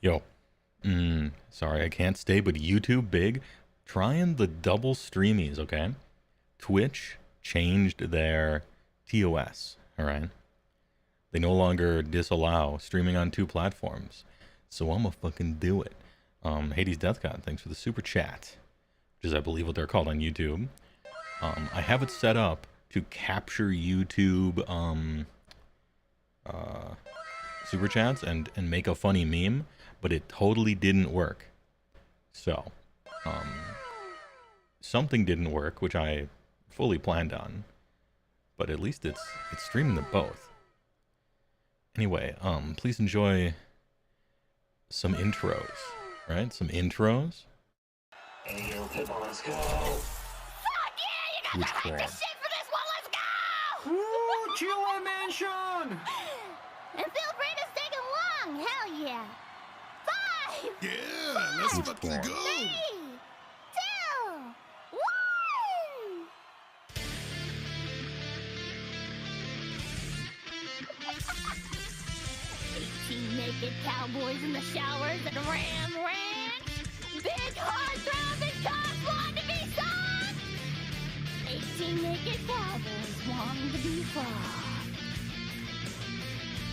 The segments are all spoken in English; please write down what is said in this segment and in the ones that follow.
Yo, sorry, I can't stay, but YouTube big. Trying the double streamies, okay? Twitch changed their TOS, alright? They no longer disallow streaming on two platforms. So I'ma fucking do it. Hades Deathcon, thanks for the super chat. Which is, I believe, what they're called on YouTube. I have it set up to capture YouTube super chats and make a funny meme, but it totally didn't work. So, something didn't work, which I fully planned on, but at least it's streaming them both. Anyway, please enjoy some intros, right? Some intros. Hey, yo, come on, let's go. Fuck yeah! You got the hype to shit for this one. Let's go! Ooh, Chilla Mansion! And feel free to stay along. Hell yeah! 5, Yeah, let's fucking go. 3, 2, 1! 18 naked cowboys in the showers at Ram Ranch. Big hard throbbing cops want to be soft. 18 naked cowboys wanting to be soft.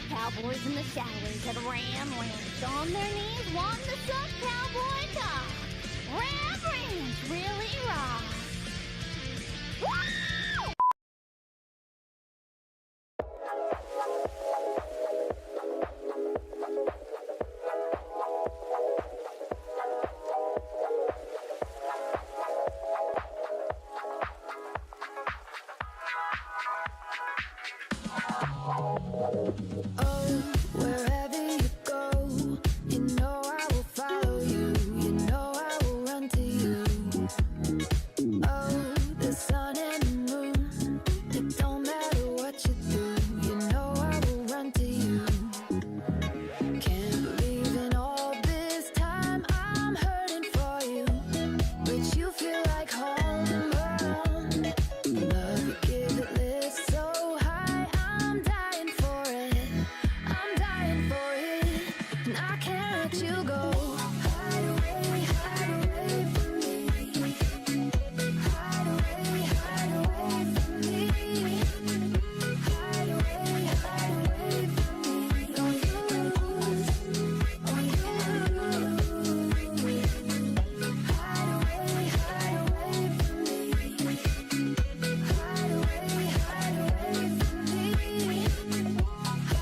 Cowboys in the showers at Ram Ranch on their knees wanting to suck cowboy cock. Ram Ranch really rocks. Woo! Wherever you go, you know I will follow you. You know I will run to you. Oh, the sun and the moon, it don't matter what you do. You know I will run to you. Can't believe in all this time I'm hurting for you, but you feel like home run. Love you give it lift so high, I'm dying for it. I'm dying for it, and I can't let you go. Hide away from me. Hide away from me. Hide away from me. Don't you lose, don't you lose. Hide away from me.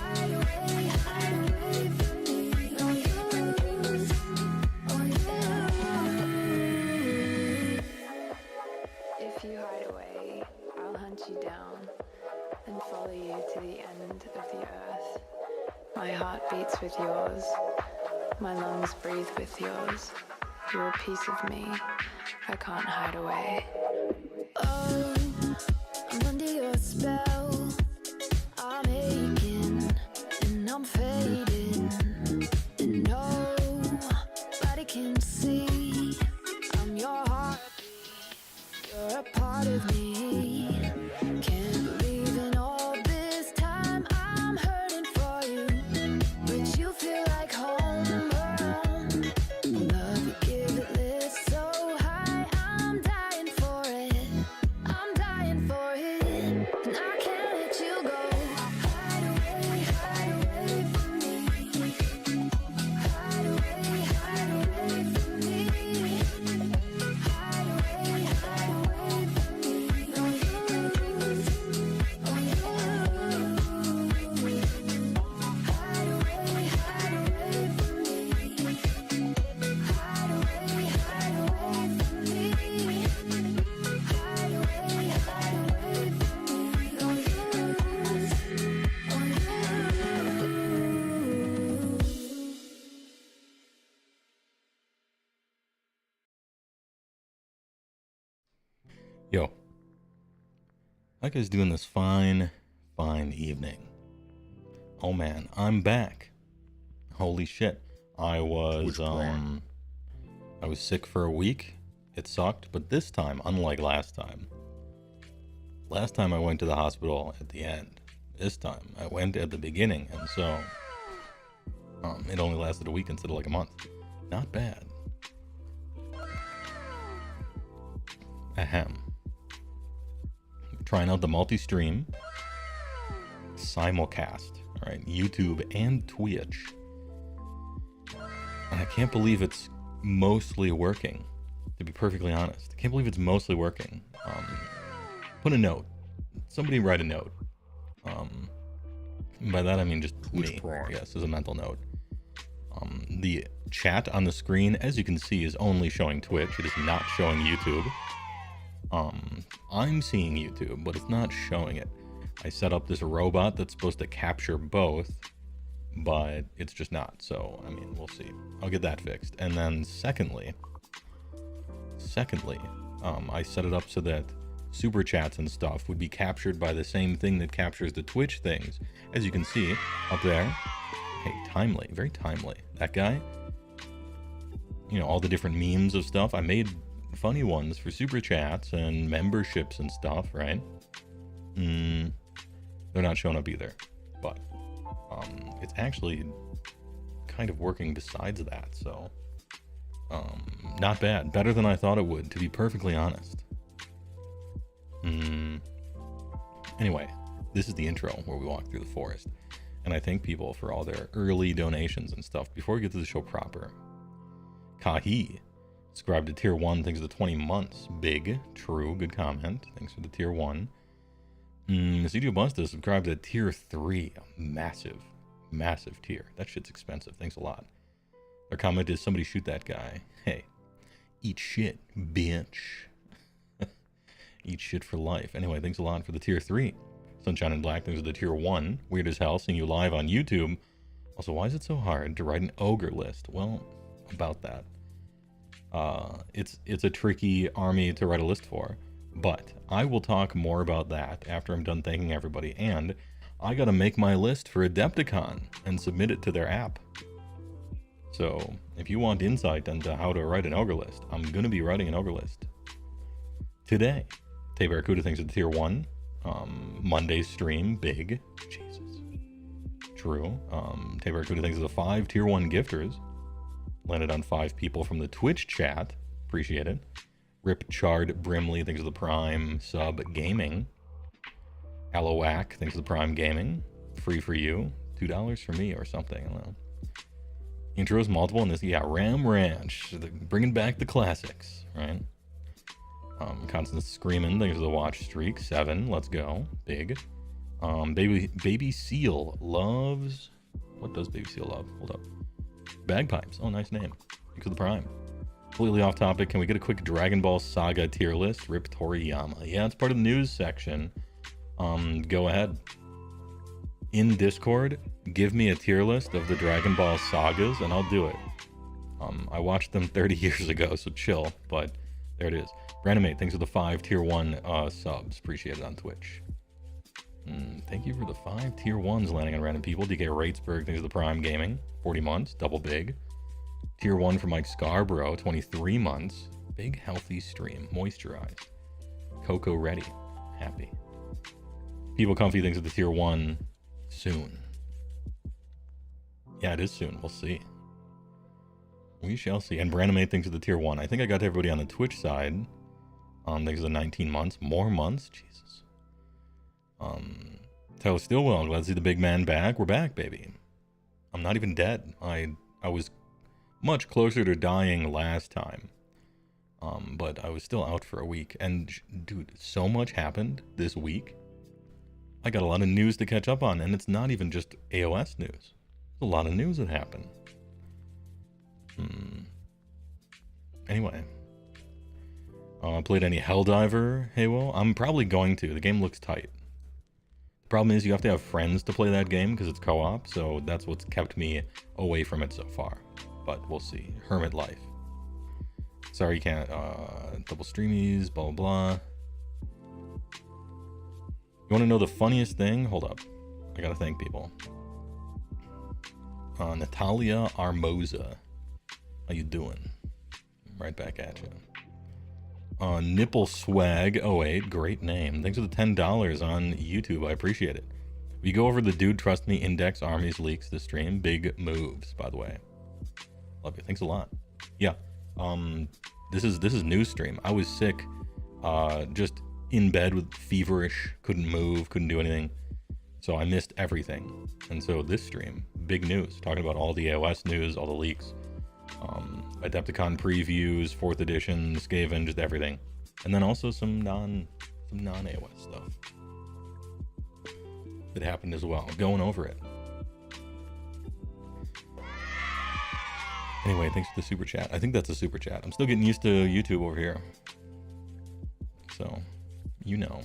Hide away from me. Hide away from me. Don't you lose, don't you lose. If you hide away, I'll hunt you down and follow you to the end of the earth. My heart beats with yours, my lungs breathe with yours. You're a piece of me, I can't hide away. Oh, I'm under your spell. I'm aching and I'm fading, and nobody can see. I'm your heartbeat. You're a part of me. Can't believe in all this time I'm hurting for you, but you feel like home run. Love you give it lift so high, I'm dying for it. I'm dying for it, and I can't let you go. Hide away from me. Hide away from me. Hide away from me. Don't you lose, don't you lose. Hide away from me. Hide away from me. Hide away from me. Don't you lose, don't you lose. Yo, how you guys doing this fine evening? Oh man, I'm back. Holy shit. I was sick for a week. It sucked, but this time, unlike last time I went to the hospital at the end. This time I went at the beginning, and so It only lasted a week instead of like a month. Not bad. Ahem. Trying out the multi-stream simulcast. All right, YouTube and Twitch. And I can't believe it's mostly working, to be perfectly honest. I can't believe it's mostly working. Put a note. Somebody write a note. By that I mean just me, I guess, as a mental note. The chat on the screen, as you can see, is only showing Twitch. It is not showing YouTube. I'm seeing YouTube, but it's not showing it. I set up this robot that's supposed to capture both, but it's just not. So, I mean, we'll see. I'll get that fixed. And then secondly, I set it up so that super chats and stuff would be captured by the same thing that captures the Twitch things. As you can see up there. Hey, timely, very timely. That guy, you know, all the different memes of stuff. I made funny ones for super chats and memberships and stuff, right? They're not showing up either, but it's actually kind of working besides that, so not bad. Better than I thought it would, to be perfectly honest. Anyway, this is the intro where we walk through the forest, and I thank people for all their early donations and stuff. Before we get to the show proper, Kahi subscribed to tier 1, thanks for the 20 months. Big, true, good comment. Thanks for the tier 1. CJ Busta subscribed to tier 3. A massive, massive tier. That shit's expensive. Thanks a lot. Their comment is, somebody shoot that guy. Hey, eat shit, bitch. Eat shit for life. Anyway, thanks a lot for the tier 3. Sunshine and Black, thanks for the tier 1. Weird as hell, seeing you live on YouTube. Also, why is it so hard to write an ogre list? Well, about that. It's a tricky army to write a list for, but I will talk more about that after I'm done thanking everybody. And I gotta make my list for Adepticon and submit it to their app. So if you want insight into how to write an ogre list, I'm gonna be writing an ogre list today. Tay Barracuda, thanks for the tier 1. Monday's stream, big. Jesus. True. Tay Barracuda, thanks for the 5 tier 1 gifters. Landed on 5 people from the Twitch chat. Appreciate it. Rip Chard Brimley, thanks for the Prime sub gaming. Alowak, thanks for the Prime gaming. Free for you. $2 for me or something. I don't know. Intros multiple in this. Yeah, Ram Ranch. Bringing back the classics, right? Constant Screaming, thanks for the watch streak. 7, let's go. Big. Baby Seal loves... What does Baby Seal love? Hold up. Bagpipes. Oh, nice name. Thanks for the Prime. Completely off topic. Can we get a quick Dragon Ball Saga tier list? Rip Toriyama. Yeah, it's part of the news section. Go ahead. In Discord, give me a tier list of the Dragon Ball sagas, and I'll do it. I watched them 30 years ago, so chill. But there it is. Ranimate, thanks for the 5 tier 1 subs. Appreciate it on Twitch. Thank you for the 5 tier 1s landing on random people. DK Ratesburg, thanks for the Prime Gaming. 40 months, double big. Tier 1 for Mike Scarborough, 23 months. Big healthy stream, moisturized. Coco ready, happy. People Comfy, thanks for the tier 1. Soon. Yeah, it is soon, we'll see. We shall see. And Branimate, thanks for the tier 1. I think I got everybody on the Twitch side. Thanks for the 19 months. More months? Jesus. Tyler Stillwell, I'm glad to see the big man back. We're back, baby. I'm not even dead. I was much closer to dying last time. But I was still out for a week. And, dude, so much happened this week. I got a lot of news to catch up on, and it's not even just AOS news. There's a lot of news that happened. Anyway. Played any Helldiver, HeyWoah? I'm probably going to. The game looks tight. The problem is you have to have friends to play that game because it's co-op, so that's what's kept me away from it so far. But we'll see. Hermit life. Sorry you can't, double streamies, blah, blah, blah. You want to know the funniest thing? Hold up. I gotta thank people. Natalia Armoza. How you doing? Right back at you. Nipple Swag 08, great name. Thanks for the $10 on YouTube. I appreciate it. We go over the Dude Trust Me Index Armies leaks this stream. Big moves, by the way. Love you. Thanks a lot. Yeah. This is news stream. I was sick, just in bed with feverish, couldn't move, couldn't do anything. So I missed everything. And so this stream, big news, talking about all the AOS news, all the leaks, Adepticon previews, 4th edition, Skaven, just everything. And then also some non-AOS stuff that happened as well. Going over it. Anyway, thanks for the super chat. I think that's a super chat. I'm still getting used to YouTube over here. So, you know.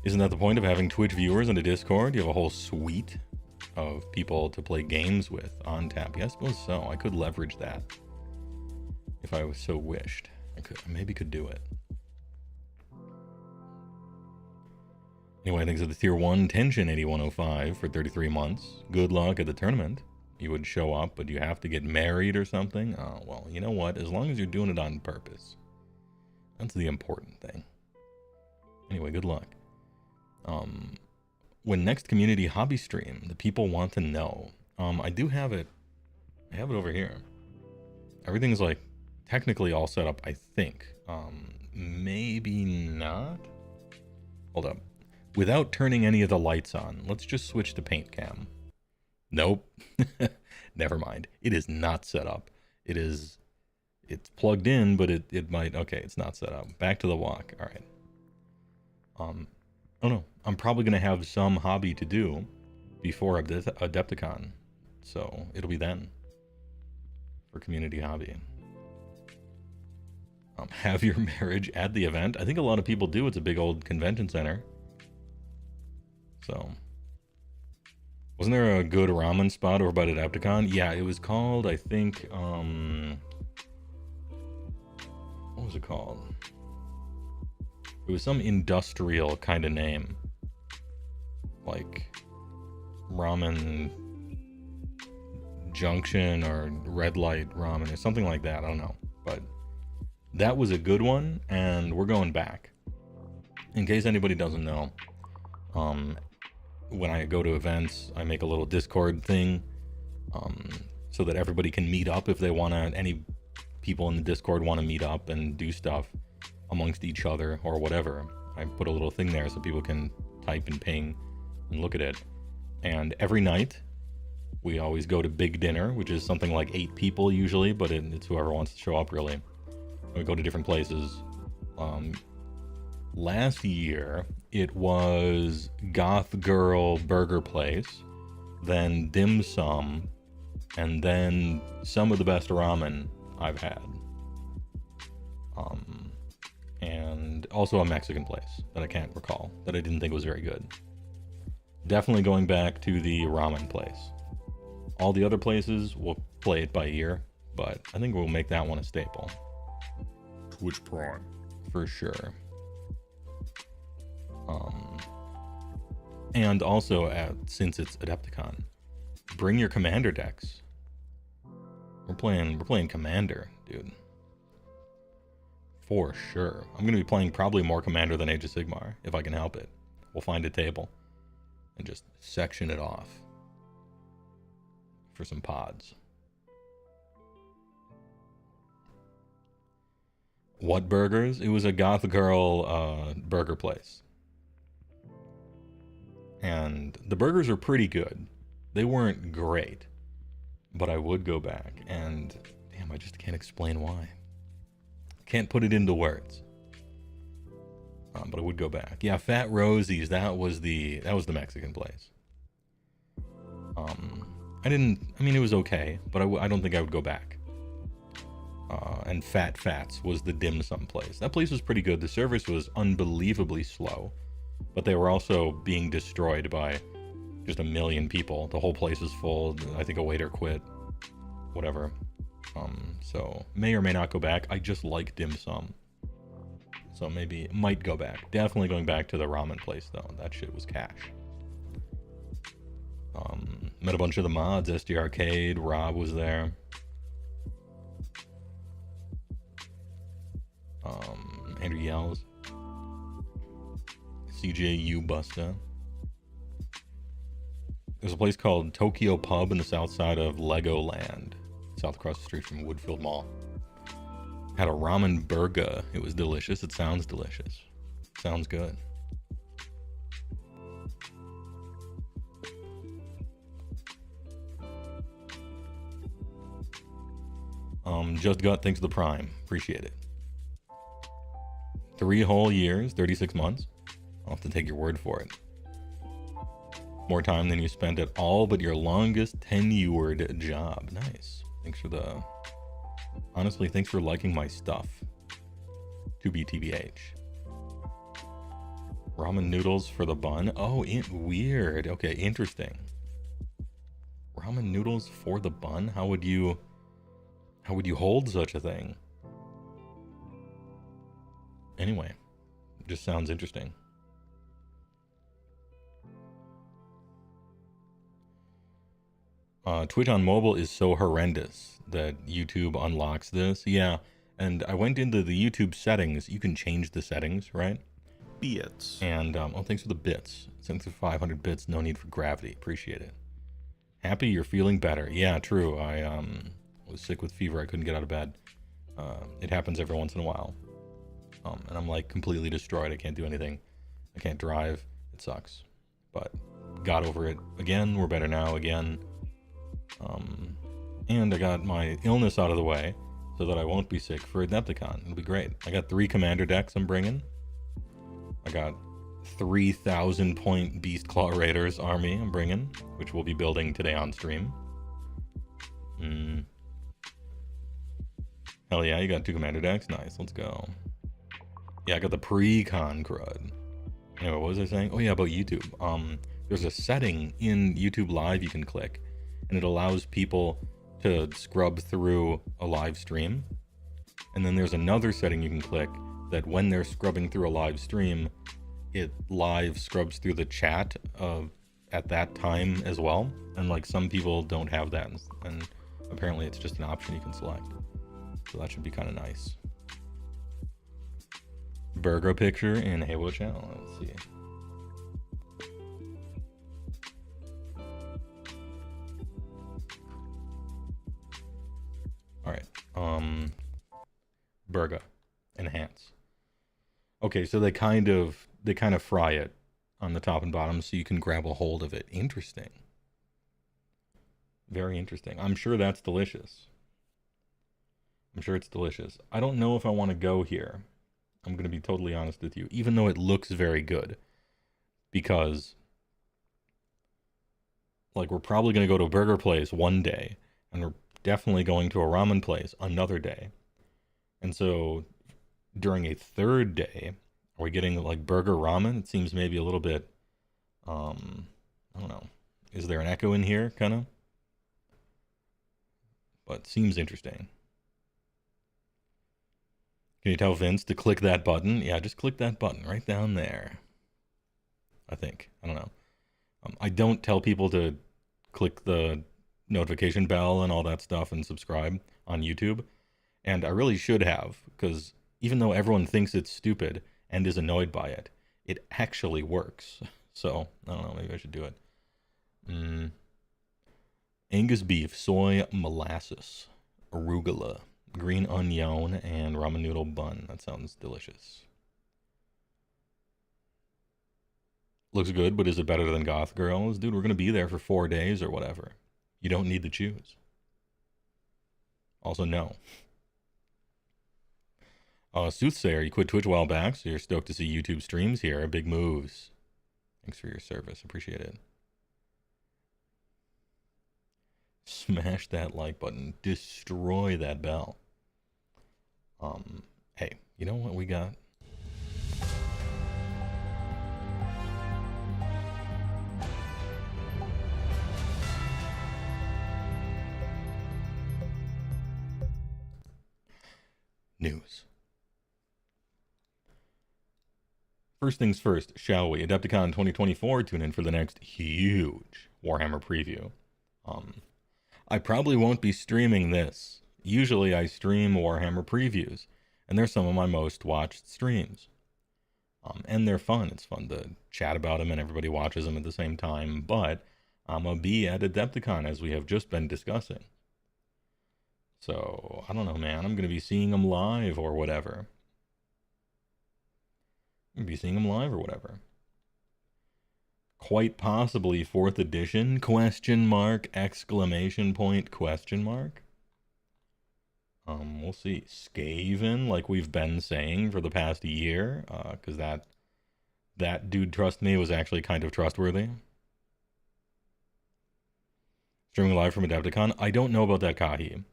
Isn't that the point of having Twitch viewers and a Discord? You have a whole suite of people to play games with on tap. Yeah, I suppose so. I could leverage that if I was so wished. I maybe could do it. Anyway, thanks to the Tier 1 Tension 8105 for 33 months. Good luck at the tournament. You would show up, but you have to get married or something. Oh, well, you know what? As long as you're doing it on purpose. That's the important thing. Anyway, good luck. When next community hobby stream, the people want to know. I do have it. I have it over here. Everything's like technically all set up, I think. Maybe not. Hold up. Without turning any of the lights on, let's just switch to paint cam. Nope. Never mind. It is not set up. It's plugged in, but it might, okay, it's not set up. Back to the walk. All right. Oh no, I'm probably going to have some hobby to do before Adepticon. So it'll be then for community hobby. Have your marriage at the event. I think a lot of people do. It's a big old convention center. So, wasn't there a good ramen spot over by Adepticon? Yeah, it was called, I think, what was it called? It was some industrial kind of name. Like, Ramen Junction or Red Light Ramen or something like that. I don't know. But that was a good one, and we're going back. In case anybody doesn't know, when I go to events, I make a little Discord thing, so that everybody can meet up if they want to. Any people in the Discord want to meet up and do stuff amongst each other or whatever. I put a little thing there so people can type and ping and look at it. And every night, we always go to big dinner, which is something like 8 people usually, but it's whoever wants to show up really. We go to different places. Last year, it was Goth Girl Burger Place, then Dim Sum, and then some of the best ramen I've had. And also a Mexican place that I can't recall, that I didn't think was very good. Definitely going back to the ramen place. All the other places, we'll play it by ear, but I think we'll make that one a staple. Twitch Prime. For sure. And also, since it's Adepticon, bring your commander decks. We're playing commander, dude. For sure. I'm going to be playing probably more commander than Age of Sigmar, if I can help it. We'll find a table and just section it off for some pods. What burgers? It was a Goth Girl burger place. And the burgers are pretty good. They weren't great, but I would go back. And damn, I just can't explain why. Can't put it into words. But I would go back. Yeah, Fat Rosie's. That was the Mexican place. I mean, it was okay, but I don't think I would go back. And Fat Fats was the dim sum place. That place was pretty good. The service was unbelievably slow, but they were also being destroyed by just a million people. The whole place is full. I think a waiter quit. Whatever. So may or may not go back. I just like dim sum, so maybe might go back. Definitely going back to the ramen place though. That shit was cash. Met a bunch of the mods. SD Arcade. Rob was there. Andrew Yells. CJU Busta. There's a place called Tokyo Pub in the south side of Legoland, south across the street from Woodfield Mall. Had a ramen burger. It was delicious. It sounds delicious. Sounds good. Just got thanks to the Prime. Appreciate it. 3 whole years, 36 months. I'll have to take your word for it. More time than you spent at all but your longest tenured job. Nice. Thanks for the... Honestly, thanks for liking my stuff. To be TBH. Ramen noodles for the bun. Oh, weird. Okay, interesting. Ramen noodles for the bun? How would you hold such a thing? Anyway, it just sounds interesting. Twitch on mobile is so horrendous that YouTube unlocks this. Yeah, and I went into the YouTube settings. You can change the settings, right? Bits. And, oh, thanks for the bits. Thanks for 500 bits. No need for gravity. Appreciate it. Happy you're feeling better. Yeah, true. I was sick with fever. I couldn't get out of bed. It happens every once in a while. And I'm like completely destroyed. I can't do anything. I can't drive. It sucks. But got over it again. We're better now again. And I got my illness out of the way so that I won't be sick for Adepticon. It'll be great. I got 3 commander decks I'm bringing. I got 3,000 point Beastclaw Raiders army I'm bringing, which we'll be building today on stream. Hell yeah, you got 2 commander decks? Nice, let's go. Yeah, I got the pre-con crud. Anyway, what was I saying? Oh yeah, about YouTube. There's a setting in YouTube Live you can click, and it allows people to scrub through a live stream. And then there's another setting you can click that when they're scrubbing through a live stream, it live scrubs through the chat at that time as well. And like some people don't have that, and apparently it's just an option you can select. So that should be kind of nice. Burger picture in HeyWoah channel. Let's see. All right. Burger. Enhance. Okay, so they kind of fry it on the top and bottom so you can grab a hold of it. Interesting. Very interesting. I'm sure that's delicious. I'm sure it's delicious. I don't know if I want to go here. I'm going to be totally honest with you, even though it looks very good. Because, like, we're probably going to go to a burger place one day, and we're definitely going to a ramen place another day. And so, during a third day, are we getting, like, burger ramen? It seems maybe a little bit, I don't know. Is there an echo in here, kind of? But seems interesting. Can you tell Vince to click that button? Yeah, just click that button right down there. I think. I don't know. I don't tell people to click the notification bell and all that stuff and subscribe on YouTube. And I really should have, because even though everyone thinks it's stupid and is annoyed by it, it actually works. So, I don't know, maybe I should do it. Angus beef, soy molasses, arugula, green onion, and ramen noodle bun. That sounds delicious. Looks good, but is it better than Goth Girls? Dude, we're going to be there for 4 days or whatever. You don't need to choose. Also, no. Soothsayer, you quit Twitch a while back, so you're stoked to see YouTube streams here. Big moves. Thanks for your service. Appreciate it. Smash that like button. Destroy that bell. Hey, you know what we got? News. First things first, shall we? Adepticon 2024, tune in for the next huge Warhammer preview. I probably won't be streaming this. Usually I stream Warhammer previews, and they're some of my most watched streams. And they're fun. It's fun to chat about them, and everybody watches them at the same time. But I'm a be at Adepticon, as we have just been discussing. So I don't know, man. I'm gonna be seeing them live or whatever. Quite possibly 4th edition? Question mark, exclamation point, question mark. We'll see. Skaven, like we've been saying for the past year, because that dude, trust me, was actually kind of trustworthy. Streaming live from Adepticon? I don't know about that, Kahi.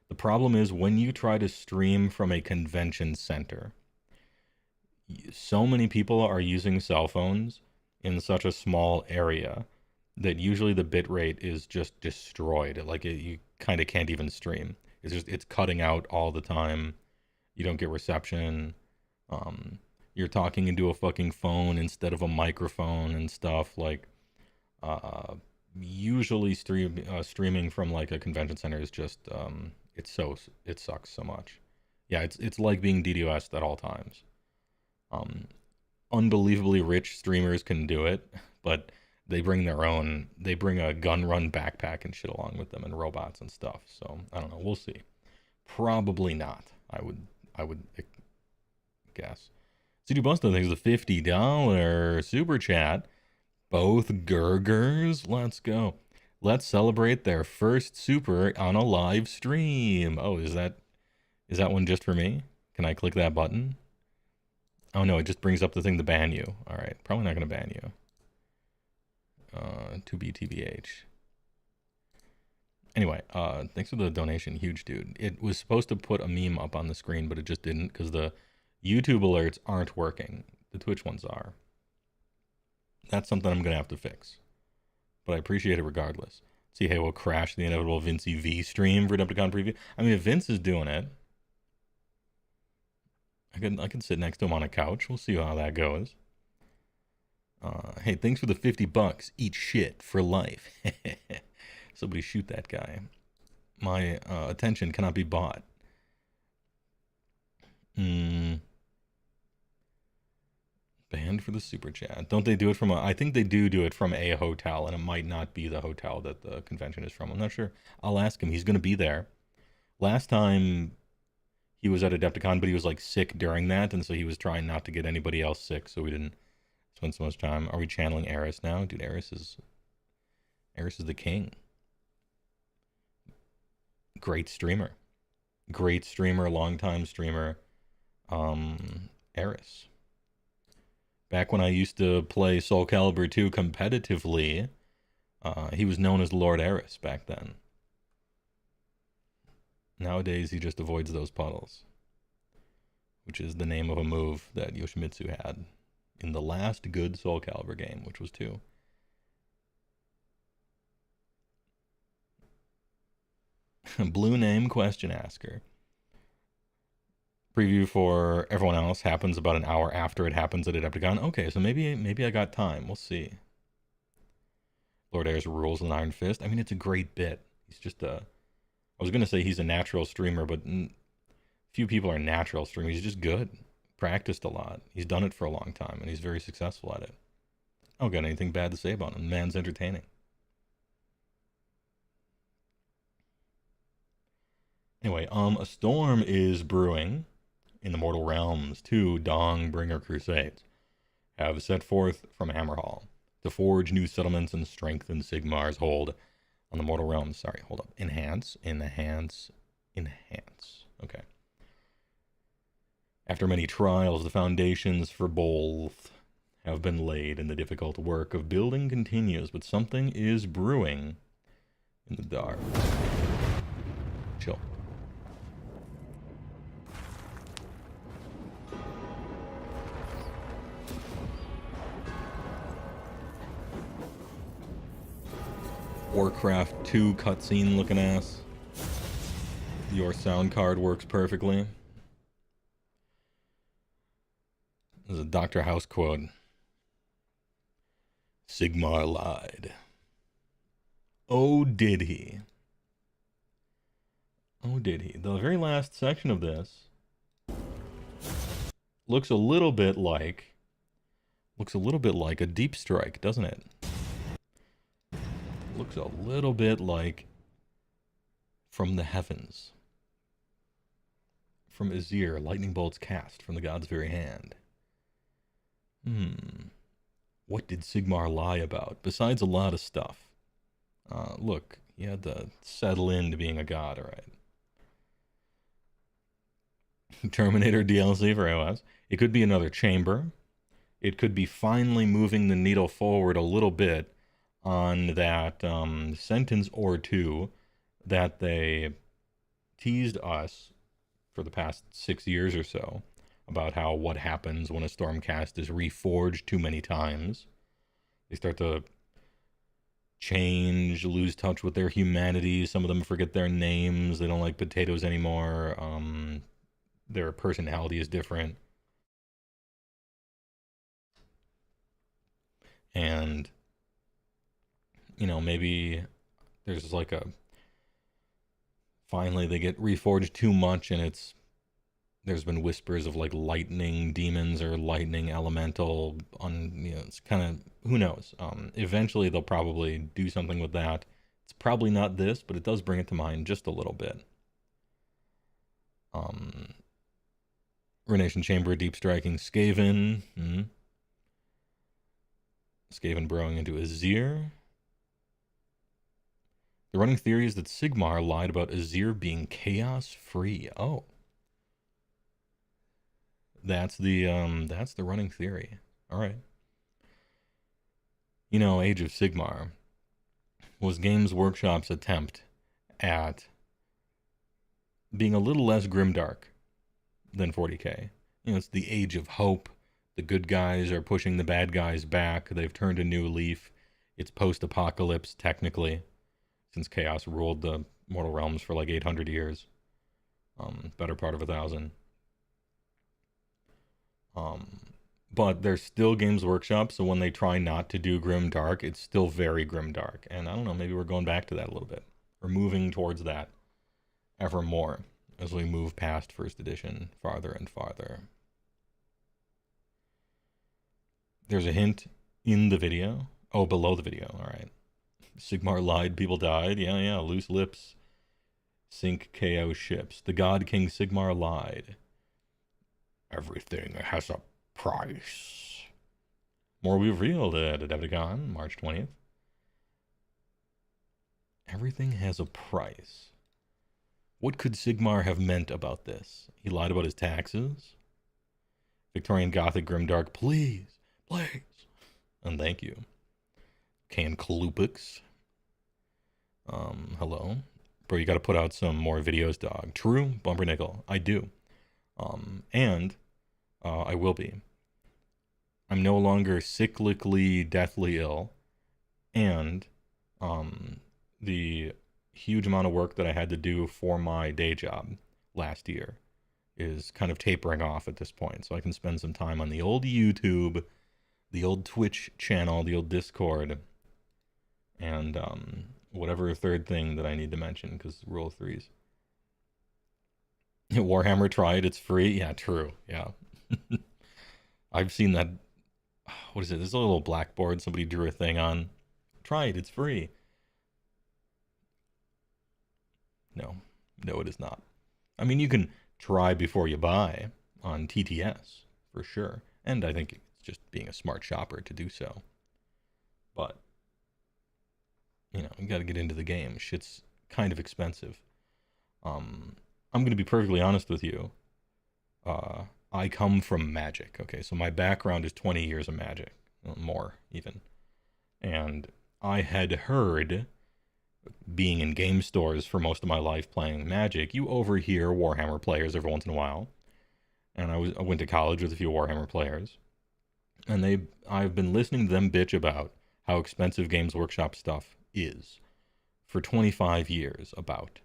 The problem is when you try to stream from a convention center, so many people are using cell phones in such a small area that usually the bitrate is just destroyed. Like you kind of can't even stream. It's cutting out all the time. You don't get reception. You're talking into a fucking phone instead of a microphone and stuff. Like usually streaming from like a convention center is just it sucks so much. Yeah, it's like being DDoS'd at all times. Unbelievably rich streamers can do it, but they bring a gun run backpack and shit along with them, and robots and stuff. So I don't know. We'll see. Probably not. I would guess. CD Busto thanks the $50 super chat. Both Gurgers. Let's go. Let's celebrate their first super on a live stream. Oh, is that one just for me? Can I click that button? Oh no, it just brings up the thing to ban you. All right, probably not gonna ban you. To be TBH. Anyway, thanks for the donation, huge dude. It was supposed to put a meme up on the screen, but it just didn't because the YouTube alerts aren't working. The Twitch ones are. That's something I'm gonna have to fix. But I appreciate it regardless. See, hey, we'll crash the inevitable Vincey V stream for Adepticon preview. I mean, if Vince is doing it, I can sit next to him on a couch. We'll see how that goes. Hey, thanks for the $50. Eat shit for life. Somebody shoot that guy. My attention cannot be bought. Banned for the super chat. Don't they do it from I think they do it from a hotel, and it might not be the hotel that the convention is from. I'm not sure. I'll ask him. He's going to be there. Last time he was at Adepticon, but he was like sick during that, and so he was trying not to get anybody else sick, so we didn't spend so much time. Are we channeling Eris now? Dude, Eris is the king. Great streamer, long-time streamer. Eris. Back when I used to play Soul Calibur 2 competitively, he was known as Lord Eris back then. Nowadays, he just avoids those puddles, which is the name of a move that Yoshimitsu had in the last good Soul Calibur game, which was 2. Blue name question asker. Preview for everyone else happens about an hour after it happens at Adepticon. Okay, so maybe I got time. We'll see. Lord Eris rules with an iron fist. I mean, it's a great bit. He's just I was going to say he's a natural streamer, but few people are natural streamers. He's just good. Practiced a lot. He's done it for a long time, and he's very successful at it. I don't got anything bad to say about him. The man's entertaining. Anyway, a storm is brewing in the mortal realms. 2 Dongbringer Crusades have set forth from Hammerhall to forge new settlements and strengthen Sigmar's hold on the mortal realms. Sorry, hold up. Enhance. Okay. After many trials, the foundations for both have been laid, and the difficult work of building continues, but something is brewing in the dark. Chill. Warcraft 2 cutscene looking ass. Your sound card works perfectly. There's a Dr. House quote. Sigmar lied. Oh, did he? Oh, did he? The very last section of this looks a little bit like a deep strike, doesn't it? Looks a little bit like From the Heavens. From Azir, lightning bolts cast from the god's very hand. What did Sigmar lie about? Besides a lot of stuff. Look, he had to settle into being a god, alright. Terminator DLC for iOS. It could be another chamber. It could be finally moving the needle forward a little bit on that sentence or two that they teased us for the past 6 years or so about how what happens when a Stormcast is reforged too many times. They start to change, lose touch with their humanity. Some of them forget their names. They don't like potatoes anymore. Their personality is different. And, you know, maybe there's like a... Finally, they get reforged too much, and there's been whispers of like lightning demons or lightning elemental. It's kind of, who knows. Eventually, they'll probably do something with that. It's probably not this, but it does bring it to mind just a little bit. Renation Chamber, Deep Striking, Skaven. Skaven burrowing into Azir. The running theory is that Sigmar lied about Azir being chaos-free. Oh. That's the running theory. Alright. You know, Age of Sigmar was Games Workshop's attempt at being a little less grimdark than 40k. You know, it's the age of hope. The good guys are pushing the bad guys back. They've turned a new leaf. It's post-apocalypse, technically, since chaos ruled the mortal realms for like 800 years. Better part of 1,000. But they're still Games Workshop, so when they try not to do grimdark, it's still very grimdark. And I don't know, maybe we're going back to that a little bit. We're moving towards that ever more as we move past first edition farther and farther. There's a hint in the video. Oh, below the video. All right. Sigmar lied, people died. Yeah. Loose lips sink KO ships. The God King Sigmar lied. Everything has a price. More revealed at adepticon, March 20th. Everything has a price. What could Sigmar have meant about this? He lied about his taxes? Victorian Gothic Grimdark, please. And thank you. Can Klupix. Hello. Bro, you gotta put out some more videos, dog. True, Bumper Nickel. I do. And I will be. I'm no longer cyclically deathly ill. And the huge amount of work that I had to do for my day job last year is kind of tapering off at this point. So I can spend some time on the old YouTube, the old Twitch channel, the old Discord, and whatever third thing that I need to mention, because rule of threes. Warhammer, try it, it's free. Yeah, true. Yeah. I've seen that. What is it? There's a little blackboard somebody drew a thing on. Try it, it's free. No, it is not. I mean, you can try before you buy on TTS, for sure. And I think it's just being a smart shopper to do so. But, you know, you got to get into the game. Shit's kind of expensive. I'm going to be perfectly honest with you. I come from Magic, okay? So my background is 20 years of Magic, more even. And I had heard, being in game stores for most of my life playing Magic, you overhear Warhammer players every once in a while. And I went to college with a few Warhammer players. And I've been listening to them bitch about how expensive Games Workshop stuff is for 25 years about.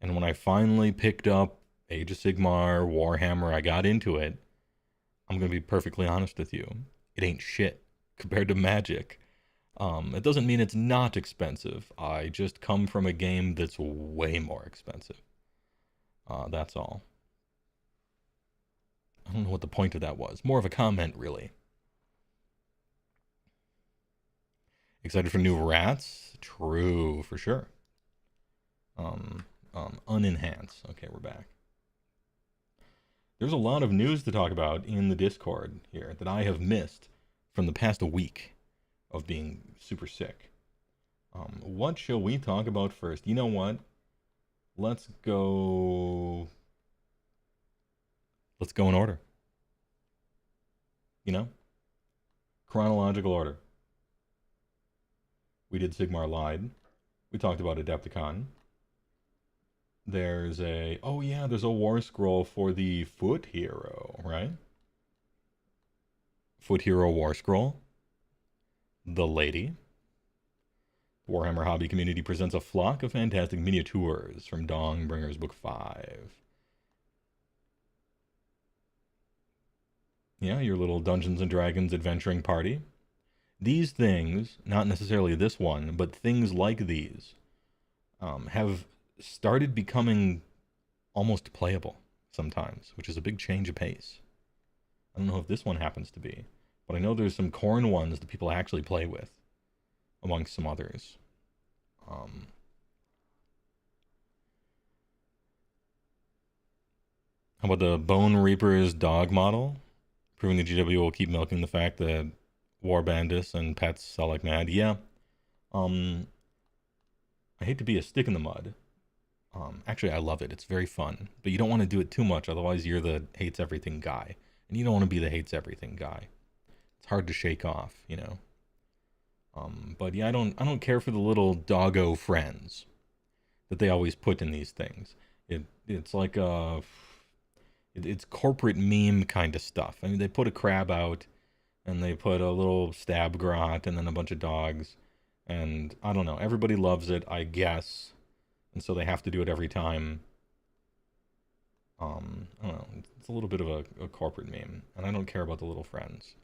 And when I finally picked up Age of Sigmar, Warhammer, I got into it. I'm going to be perfectly honest with you. It ain't shit compared to Magic. It doesn't mean it's not expensive. I just come from a game that's way more expensive. That's all. I don't know what the point of that was. More of a comment, really. Excited for new rats? True, for sure. Unenhanced. Okay, we're back. There's a lot of news to talk about in the Discord here that I have missed from the past week of being super sick. What shall we talk about first? You know what? Let's go in order. You know? Chronological order. We did Sigmar Lied. We talked about Adepticon. There's a war scroll for the Foot Hero, right? Foot Hero war scroll. The Lady. Warhammer hobby community presents a flock of fantastic miniatures from Dawnbringer's Book 5. Yeah, your little Dungeons and Dragons adventuring party. These things, not necessarily this one, but things like these, have started becoming almost playable sometimes, which is a big change of pace. I don't know if this one happens to be, but I know there's some corn ones that people actually play with, amongst some others. How about the Bone Reaper's dog model? Proving the GW will keep milking the fact that War Bandits and pets sell like mad. Yeah. I hate to be a stick in the mud. Actually, I love it. It's very fun. But you don't want to do it too much, otherwise you're the hates everything guy. And you don't want to be the hates everything guy. It's hard to shake off, you know. But yeah, I don't care for the little doggo friends that they always put in these things. It's like it's corporate meme kind of stuff. I mean, they put a crab out, and they put a little stab grot, and then a bunch of dogs, and I don't know. Everybody loves it, I guess, and so they have to do it every time. I don't know. It's a little bit of a corporate meme, and I don't care about the little friends.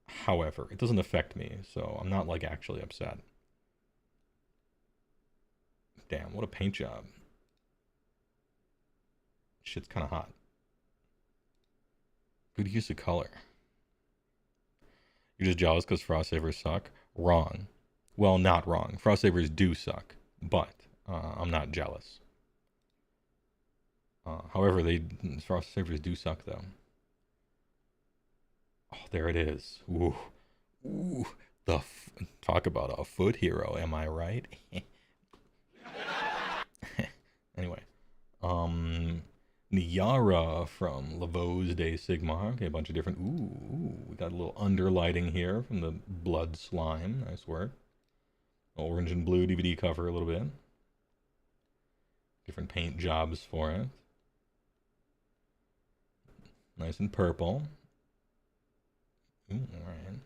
However, it doesn't affect me, so I'm not like actually upset. Damn, what a paint job. Shit's kind of hot. Good use of color. You're just jealous because Frost Sabers suck? Wrong. Well, not wrong. Frost Sabers do suck, but I'm not jealous. However, Frost Sabers do suck, though. Oh, there it is. Ooh. Ooh. Talk about a foot hero, am I right? Anyway. Niara from Laveau's Day Sigmar. Okay, a bunch of different... Ooh, we got a little underlighting here from the Blood Slime. Nice work. Orange and blue DVD cover a little bit. Different paint jobs for it. Nice and purple. Ooh, alright.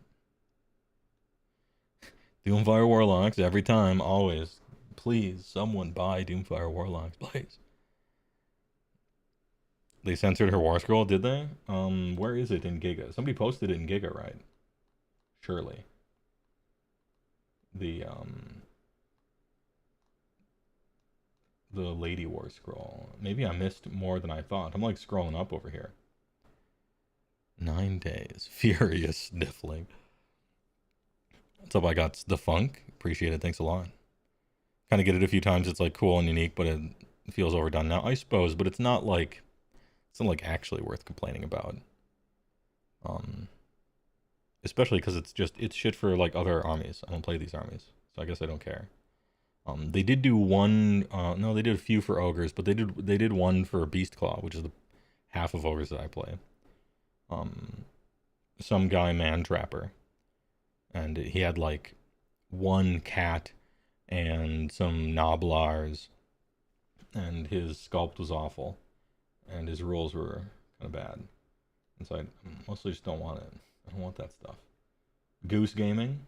Doomfire Warlocks every time, always. Please, someone buy Doomfire Warlocks, please. They censored her war scroll, did they? Where is it in Giga? Somebody posted it in Giga, right? Surely. The Lady War scroll. Maybe I missed more than I thought. I'm like scrolling up over here. 9 days. Furious sniffling. What's up, I got the funk. Appreciate it, thanks a lot. Kind of get it a few times, it's like cool and unique, but it feels overdone now, I suppose, but it's not like actually worth complaining about. Especially because it's shit for like other armies. I don't play these armies, so I guess I don't care. They did do one, no, they did a few for ogres, but they did one for Beastclaw, which is the half of ogres that I play. Some guy man trapper, and he had like one cat and some Noblars, and his sculpt was awful, and his rules were kind of bad, and so I mostly just don't want it. I don't want that stuff. Goose Gaming.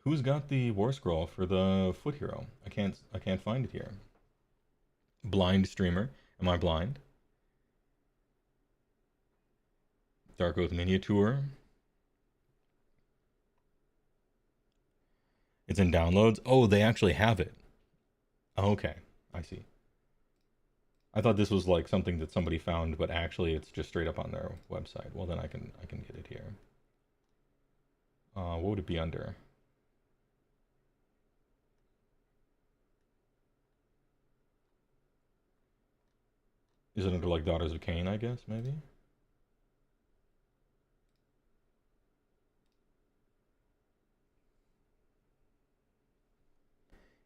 Who's got the war scroll for the Foot Hero? I can't find it here. Blind streamer. Am I blind? Darkoath miniature. It's in downloads. Oh, they actually have it. Okay, I see. I thought this was like something that somebody found, but actually it's just straight up on their website. Well, then I can get it here. What would it be under? Is it under like Daughters of Cain, I guess, maybe?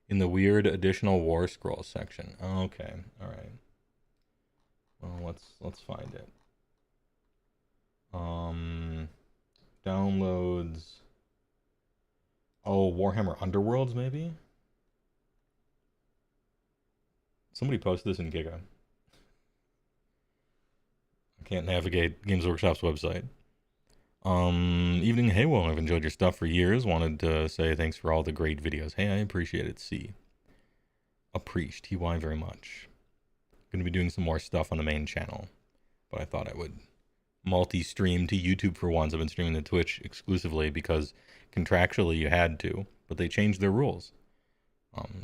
In the weird additional war scroll section. Okay, all right. Well, let's find it. Downloads. Oh, Warhammer Underworlds, maybe? Somebody posted this in Giga. I can't navigate Games Workshop's website. Evening, HeyWoah. I've enjoyed your stuff for years. Wanted to say thanks for all the great videos. Hey, I appreciate it. C. Appreciate TY very much. Going to be doing some more stuff on the main channel, but I thought I would multi-stream to YouTube for once. I've been streaming to Twitch exclusively because contractually you had to, but they changed their rules.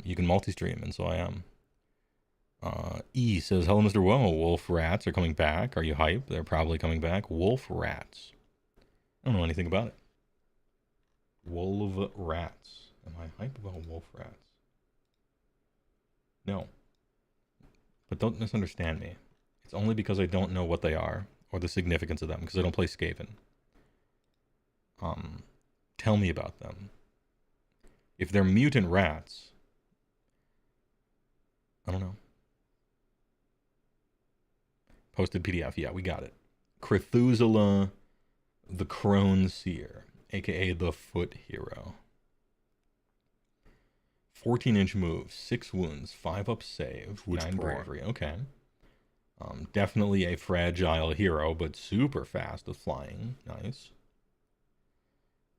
You can multi-stream, and so I am. E says, hello, Mr. Woah. Wolf Rats are coming back. Are you hype? They're probably coming back. Wolf Rats. I don't know anything about it. Wolf Rats. Am I hype about Wolf Rats? No. But don't misunderstand me. It's only because I don't know what they are or the significance of them, because I don't play Skaven. Tell me about them. If they're mutant rats, I don't know. Posted PDF. Yeah, we got it. Cthulhu, the Crone Seer, aka the Foot Hero. 14-inch move, 6 wounds, 5 up save, 9 bravery. Okay. Definitely a fragile hero, but super fast with flying. Nice.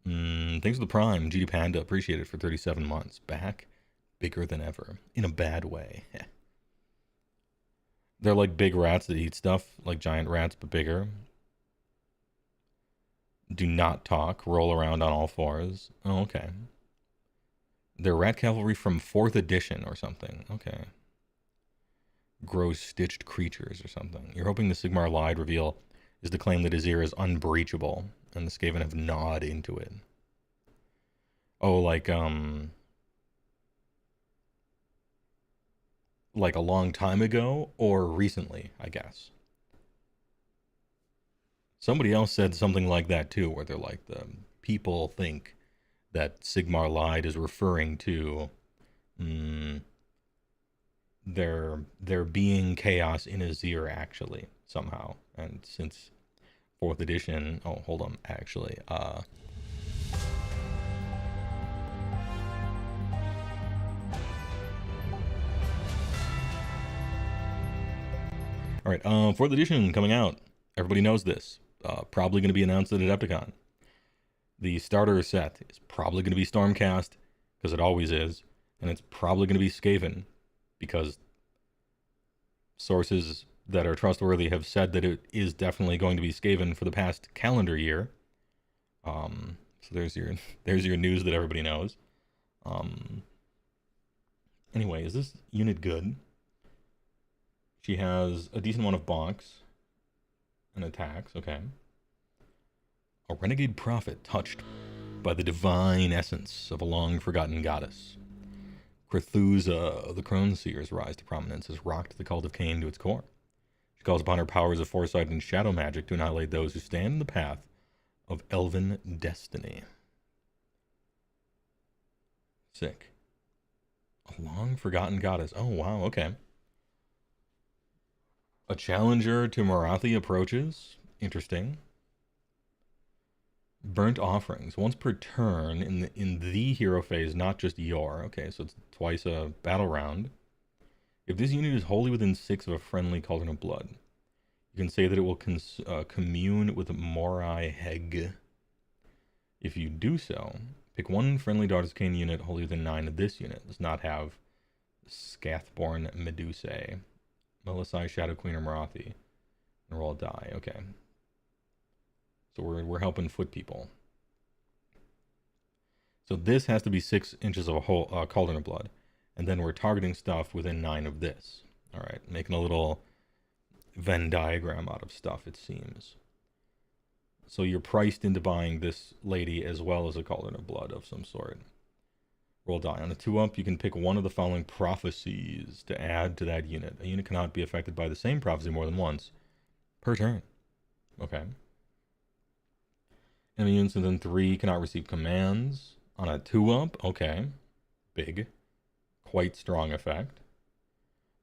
Thanks for the Prime. GD Panda, appreciate it for 37 months. Back, bigger than ever. In a bad way. They're like big rats that eat stuff, like giant rats, but bigger. Do not talk, roll around on all fours. Oh, okay. They're rat cavalry from 4th edition or something. Okay. Grow stitched creatures or something. You're hoping the Sigmar Lied reveal is to claim that Azir is unbreachable, and the Skaven have gnawed into it. Oh, like a long time ago or recently, I guess. Somebody else said something like that too, where they're like, the people think that Sigmar Lied is referring to there being chaos in Azir actually somehow. And since 4th edition, oh hold on, actually, all right, 4th edition coming out. Everybody knows this. Probably going to be announced at Adepticon. The starter set is probably going to be Stormcast, because it always is, and it's probably going to be Skaven, because sources that are trustworthy have said that it is definitely going to be Skaven for the past calendar year. So there's your news that everybody knows. Anyway, is this unit good? She has a decent amount of bonks and attacks, okay. A renegade prophet touched by the divine essence of a long-forgotten goddess. Cthulhu, the Crone Seer's rise to prominence has rocked the cult of Cain to its core. She calls upon her powers of foresight and shadow magic to annihilate those who stand in the path of elven destiny. Sick. A long-forgotten goddess. Oh, wow, okay. A challenger to Marathi approaches. Interesting. Burnt offerings. Once per turn in the hero phase, not just your. Okay, so it's twice a battle round. If this unit is wholly within 6 of a friendly Cauldron of Blood, you can say that it will commune with Morai Heg. If you do so, pick one friendly Daughters of Cain unit wholly within 9 of this unit. Does not have Scathborn Medusae, Melisai, Shadow Queen, or Marathi, and roll a die. Okay. So we're helping foot people. So this has to be 6 inches of a whole cauldron of blood. And then we're targeting stuff within 9 of this. All right, making a little Venn diagram out of stuff, it seems. So you're priced into buying this lady as well as a cauldron of blood of some sort. Roll die. On a 2-up, you can pick one of the following prophecies to add to that unit. A unit cannot be affected by the same prophecy more than once per turn. Okay. Enemy units within 3 cannot receive commands. On a 2-up, okay. Big. Quite strong effect.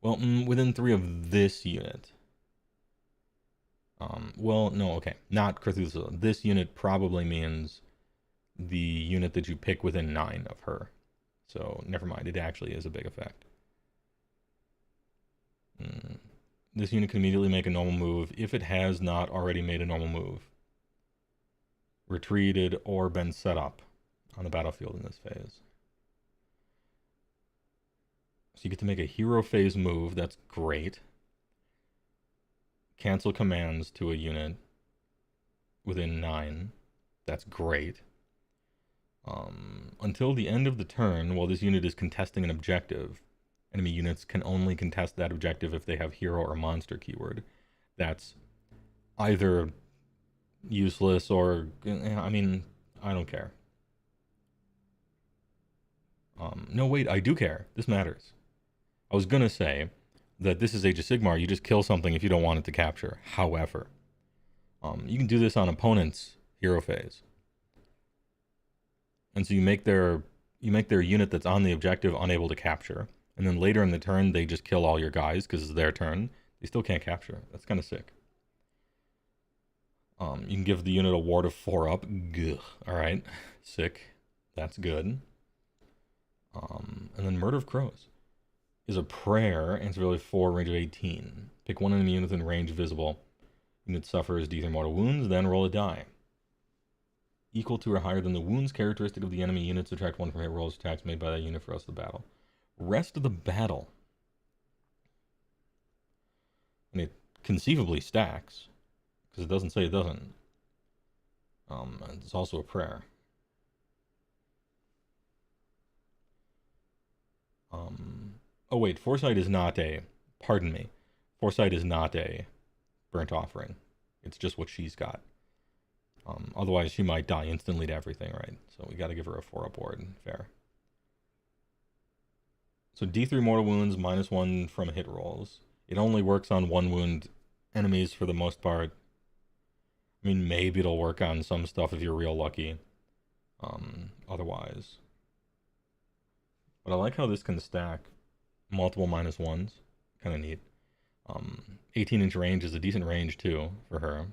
Well, within 3 of this unit. Well, no, okay. Not Cthulhu. This unit probably means the unit that you pick within 9 of her. So, never mind. It actually is a big effect. This unit can immediately make a normal move if it has not already made a normal move, retreated, or been set up on the battlefield in this phase. So you get to make a hero phase move. That's great. Cancel commands to a unit within 9. That's great. Until the end of the turn, while this unit is contesting an objective, enemy units can only contest that objective if they have hero or monster keyword. That's either useless or, I mean, I don't care. No, wait, I do care. This matters. I was going to say that this is Age of Sigmar. You just kill something if you don't want it to capture. However, you can do this on opponent's hero phase. And so you make their unit that's on the objective unable to capture. And then later in the turn, they just kill all your guys because it's their turn. They still can't capture. That's kind of sick. You can give the unit a ward of 4-up. Alright. Sick. That's good. And then Murder of Crows is a prayer, and it's really 4, range of 18. Pick one enemy unit within range visible. Unit suffers D3 mortal wounds, then roll a die. Equal to or higher than the wounds characteristic of the enemy unit. Subtract 1 from hit rolls attacks made by that unit for the rest of the battle. Rest of the battle. And it conceivably stacks, because it doesn't say it doesn't. It's also a prayer. Oh wait, Foresight is not a, pardon me, Foresight is not a burnt offering. It's just what she's got. Otherwise she might die instantly to everything, right? So we gotta give her a 4-up ward, fair. So D3 mortal wounds, -1 from hit rolls. It only works on 1 wound enemies for the most part. I mean, maybe it'll work on some stuff if you're real lucky. Otherwise. But I like how this can stack multiple -1s. Kind of neat. 18-inch range is a decent range, too, for her.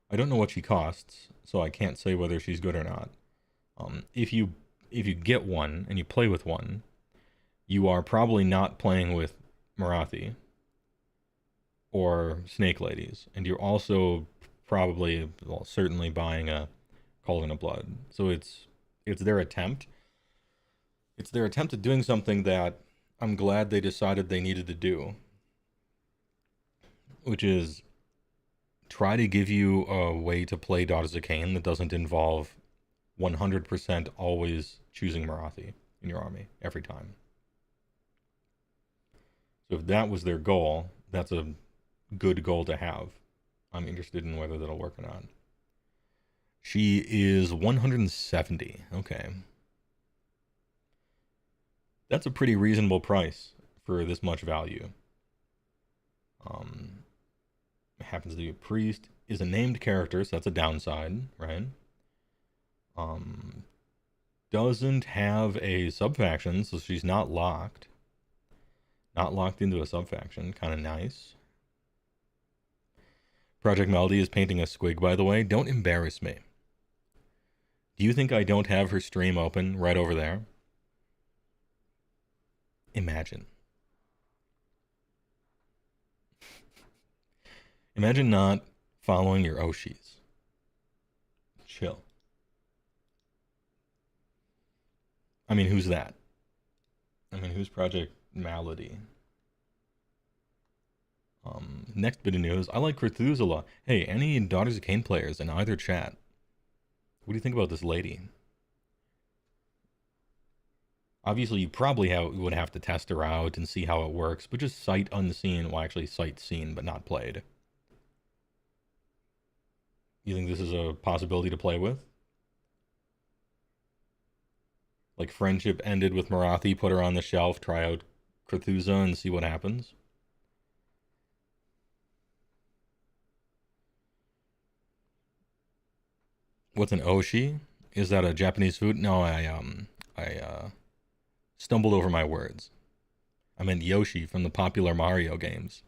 I don't know what she costs, so I can't say whether she's good or not. If you get one, and you play with one, you are probably not playing with Marathi or Snake Ladies, and you're also probably, well, certainly buying a Cauldron of Blood. So it's their attempt. It's their attempt at doing something that I'm glad they decided they needed to do, which is try to give you a way to play Daughters of Cain that doesn't involve 100% always choosing Marathi in your army every time. So if that was their goal, that's a good goal to have. I'm interested in whether that'll work or not. She is 170. Okay. That's a pretty reasonable price for this much value. Happens to be a priest. Is a named character, so that's a downside, right? Doesn't have a subfaction, so she's not locked. Not locked into a subfaction. Kind of nice. Project Melody is painting a squig, by the way. Don't embarrass me. Do you think I don't have her stream open right over there? Imagine. Imagine not following your Oshis. Chill. I mean, who's that? I mean, who's Project Malady? Next bit of news. I like Cthulhu. Hey, any Daughters of Cain players in either chat? What do you think about this lady? Obviously, you probably would have to test her out and see how it works, but just sight unseen, well, actually sight seen but not played. You think this is a possibility to play with? Like friendship ended with Marathi, put her on the shelf, try out Cthulhu and see what happens. What's an oshi? Is that a Japanese food? No, I stumbled over my words. I meant Yoshi from the popular Mario games.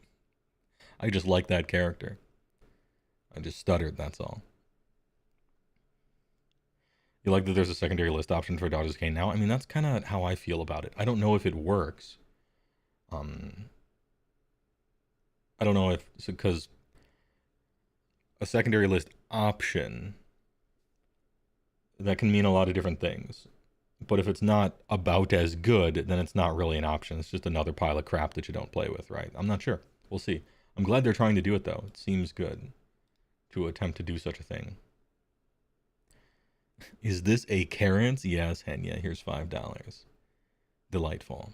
I just like that character. I just stuttered, that's all. You like that there's a secondary list option for Daughters of Cain now? I mean, that's kind of how I feel about it. I don't know if it works. I don't know if, because a secondary list option, that can mean a lot of different things. But if it's not about as good, then it's not really an option. It's just another pile of crap that you don't play with, right? I'm not sure. We'll see. I'm glad they're trying to do it, though. It seems good to attempt to do such a thing. Is this a carrot? Yes, Henya. Here's $5. Delightful.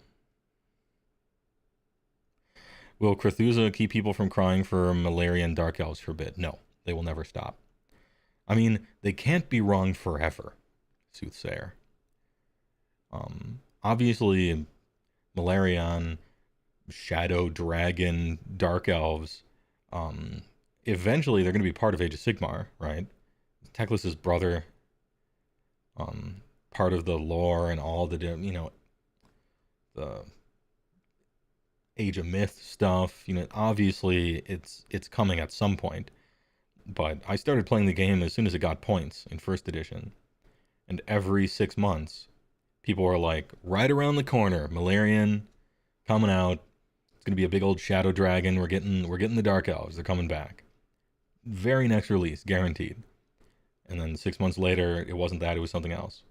Will Cthulhu keep people from crying for malaria and dark elves forbid? No, they will never stop. I mean, they can't be wrong forever, Soothsayer. Obviously, Malarion, Shadow Dragon, Dark Elves, eventually they're going to be part of Age of Sigmar, right? Teclis's brother, part of the lore and all the, the Age of Myth stuff, obviously it's coming at some point. But I started playing the game as soon as it got points in first edition. And every 6 months, people were like, right around the corner, Malarion coming out. It's gonna be a big old shadow dragon. We're getting the Dark Elves. They're coming back. Very next release, guaranteed. And then 6 months later, it wasn't that, it was something else.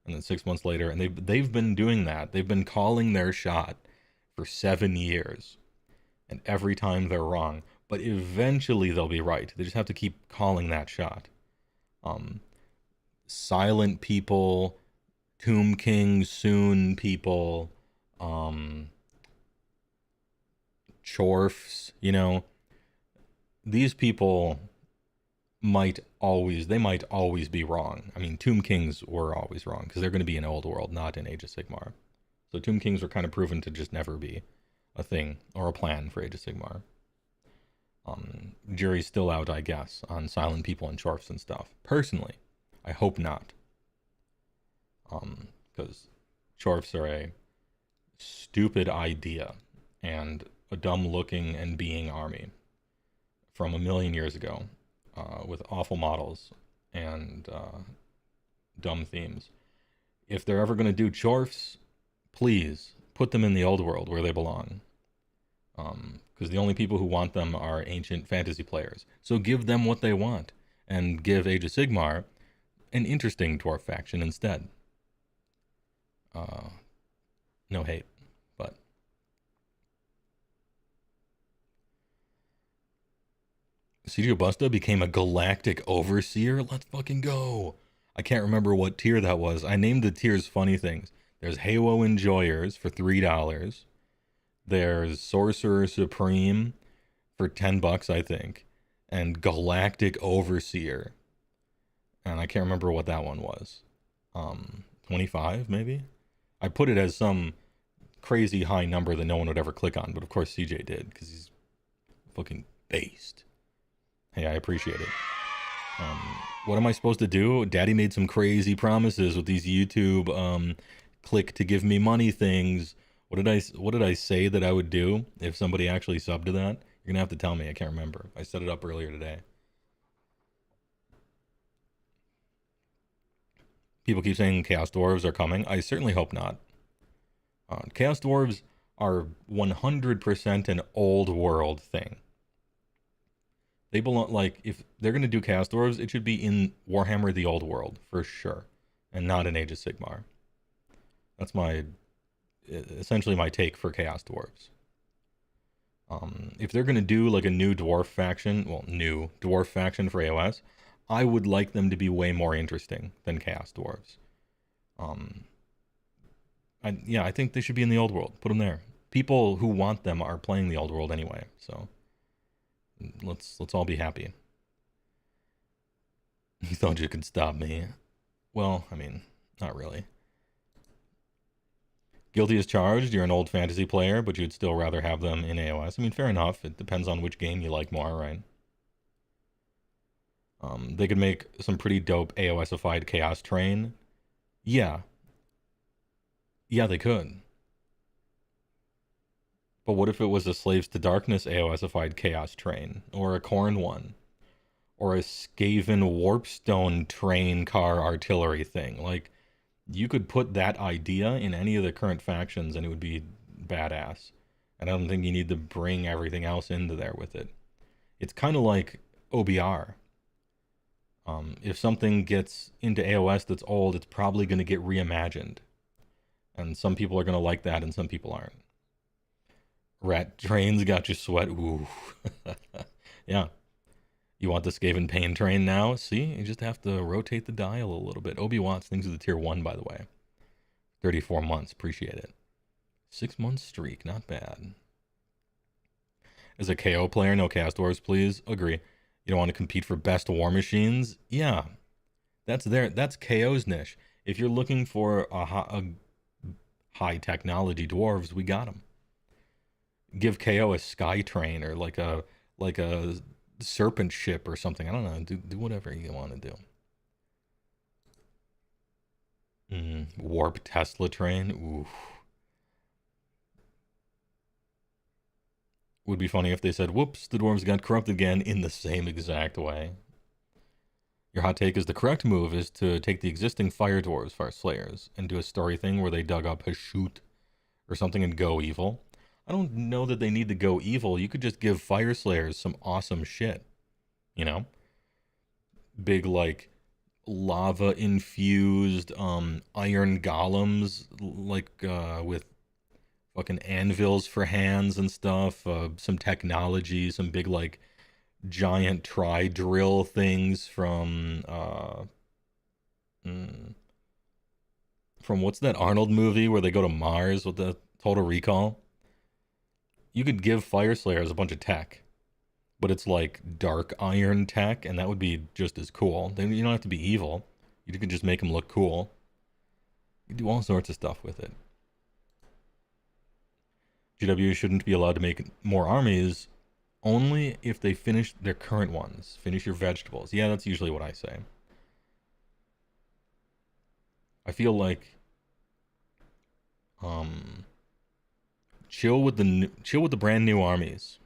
And then 6 months later, and they've been doing that. They've been calling their shot for 7 years. And every time they're wrong. But eventually they'll be right. They just have to keep calling that shot. Silent people, Tomb King soon people, Chorfs, these people might always be wrong. I mean, Tomb Kings were always wrong because they're going to be in Old World, not in Age of Sigmar. So Tomb Kings were kind of proven to just never be a thing or a plan for Age of Sigmar. Jury's still out, I guess, on silent people and Chorfs and stuff. Personally, I hope not. Because Chorfs are a stupid idea and a dumb-looking and being army from a million years ago, with awful models and dumb themes. If they're ever going to do Chorfs, please put them in the Old World where they belong. Because the only people who want them are ancient fantasy players. So give them what they want, and give Age of Sigmar an interesting dwarf faction instead. No hate, but... Sergio Busta became a galactic overseer? Let's fucking go! I can't remember what tier that was. I named the tiers funny things. There's HeyWoah Enjoyers for $3. There's Sorcerer Supreme for $10, I think. And Galactic Overseer. And I can't remember what that one was. 25, maybe? I put it as some crazy high number that no one would ever click on. But of course CJ did, because he's fucking based. Hey, I appreciate it. What am I supposed to do? Daddy made some crazy promises with these YouTube click to give me money things. What did I say that I would do if somebody actually subbed to that? You're gonna have to tell me. I can't remember. I set it up earlier today. People keep saying Chaos Dwarves are coming. I certainly hope not. Chaos Dwarves are 100% an old world thing. They belong, like, if they're gonna do Chaos Dwarves, it should be in Warhammer the Old World for sure, and not in Age of Sigmar. That's essentially my take for Chaos Dwarves. If they're gonna do like a new dwarf faction, well, new dwarf faction for AOS, I would like them to be way more interesting than Chaos Dwarves. I think they should be in the old world. Put them there. People who want them are playing the old world anyway, so let's all be happy. You thought you could stop me? Well, I mean, not really. Guilty as charged. You're an old fantasy player, but you'd still rather have them in AOS. I mean, fair enough. It depends on which game you like more, right? They could make some pretty dope AOSified Chaos Train. Yeah. Yeah, they could. But what if it was a Slaves to Darkness AOSified Chaos Train? Or a Khorne one? Or a Skaven Warpstone train car artillery thing? Like, you could put that idea in any of the current factions and it would be badass. And I don't think you need to bring everything else into there with it. It's kind of like OBR. If something gets into AOS that's old, it's probably going to get reimagined. And some people are going to like that and some people aren't. Rat trains got you sweat. Ooh. Yeah. You want the Skaven Pain train now? See? You just have to rotate the dial a little bit. Obi Watts things are the tier 1, by the way. 34 months. Appreciate it. 6-month streak. Not bad. As a KO player, no Chaos Dwarves, please. Agree. You don't want to compete for best war machines? Yeah. That's KO's niche. If you're looking for a high technology dwarves, we got them. Give KO a sky train or like a serpent ship or something. I don't know. Do whatever you want to do. Warp Tesla train. Ooh. Would be funny if they said, whoops, the dwarves got corrupted again in the same exact way. Your hot take is the correct move is to take the existing fire dwarves, fire slayers, and do a story thing where they dug up a shoot or something and go evil. I don't know that they need to go evil. You could just give fire slayers some awesome shit. You know? Big, like, lava-infused iron golems, like, with fucking anvils for hands and stuff. Some technology, some big, like, giant tri-drill things from what's that Arnold movie where they go to Mars with the Total Recall? You could give Fire Slayers a bunch of tech, but it's like dark iron tech, and that would be just as cool. You don't have to be evil. You could just make them look cool. You do all sorts of stuff with it. GW shouldn't be allowed to make more armies only if they finish their current ones. Finish your vegetables. Yeah, that's usually what I say. I feel like chill with the brand new armies.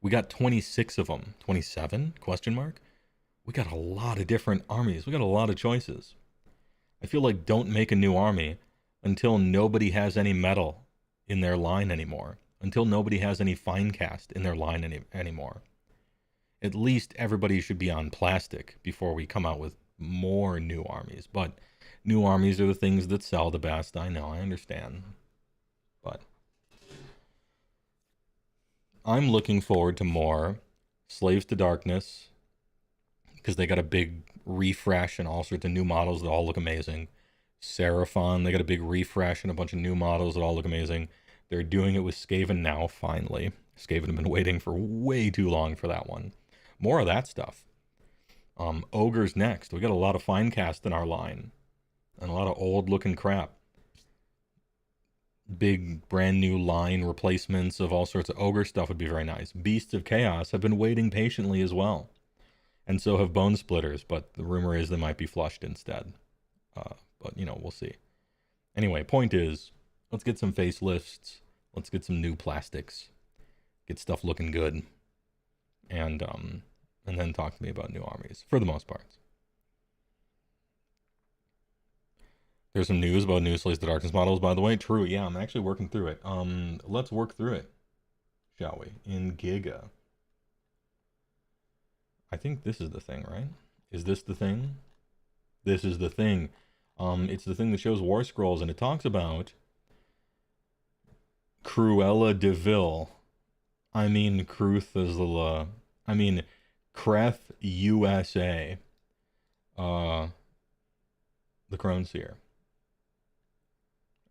We got 26 of them. 27? Question mark? We got a lot of different armies. We got a lot of choices. I feel like don't make a new army until nobody has any metal in their line anymore. Until nobody has any fine cast in their line anymore. At least everybody should be on plastic before we come out with more new armies. But new armies are the things that sell the best. I know, I understand. But I'm looking forward to more Slaves to Darkness, because they got a big refresh and all sorts of new models that all look amazing. Seraphon, they got a big refresh and a bunch of new models that all look amazing. They're doing it with Skaven now, finally. Skaven have been waiting for way too long for that one. More of that stuff. Ogres next. We got a lot of fine cast in our line. And a lot of old looking crap. Big brand new line replacements of all sorts of ogre stuff would be very nice. Beasts of Chaos have been waiting patiently as well. And so have Bone Splitters, but the rumor is they might be flushed instead. But, you know, we'll see. Anyway, point is, let's get some facelifts. Let's get some new plastics. Get stuff looking good. And then talk to me about new armies, for the most part. There's some news about new Slaves to Darkness models, by the way. True, yeah, I'm actually working through it. Let's work through it, shall we? In Giga. I think this is the thing, right? Is this the thing? This is the thing. It's the thing that shows war scrolls, and it talks about Cruella de Vil I mean, Kruth is the, I mean, Kreth USA, the Crone Seer.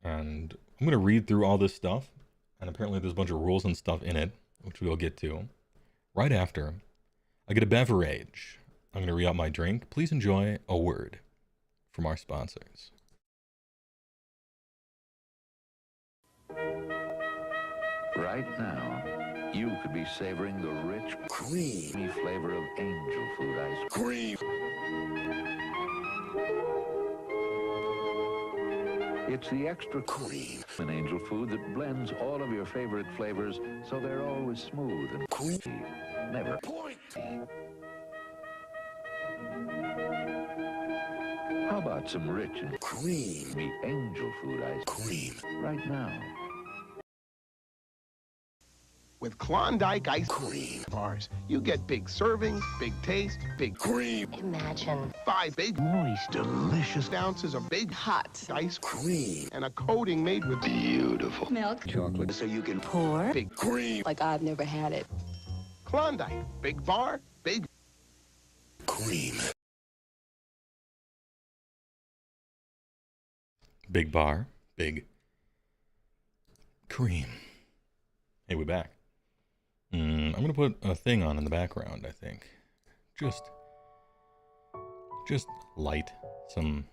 And I'm going to read through all this stuff, and apparently there's a bunch of rules and stuff in it, which we'll get to right after I get a beverage. I'm going to re-up my drink. Please enjoy a word from our sponsors. Right now, you could be savoring the rich, creamy flavor of angel food ice cream. It's the extra cream in angel food that blends all of your favorite flavors so they're always smooth and creamy, never pointy. How about some rich and creamy angel food ice cream right now? With Klondike ice cream bars, you get big servings, big taste, big cream. Imagine 5 big, moist, delicious ounces of big, hot ice cream. And a coating made with beautiful milk, chocolate so you can pour big cream. like I've never had it. Klondike, big bar, big cream. Big bar, big cream. Hey, we're back. I'm gonna put a thing on in the background, I think. Just light some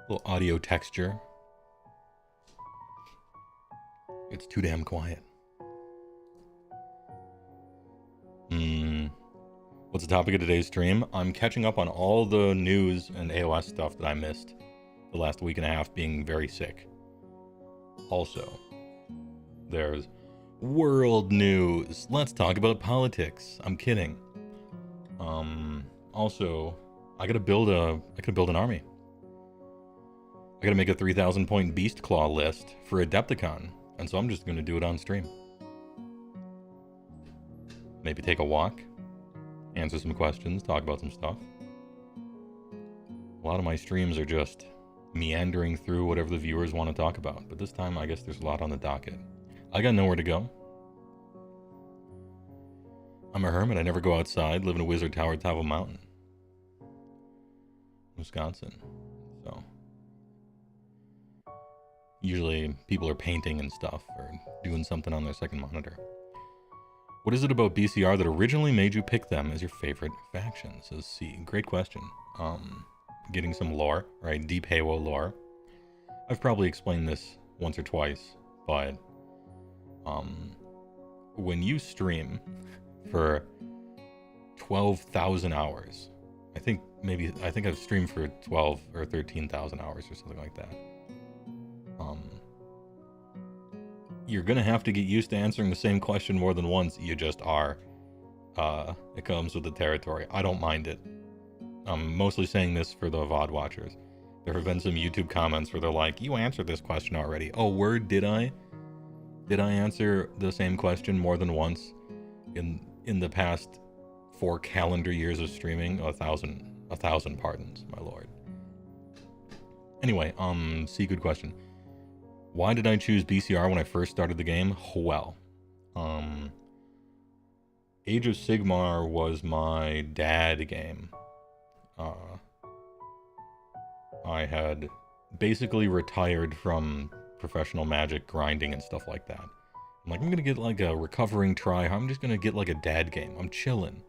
little audio texture. It's too damn quiet. What's the topic of today's stream? I'm catching up on all the news and AOS stuff that I missed the last week and a half being very sick. Also, there's world news. Let's talk about politics. I'm kidding. Also, I gotta build an army. I gotta make a 3,000 point Beastclaw list for adepticon, and so I'm just gonna do it on stream. Maybe take a walk, answer some questions, talk about some stuff. A lot of my streams are just meandering through whatever the viewers want to talk about, but this time I guess there's a lot on the docket. I got nowhere to go. I'm a hermit. I never go outside. Live in a wizard tower at the top of a mountain. Wisconsin. So usually people are painting and stuff or doing something on their second monitor. What is it about BCR that originally made you pick them as your favorite faction? Says C. Great question. Getting some lore, right? Deep HeyWoah lore. I've probably explained this once or twice, but when you stream for 12,000 hours, I think I've streamed for 12 or 13,000 hours or something like that. You're gonna have to get used to answering the same question more than once. You just are. It comes with the territory. I don't mind it. I'm mostly saying this for the VOD watchers. There have been some YouTube comments where they're like, you answered this question already. Oh, word, did I? Did I answer the same question more than once in the past 4 calendar years of streaming? A thousand pardons, my lord. Anyway, C, good question. Why did I choose BCR when I first started the game? Well, Age of Sigmar was my dad game. I had basically retired from professional Magic grinding and stuff like that. I'm like, I'm gonna get like a recovering try. I'm just gonna get like a dad game. I'm chilling.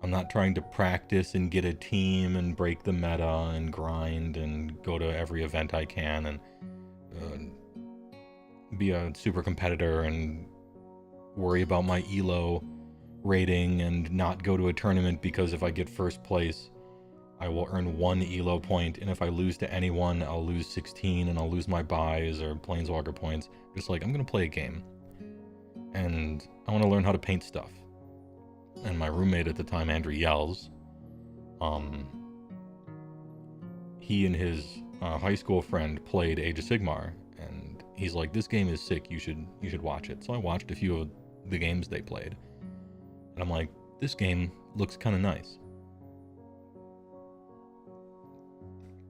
I'm not trying to practice and get a team and break the meta and grind and go to every event I can and be a super competitor and worry about my ELO rating and not go to a tournament because if I get first place, I will earn 1 ELO point, and if I lose to anyone, I'll lose 16 and I'll lose my buys or planeswalker points. Just like, I'm gonna play a game and I want to learn how to paint stuff. And my roommate at the time, Andrew Yells, he and his high school friend played Age of Sigmar, and he's like, this game is sick, you should watch it. So I watched a few of the games they played, and I'm like, this game looks kind of nice.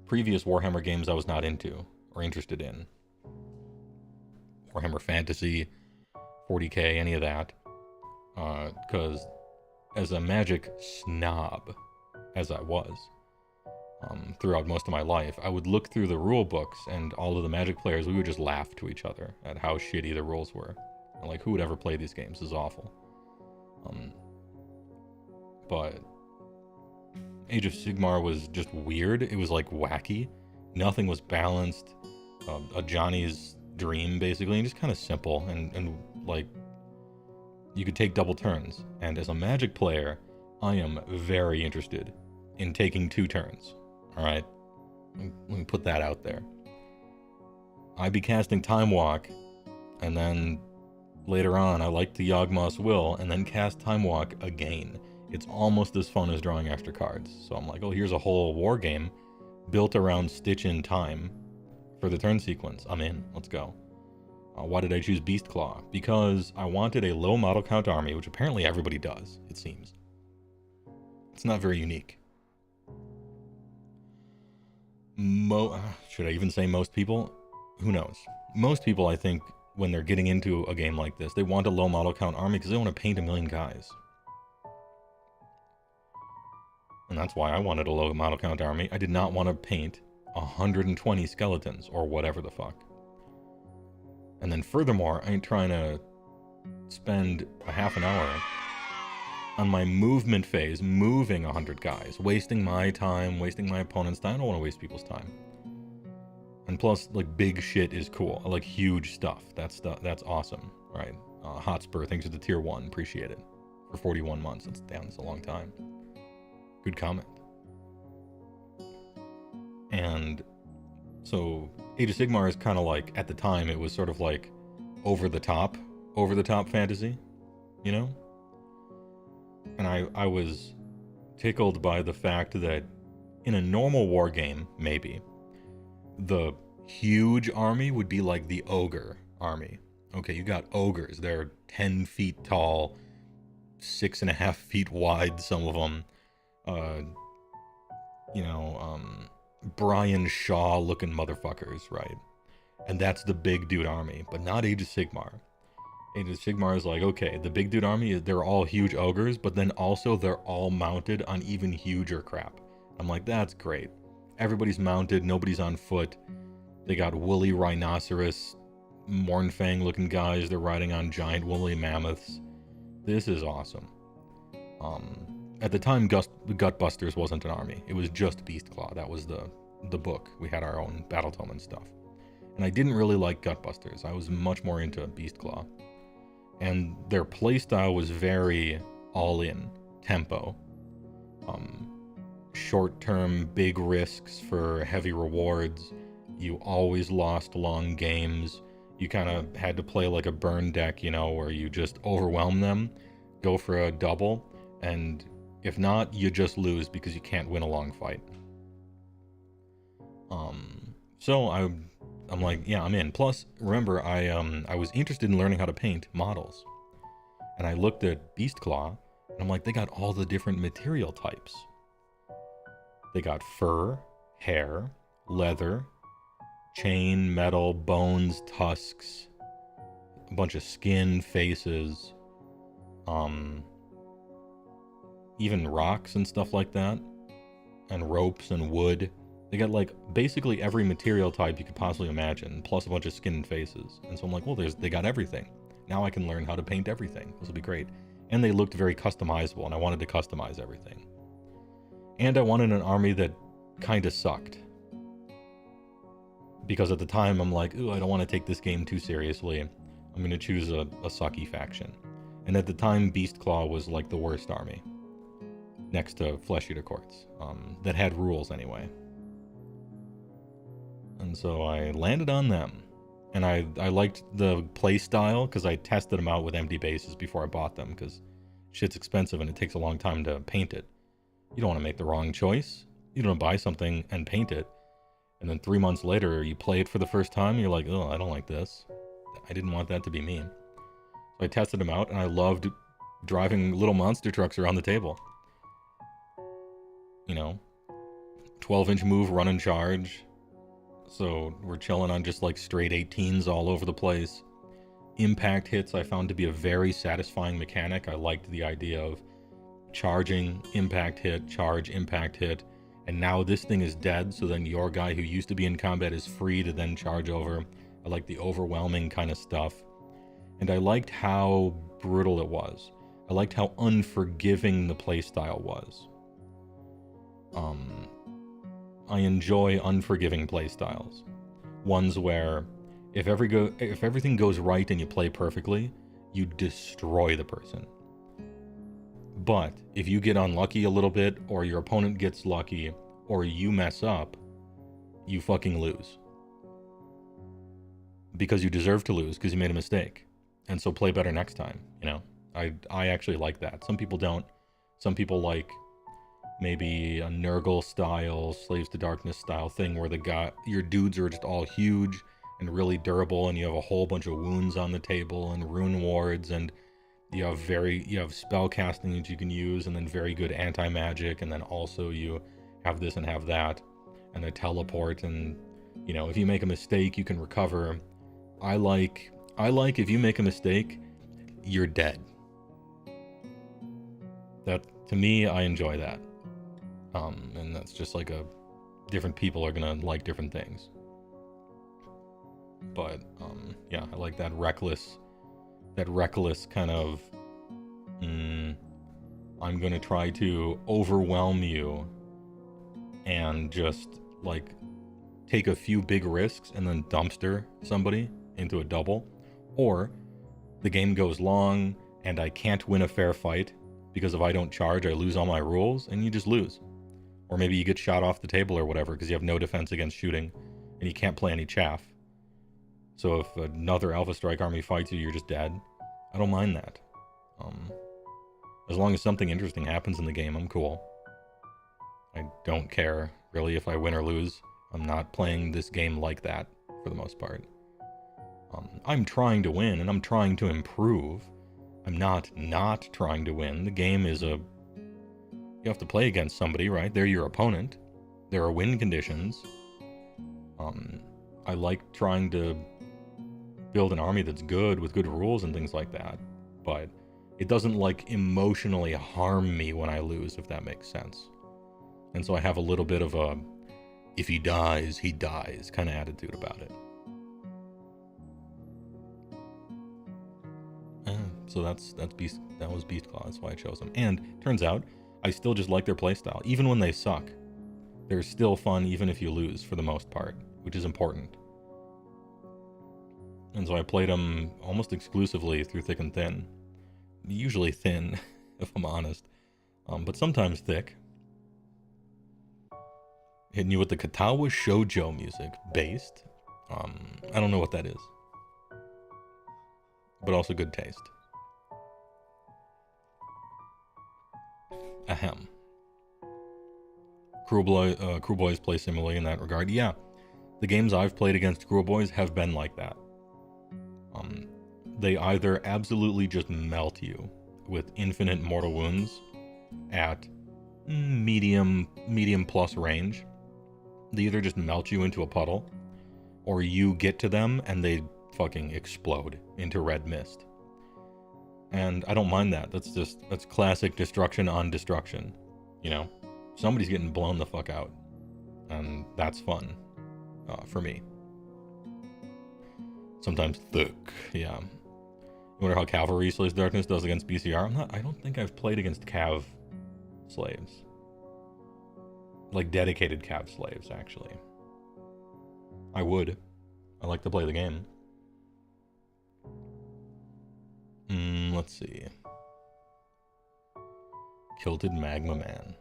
Previous Warhammer games I was not into or interested in. Warhammer Fantasy, 40k, any of that. Because as a Magic snob, as I was, throughout most of my life, I would look through the rule books, and all of the Magic players, we would just laugh to each other at how shitty the rules were. And like, who would ever play these games? This is awful. But Age of Sigmar was just weird. It was like wacky. Nothing was balanced. A Johnny's dream, basically, and just kind of simple. And like, you could take double turns. And as a Magic player, I am very interested in taking 2 turns. Alright? Let me put that out there. I'd be casting Time Walk, and then later on, I like to Yawgmoth's Will, and then cast Time Walk again. It's almost as fun as drawing extra cards. So I'm like, oh, here's a whole war game built around Stitch in Time for the turn sequence. I'm in. Let's go. Why did I choose Beastclaw? Because I wanted a low model count army, which apparently everybody does, it seems. It's not very unique. Should I even say most people? Who knows? Most people, I think, when they're getting into a game like this, they want a low model count army because they want to paint 1 million guys. And that's why I wanted a low model count army. I did not want to paint 120 skeletons, or whatever the fuck. And then furthermore, I ain't trying to spend a half an hour on my movement phase, moving 100 guys, wasting my time, wasting my opponent's time. I don't want to waste people's time. And plus, like, big shit is cool. I like huge stuff. That's awesome, right? Hotspur, thanks for the tier 1. Appreciate it. For 41 months. That's a long time. Good comment. And so Age of Sigmar is kind of like, at the time, it was sort of like over the top fantasy, you know? And I was tickled by the fact that in a normal war game, maybe, the huge army would be like the ogre army. Okay, you got ogres. They're 10 feet tall, 6.5 feet wide, some of them. Brian Shaw looking motherfuckers, right? And that's the big dude army, but not Age of Sigmar. Age of Sigmar is like, okay, the big dude army, they're all huge ogres, but then also they're all mounted on even huger crap. I'm like, that's great. Everybody's mounted, nobody's on foot. They got woolly rhinoceros, Mornfang looking guys, they're riding on giant woolly mammoths. This is awesome. At the time, Gutbusters wasn't an army. It was just Beastclaw. That was the book. We had our own battle tome and stuff. And I didn't really like Gutbusters. I was much more into Beastclaw. And their playstyle was very all-in, tempo. Short-term, big risks for heavy rewards. You always lost long games. You kind of had to play like a burn deck, you know, where you just overwhelm them, go for a double, and if not, you just lose because you can't win a long fight. So I'm like, yeah, I'm in. Plus, remember, I was interested in learning how to paint models. And I looked at Beastclaw, and I'm like, they got all the different material types. They got fur, hair, leather, chain, metal, bones, tusks, a bunch of skin, faces, even rocks and stuff like that, and ropes and wood. They got like basically every material type you could possibly imagine, plus a bunch of skin and faces. And so I'm like, well, they got everything. Now I can learn how to paint everything. This will be great. And they looked very customizable, and I wanted to customize everything. And I wanted an army that kind of sucked. Because at the time, I'm like, ooh, I don't want to take this game too seriously. I'm going to choose a sucky faction. And at the time, Beastclaw was like the worst army. Next to Flesh Eater Courts. That had rules anyway. And so I landed on them. And I liked the play style because I tested them out with empty bases before I bought them, because shit's expensive and it takes a long time to paint it. You don't want to make the wrong choice. You don't buy something and paint it, and then 3 months later you play it for the first time and you're like, oh, I don't like this. I didn't want that to be me. So I tested them out, and I loved driving little monster trucks around the table. You know, 12-inch move, run and charge. So we're chilling on just like straight 18s all over the place. Impact hits I found to be a very satisfying mechanic. I liked the idea of charging, impact hit, charge, impact hit, and now this thing is dead, so then your guy who used to be in combat is free to then charge over. I like the overwhelming kind of stuff. And I liked how brutal it was. I liked how unforgiving the playstyle was. I enjoy unforgiving playstyles. Ones where if everything goes right and you play perfectly, you destroy the person. But if you get unlucky a little bit, or your opponent gets lucky, or you mess up, you fucking lose. Because you deserve to lose, because you made a mistake. And so play better next time, you know? I actually like that. Some people don't. Some people like maybe a Nurgle style, Slaves to Darkness style thing where your dudes are just all huge and really durable, and you have a whole bunch of wounds on the table and rune wards, and you have spell casting that you can use, and then very good anti-magic, and then also you have this and have that, and a teleport, and you know, if you make a mistake you can recover. I like if you make a mistake, you're dead. That, to me, I enjoy that. And that's just like different people are gonna like different things. But yeah, I like that reckless kind of I'm gonna try to overwhelm you and just like take a few big risks and then dumpster somebody into a double. Or the game goes long and I can't win a fair fight because if I don't charge I lose all my rules, and you just lose. Or maybe you get shot off the table or whatever because you have no defense against shooting and you can't play any chaff. So if another Alpha Strike army fights you, you're just dead. I don't mind that. As long as something interesting happens in the game, I'm cool. I don't care, really, if I win or lose. I'm not playing this game like that, for the most part. I'm trying to win, and I'm trying to improve. I'm not trying to win. The game is you have to play against somebody, right? They're your opponent. There are win conditions. I like trying to build an army that's good with good rules and things like that, but it doesn't like emotionally harm me when I lose, if that makes sense. And so I have a little bit of a if he dies, he dies kind of attitude about it. So that was Beastclaw. That's why I chose him. And turns out I still just like their playstyle, even when they suck. They're still fun, even if you lose, for the most part, which is important. And so I played them almost exclusively through thick and thin. Usually thin, if I'm honest, but sometimes thick. Hitting you with the Katawa Shoujo music, based. I don't know what that is, but also good taste. Ahem. Cruel Boys play similarly in that regard. Yeah, the games I've played against Cruel Boys have been like that. They either absolutely just melt you with infinite mortal wounds at medium plus range. They either just melt you into a puddle, or you get to them and they fucking explode into red mist. And I don't mind that. That's classic destruction on destruction. You know, somebody's getting blown the fuck out, and that's fun for me. Sometimes thick, yeah. You wonder how Cavalry Slaves Darkness does against BCR? I don't think I've played against Cav slaves. Like dedicated Cav slaves, actually. I would. I like to play the game. Let's see. Kilted Magma Man.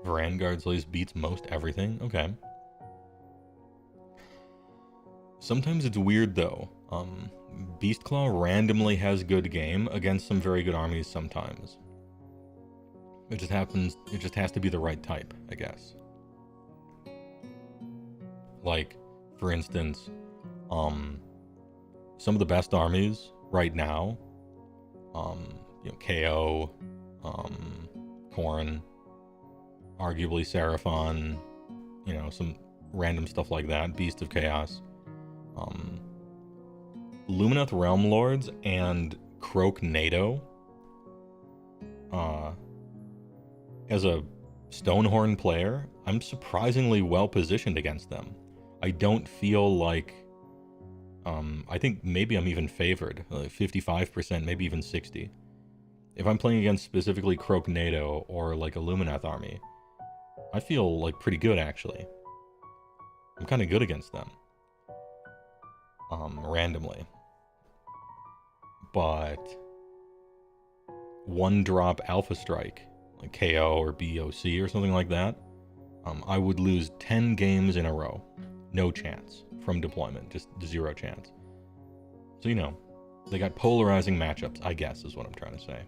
Vanguard Slaves beats most everything? Okay. Sometimes it's weird though. Beastclaw randomly has good game against some very good armies sometimes. It just has to be the right type, I guess. Like, for instance, some of the best armies right now, KO, Khorne, arguably Seraphon, you know, some random stuff like that, Beast of Chaos. Lumineth Realm Lords and Croak-Nado. As a Stonehorn player, I'm surprisingly well positioned against them. I don't feel like, I think maybe I'm even favored, 55%, maybe even 60. If I'm playing against specifically Croak-Nado or like a Lumineth army, I feel like pretty good actually. I'm kind of good against them. Randomly. But one drop Alpha Strike, like KO or BOC or something like that, I would lose 10 games in a row. No chance from deployment, just 0 chance. So, you know, they got polarizing matchups, I guess, is what I'm trying to say.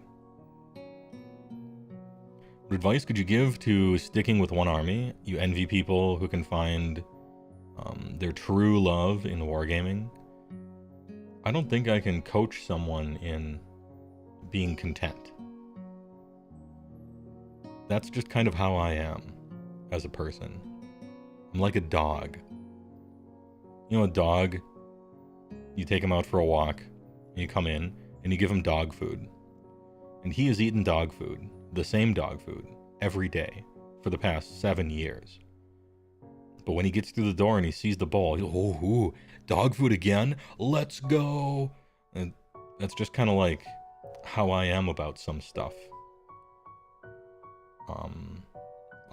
What advice could you give to sticking with one army? You envy people who can find their true love in wargaming. I don't think I can coach someone in being content. That's just kind of how I am as a person. I'm like a dog. You know, a dog, you take him out for a walk, and you come in, and you give him dog food. And he has eaten dog food, the same dog food, every day for the past 7 years. But when he gets through the door and he sees the bowl, he'll, oh, dog food again? Let's go! And that's just kind of like how I am about some stuff.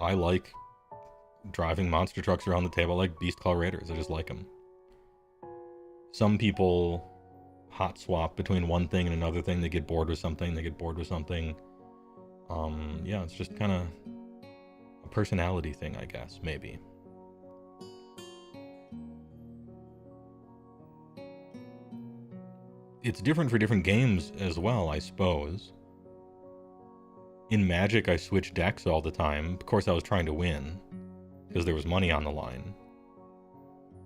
I like driving monster trucks around the table like Beastclaw Raiders. I just like them. Some people hot swap between one thing and another thing. They get bored with something. Yeah, it's just kind of a personality thing, I guess, maybe. It's different for different games as well, I suppose. In Magic, I switched decks all the time. Of course, I was trying to win, because there was money on the line.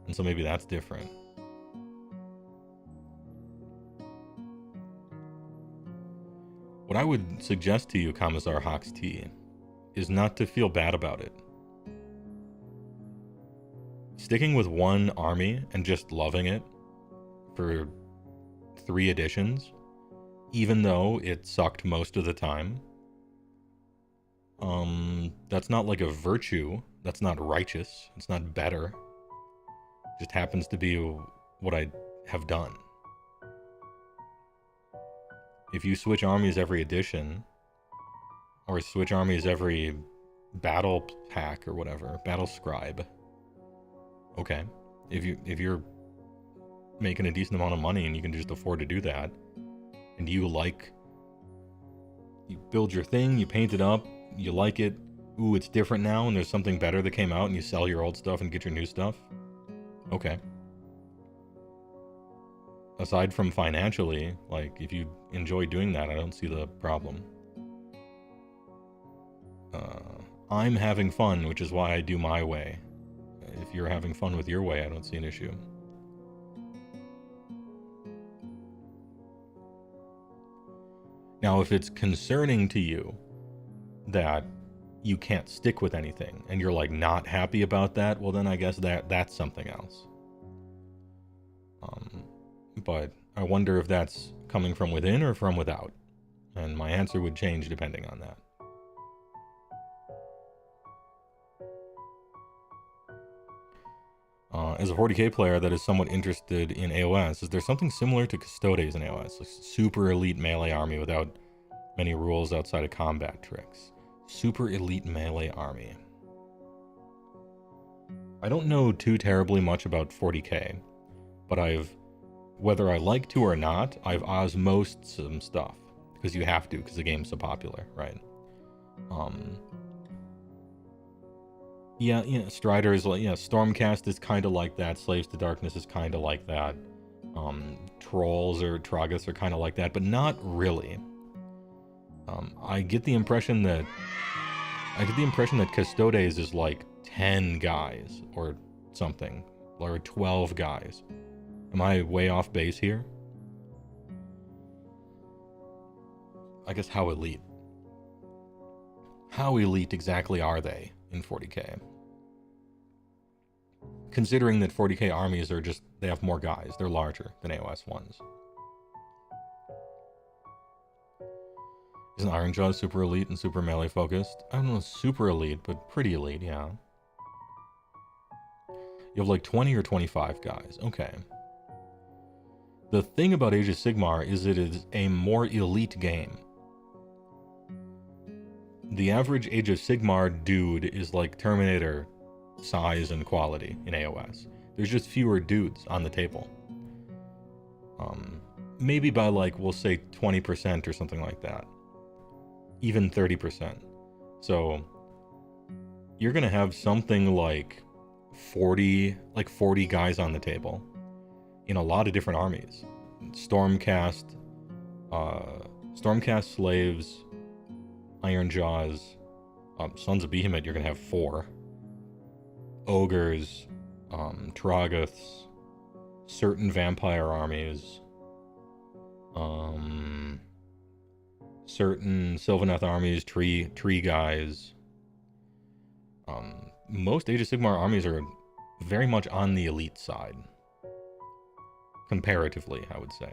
And so maybe that's different. What I would suggest to you, Commissar Hawks T, is not to feel bad about it. Sticking with one army and just loving it for 3 editions, even though it sucked most of the time, that's not like a virtue. That's not righteous. It's not better. It just happens to be what I have done. If you switch armies every edition, or switch armies every battle pack or whatever, battle scribe, okay. If you're making a decent amount of money and you can just afford to do that, and you build your thing, you paint it up, you like it, ooh, it's different now and there's something better that came out, and you sell your old stuff and get your new stuff, okay. Aside from financially, like, if you enjoy doing that, I don't see the problem. I'm having fun, which is why I do my way. If you're having fun with your way, I don't see an issue. Now, if it's concerning to you that you can't stick with anything, and you're like not happy about that, well then I guess that's something else. But I wonder if that's coming from within or from without. And my answer would change depending on that. As a 40k player that is somewhat interested in AOS, is there something similar to Custodes in AOS? A super elite melee army without many rules outside of combat tricks. Super elite melee army. I don't know too terribly much about 40k, but whether I like to or not, I've osmosed some stuff. Because you have to, because the game's so popular, right? Yeah, Strider is like, Stormcast is kind of like that. Slaves to Darkness is kind of like that. Trolls or Tragus are kind of like that, but not really. I get the impression that Custodes is like 10 guys or something, or 12 guys. Am I way off base here? I guess how elite how elite exactly are they in 40k? Considering that 40k armies are just, they have more guys, they're larger than AOS ones. Isn't Ironjaw super elite and super melee focused? I don't know, super elite, but pretty elite, yeah. You have like 20 or 25 guys, okay. The thing about Age of Sigmar is it is a more elite game. The average Age of Sigmar dude is like Terminator size and quality in AOS. There's just fewer dudes on the table. Maybe by like, we'll say 20% or something like that. Even 30%. So you're gonna have something like 40 guys on the table in a lot of different armies. Stormcast, Slaves, Ironjaws, Sons of Behemoth, you're gonna have 4. Ogres, Tragoths, certain vampire armies, certain Sylvaneth armies, tree guys. Most Age of Sigmar armies are very much on the elite side. Comparatively, I would say.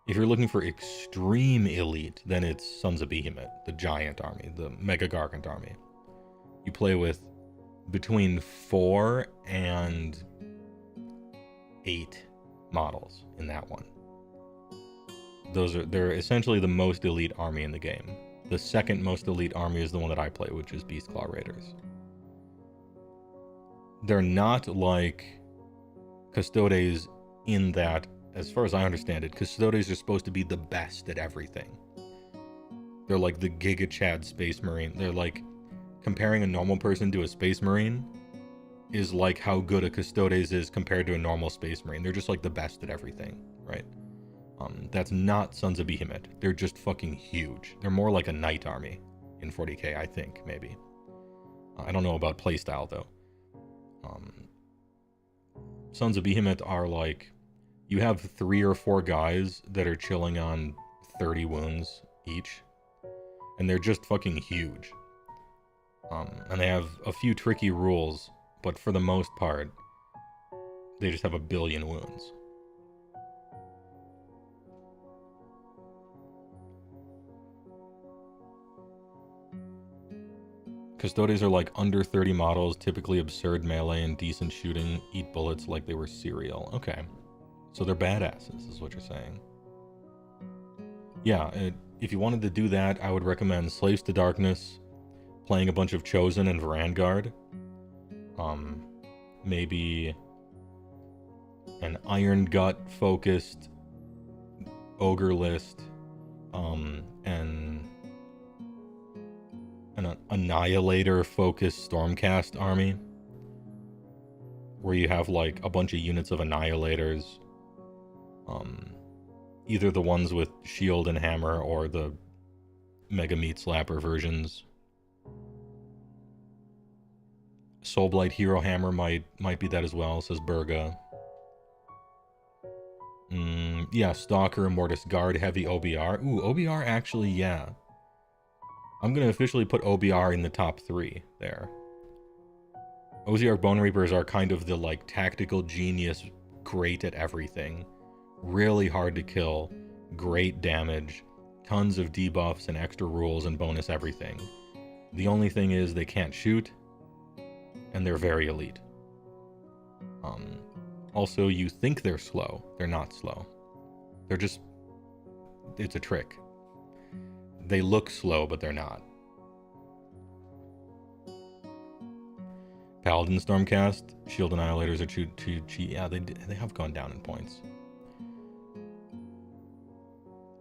If you're looking for extreme elite, then it's Sons of Behemoth, the giant army, the Mega Gargant army. You play with between 4 and 8 models in that one. They're essentially the most elite army in the game. The second most elite army is the one that I play, which is Beastclaw Raiders. They're not like Custodes in that, as far as I understand it, Custodes are supposed to be the best at everything. They're like the Giga Chad Space Marine. They're like, comparing a normal person to a Space Marine is like how good a Custodes is compared to a normal Space Marine. They're just like the best at everything, right? That's not Sons of Behemoth. They're just fucking huge. They're more like a Knight army in 40k, I think, maybe. I don't know about playstyle, though. Sons of Behemoth are like, you have 3 or 4 guys that are chilling on 30 wounds each, and they're just fucking huge. And they have a few tricky rules, but for the most part, they just have a billion wounds. Custodes are like under 30 models, typically absurd melee and decent shooting, eat bullets like they were cereal. Okay. So they're badasses, is what you're saying. Yeah, if you wanted to do that, I would recommend Slaves to Darkness, playing a bunch of Chosen and Vanguard. Maybe an Iron Gut focused Ogre list, and an Annihilator focused Stormcast army, where you have like a bunch of units of Annihilators, either the ones with shield and hammer or the Mega Meat Slapper versions. Soulblight Hero Hammer might be that as well, says Burga. Yeah, Stalker, Mortis Guard, Heavy OBR. Ooh, OBR actually, yeah. I'm going to officially put OBR in the top 3 there. Ozark Bone Reapers are kind of the, like, tactical genius, great at everything. Really hard to kill, great damage, tons of debuffs and extra rules and bonus everything. The only thing is they can't shoot, and they're very elite. Also, you think they're slow. They're not slow. They're just... it's a trick. They look slow, but they're not. Paladin Stormcast, Shield Annihilators are too cheap. Yeah, they have gone down in points.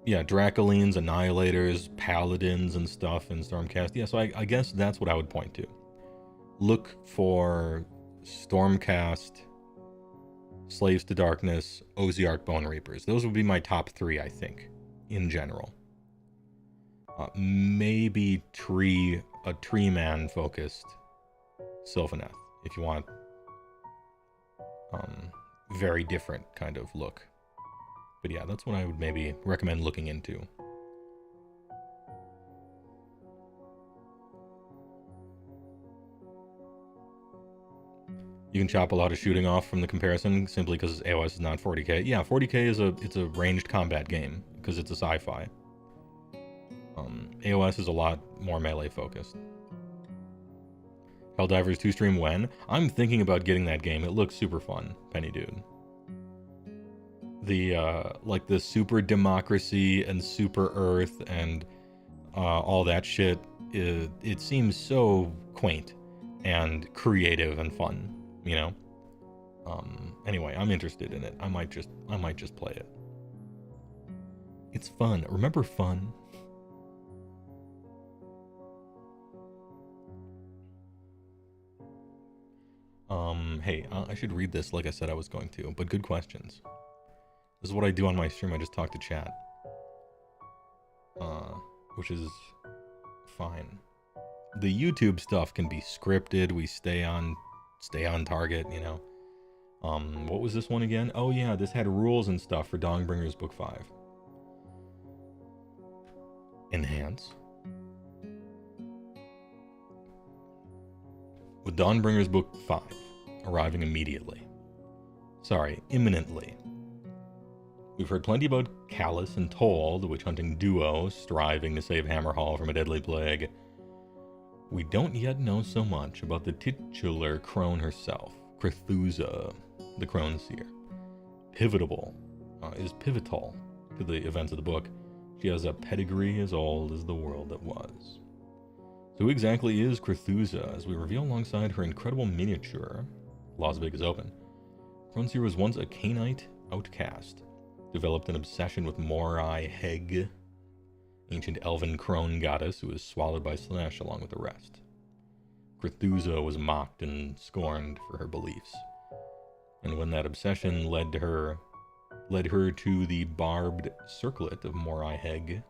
Yeah, Dracolines, Annihilators, Paladins and stuff in Stormcast. Yeah, so I guess that's what I would point to. Look for Stormcast, Slaves to Darkness, Oziark Bone Reapers. Those would be my top 3, I think, in general. Maybe a tree man focused Sylvaneth, if you want very different kind of look. But yeah, that's what I would maybe recommend looking into. You can chop a lot of shooting off from the comparison simply because AOS is not 40k. Yeah, 40k is it's a ranged combat game because it's a sci-fi. AOS is a lot more melee focused. Helldivers 2 stream when? I'm thinking about getting that game. It looks super fun, Penny Dude. The like the super democracy and super Earth and all that shit. It seems so quaint and creative and fun. You know. Anyway, I'm interested in it. I might just play it. It's fun. Remember fun? Hey, I should read this like I said I was going to, but good questions. This is what I do on my stream. I just talk to chat. Which is fine. The YouTube stuff can be scripted. We stay on target, you know. What was this one again? Oh yeah, this had rules and stuff for Dawnbringer's Book 5. Enhance. With Dawnbringer's Book 5 arriving immediately. Sorry, imminently. We've heard plenty about Callus and Toll, the witch-hunting duo, striving to save Hammerhall from a deadly plague. We don't yet know so much about the titular crone herself, Crethusa, the Crone Seer. Pivotal to the events of the book. She has a pedigree as old as the world that was. So who exactly is Crethusa, as we reveal alongside her incredible miniature? Losvig is open. Crone Seer was once a Cainite outcast, developed an obsession with Morai Heg, ancient elven crone goddess who was swallowed by Slanesh along with the rest. Crethusa was mocked and scorned for her beliefs, and when that obsession led her to the barbed circlet of Morai Heg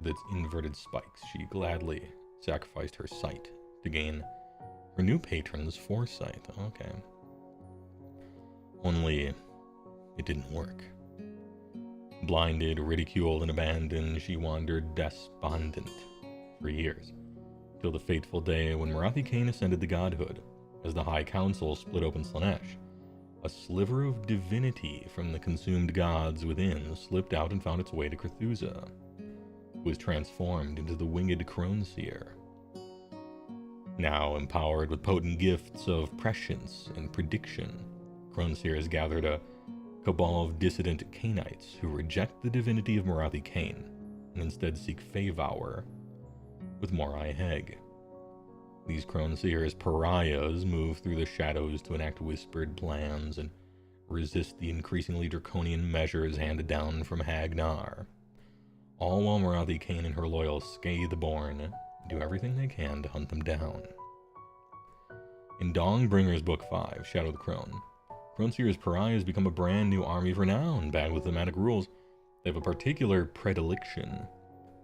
with its inverted spikes, she gladly sacrificed her sight to gain her new patron's foresight. Okay. Only it didn't work. Blinded, ridiculed, and abandoned, she wandered despondent for years, till the fateful day when Morathi Kane ascended the godhood. As the High Council split open Slanesh, a sliver of divinity from the consumed gods within slipped out and found its way to Crethusa, who was transformed into the winged Crone Seer. Now empowered with potent gifts of prescience and prediction, Crone Seer has gathered a cabal of dissident Cainites who reject the divinity of Morathi Kane and instead seek Feyvour with Morai Heg. These Crone Seers pariahs move through the shadows to enact whispered plans and resist the increasingly draconian measures handed down from Hagnar. All while Morathi Kane and her loyal Scatheborn do everything they can to hunt them down. In Dawnbringer's Book 5, Shadow of the Crone, Crone Seer's pariahs become a brand new army of renown, bagged with thematic rules. They have a particular predilection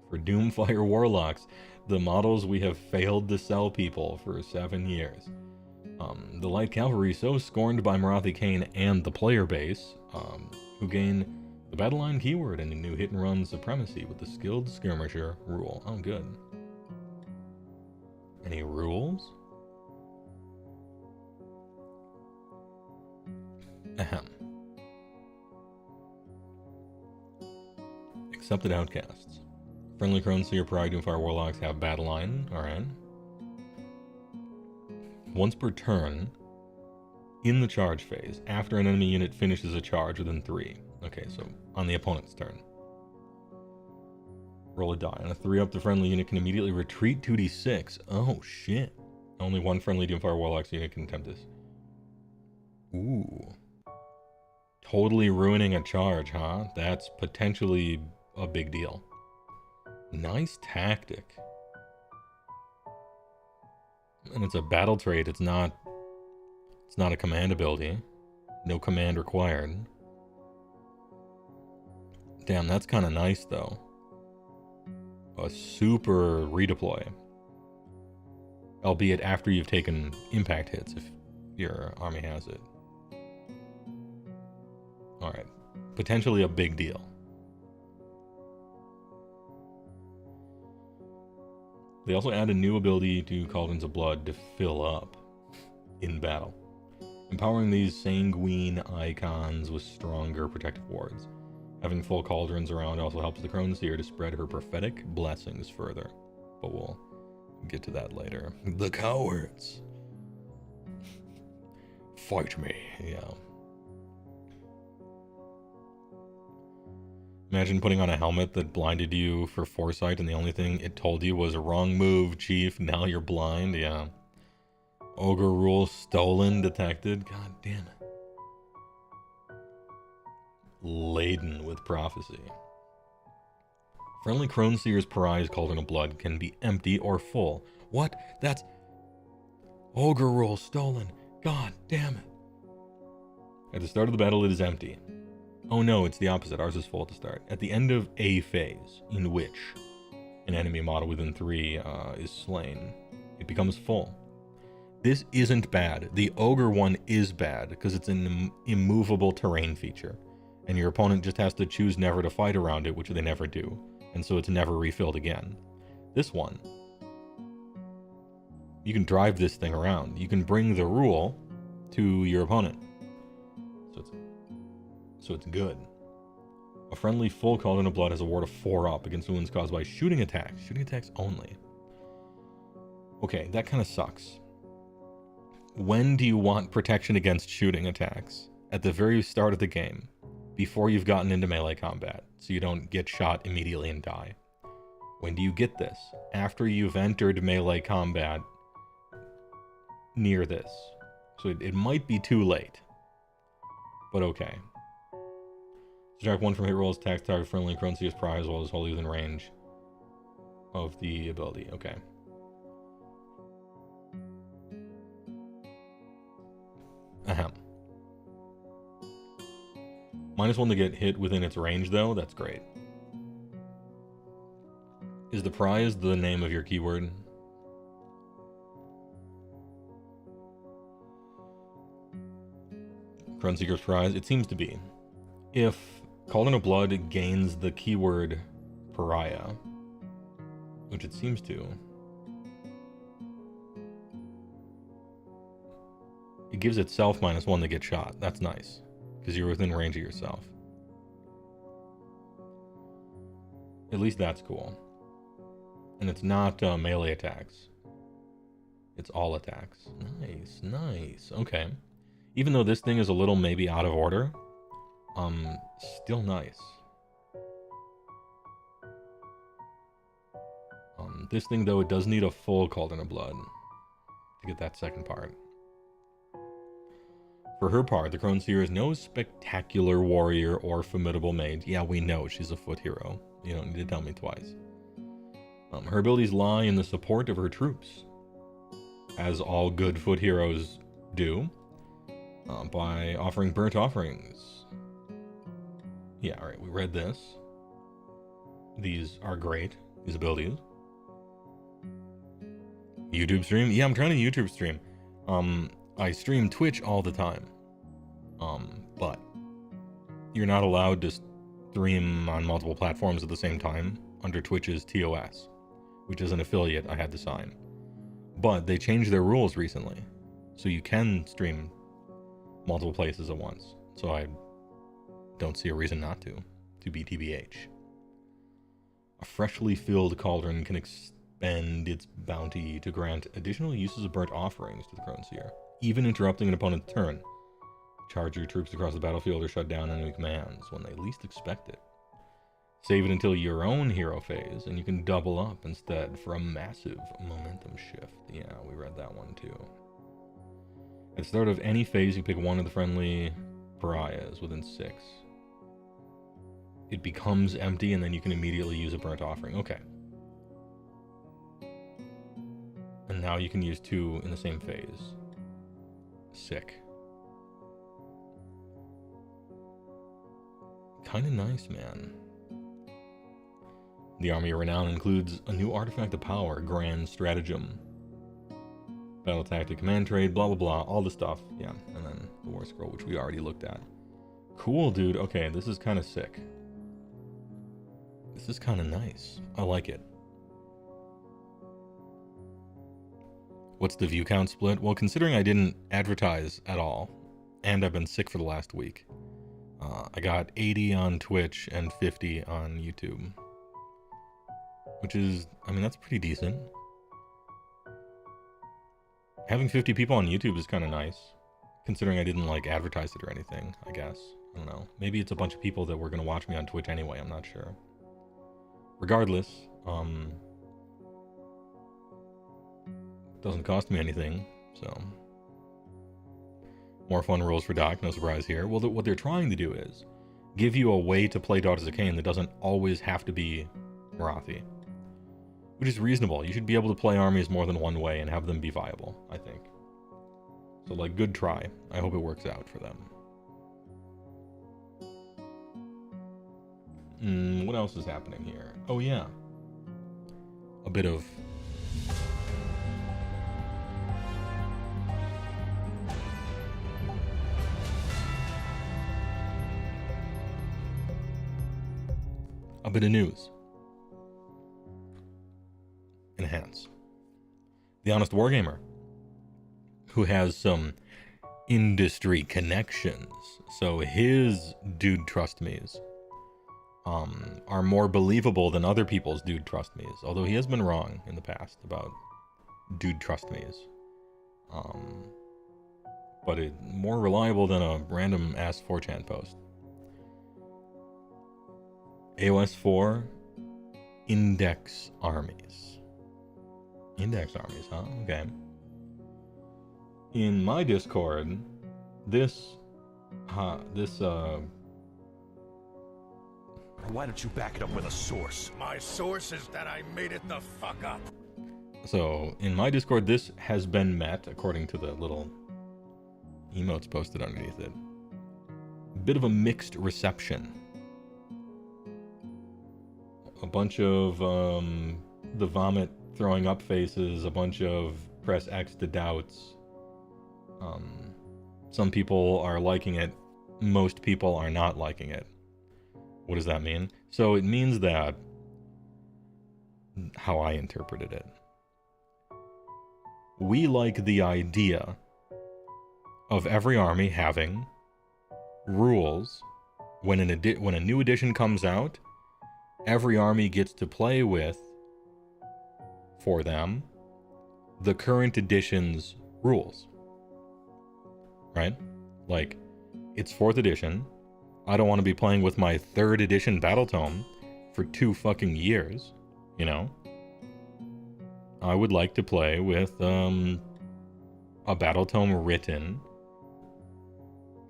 for Doomfire Warlocks, the models we have failed to sell people for 7 years. The Light Cavalry, so scorned by Morathi Kane and the player base, who gain the battle line keyword and a new hit-and-run supremacy with the Skilled Skirmisher rule. Oh, good. Any rules? Ahem. Accepted outcasts. Friendly Crone Seer, Pariah, Doomfire Warlocks have battle line. Alright. Once per turn, in the charge phase, after an enemy unit finishes a charge within 3. Okay, so on the opponent's turn. Roll a die. On a 3-up, the friendly unit can immediately retreat 2d6. Oh, shit. Only one friendly Doomfire Warlocks unit can attempt this. Ooh. Totally ruining a charge, huh? That's potentially a big deal. Nice tactic. And it's a battle trait. It's not a command ability. No command required. Damn, that's kind of nice, though. A super redeploy. Albeit after you've taken impact hits, if your army has it. Alright. Potentially a big deal. They also add a new ability to Cauldrons of Blood to fill up in battle. Empowering these sanguine icons with stronger protective wards. Having full cauldrons around also helps the Crone Seer to spread her prophetic blessings further. But we'll get to that later. The cowards! Fight me, yeah. Imagine putting on a helmet that blinded you for foresight and the only thing it told you was a wrong move, chief. Now you're blind, yeah. Ogre rule stolen detected. God damn it. Laden with prophecy. Friendly Crone Seer's prize cauldron of blood can be empty or full. What? That's... Ogre rule stolen. God damn it. At the start of the battle, it is empty. Oh no, it's the opposite. Ours is full at the start. At the end of a phase, in which an enemy model within 3 is slain, it becomes full. This isn't bad. The Ogre one is bad, because it's an immovable terrain feature, and your opponent just has to choose never to fight around it, which they never do, and so it's never refilled again. This one, you can drive this thing around. You can bring the rule to your opponent. So it's good. A friendly full Cauldron of Blood has a ward of 4 up against wounds caused by shooting attacks. Shooting attacks only. Okay, that kind of sucks. When do you want protection against shooting attacks? At the very start of the game, before you've gotten into melee combat, so you don't get shot immediately and die. When do you get this? After you've entered melee combat near this. So it might be too late. But okay. Subtract 1 from hit rolls, attacks target friendly, Crone Seer's prize, as well as wholly within range of the ability. Okay. Ahem. -1 to get hit within its range, though. That's great. Is the prize the name of your keyword? Crone Seeker's prize? It seems to be. If Cauldron of Blood gains the keyword pariah, which it seems to, it gives itself -1 to get shot. That's nice, because you're within range of yourself. At least that's cool. And it's not melee attacks. It's all attacks. Nice, nice. Okay. Even though this thing is a little maybe out of order, still nice. This thing, though, it does need a full Cauldron of Blood to get that second part. For her part, the Crone Seer is no spectacular warrior or formidable mage. Yeah, we know she's a foot hero. You don't need to tell me twice. Her abilities lie in the support of her troops, as all good foot heroes do, by offering burnt offerings. Yeah, alright, we read this. These are great, these abilities. YouTube stream? Yeah, I'm trying to YouTube stream. I stream Twitch all the time. But you're not allowed to stream on multiple platforms at the same time under Twitch's TOS, which is an affiliate I had to sign. But they changed their rules recently, so you can stream multiple places at once. So I don't see a reason not to be TBH. A freshly filled cauldron can expend its bounty to grant additional uses of burnt offerings to the Crone Seer, even interrupting an opponent's turn. Charge your troops across the battlefield or shut down enemy commands when they least expect it. Save it until your own hero phase, and you can double up instead for a massive momentum shift. Yeah, we read that one too. At the start of any phase, you pick one of the friendly pariahs within 6. It becomes empty, and then you can immediately use a burnt offering. Okay. And now you can use 2 in the same phase. Sick. Kinda nice, man. The Army of Renown includes a new artifact of power, Grand Stratagem, Battle Tactic, Command Trade, blah blah blah, all the stuff. Yeah, and then the War Scroll, which we already looked at. Cool, dude. Okay, this is kind of sick. This is kind of nice. I like it. What's the view count split? Well, considering I didn't advertise at all and I've been sick for the last week. I got 80 on Twitch and 50 on YouTube. Which is, I mean, that's pretty decent. Having 50 people on YouTube is kind of nice. Considering I didn't, like, advertise it or anything, I guess. I don't know. Maybe it's a bunch of people that were going to watch me on Twitch anyway, I'm not sure. Regardless, doesn't cost me anything, so... More fun rules for Doc, no surprise here. Well, what they're trying to do is give you a way to play Daughters of Cain that doesn't always have to be Marathi. Which is reasonable. You should be able to play armies more than one way and have them be viable, I think. So, like, good try. I hope it works out for them. What else is happening here? Oh, yeah. A bit of... a bit of news. Enhance. The Honest Wargamer, who has some industry connections, so his dude trust me's are more believable than other people's dude trust me's, although he has been wrong in the past about dude trust me's. But it's more reliable than a random ass 4chan post. AOS 4 Index Armies. Index Armies, huh? Okay. In my Discord, Why don't you back it up with a source? My source is that I made it the fuck up. So, in my Discord, this has been met, according to the little emotes posted underneath it. Bit of a mixed reception. A bunch of the vomit throwing up faces, a bunch of press X to doubts. Some people are liking it, most people are not liking it. What does that mean? So it means that, how I interpreted it, we like the idea of every army having rules. When a new edition comes out, every army gets to play with, for them, the current edition's rules. Right? Like, it's 4th edition. I don't want to be playing with my 3rd edition battle tome for 2 fucking years, you know? I would like to play with a battle tome written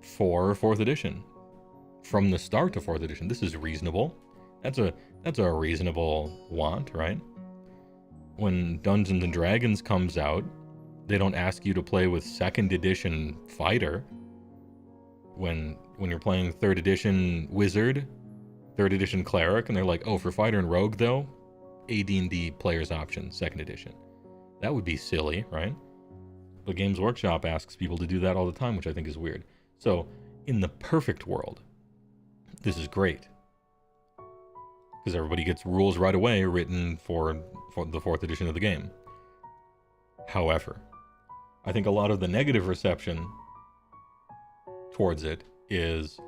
for 4th edition. From the start of 4th edition. This is reasonable. That's a reasonable want, right? When Dungeons and Dragons comes out, they don't ask you to play with 2nd edition fighter. When you're playing 3rd edition wizard, 3rd edition cleric, and they're like, oh, for fighter and rogue though, AD&D player's option, 2nd edition. That would be silly, right? But Games Workshop asks people to do that all the time, which I think is weird. So, in the perfect world, this is great. Because everybody gets rules right away written for the 4th edition of the game. However, I think a lot of the negative reception towards it is,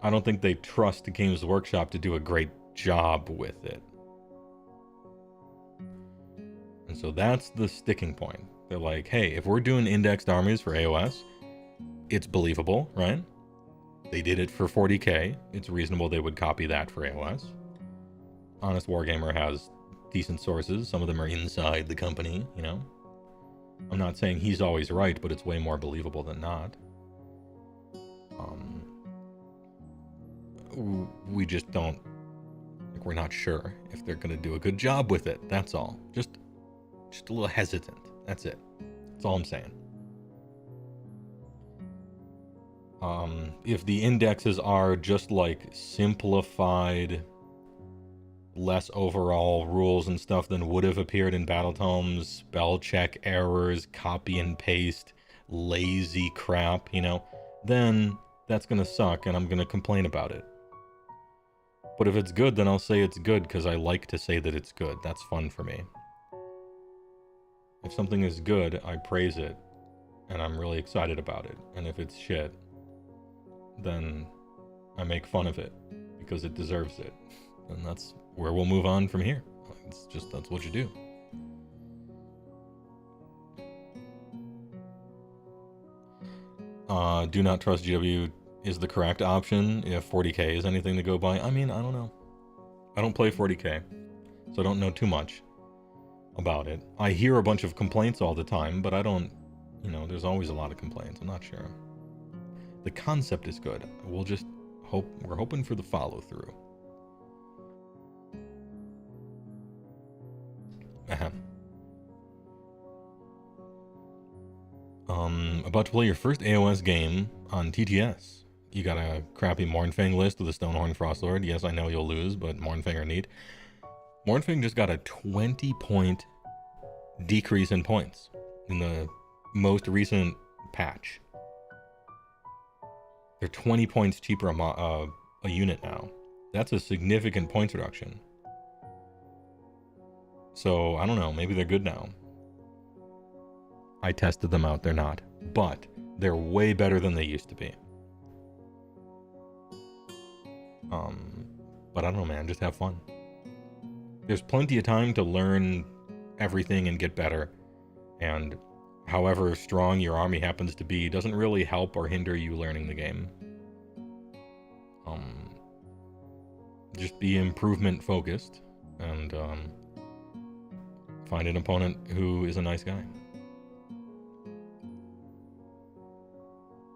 I don't think they trust Games Workshop to do a great job with it. And so that's the sticking point. They're like, hey, if we're doing indexed armies for AOS, it's believable, right? They did it for 40k. It's reasonable they would copy that for AOS. Honest Wargamer has decent sources. Some of them are inside the company, you know? I'm not saying he's always right, but it's way more believable than not. We just don't... Like, we're not sure if they're going to do a good job with it. That's all. Just a little hesitant. That's it. That's all I'm saying. If the indexes are just like simplified, less overall rules and stuff than would have appeared in battle tomes, spell check errors, copy and paste, lazy crap, you know, then that's gonna suck and I'm gonna complain about it. But if it's good, then I'll say it's good because I like to say that it's good. That's fun for me. If something is good, I praise it. and I'm really excited about it. And if it's shit, then I make fun of it because it deserves it. And that's where we'll move on from here. It's just, that's what you do. Do not trust GW is the correct option if 40k is anything to go by. I mean, I don't know. I don't play 40k, so I don't know too much about it. I hear a bunch of complaints all the time, but I don't, you know, there's always a lot of complaints. I'm not sure. The concept is good. We'll just hope, we're hoping for the follow through. About to play your first AOS game on TTS. You got a crappy Mournfang list with a Stonehorn Frostlord. Yes, I know you'll lose, but Mournfang are neat. Mournfang just got a 20-point decrease in points in the most recent patch. They're 20 points cheaper a unit now. That's a significant points reduction. So, I don't know, maybe they're good now. I tested them out, they're not. But they're way better than they used to be. But I don't know, man, just have fun. There's plenty of time to learn everything and get better. And however strong your army happens to be doesn't really help or hinder you learning the game. Just be improvement focused and find an opponent who is a nice guy.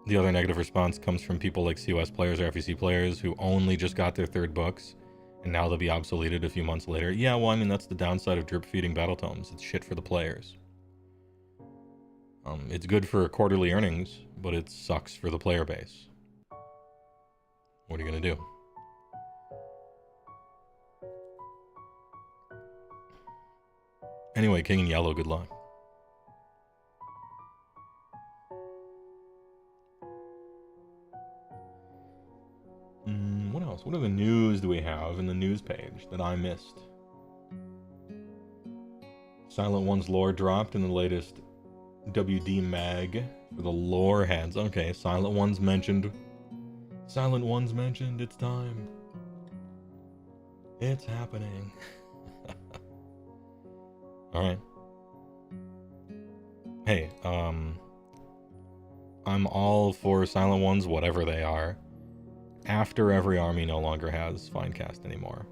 The other negative response comes from people like COS players or FEC players who only just got their 3rd books and now they'll be obsoleted a few months later. Yeah, well, I mean, that's the downside of drip feeding battle tomes. It's shit for the players. It's good for quarterly earnings, but it sucks for the player base. What are you gonna do? Anyway, King in Yellow, good luck. What else? What other news do we have in the news page that I missed? Silent One's lore dropped in the latest WD mag for the lore heads. Okay, Silent One's mentioned. Silent One's mentioned. It's time. It's happening. Alright. Hey, I'm all for Silent Ones, whatever they are, after every army no longer has Finecast anymore.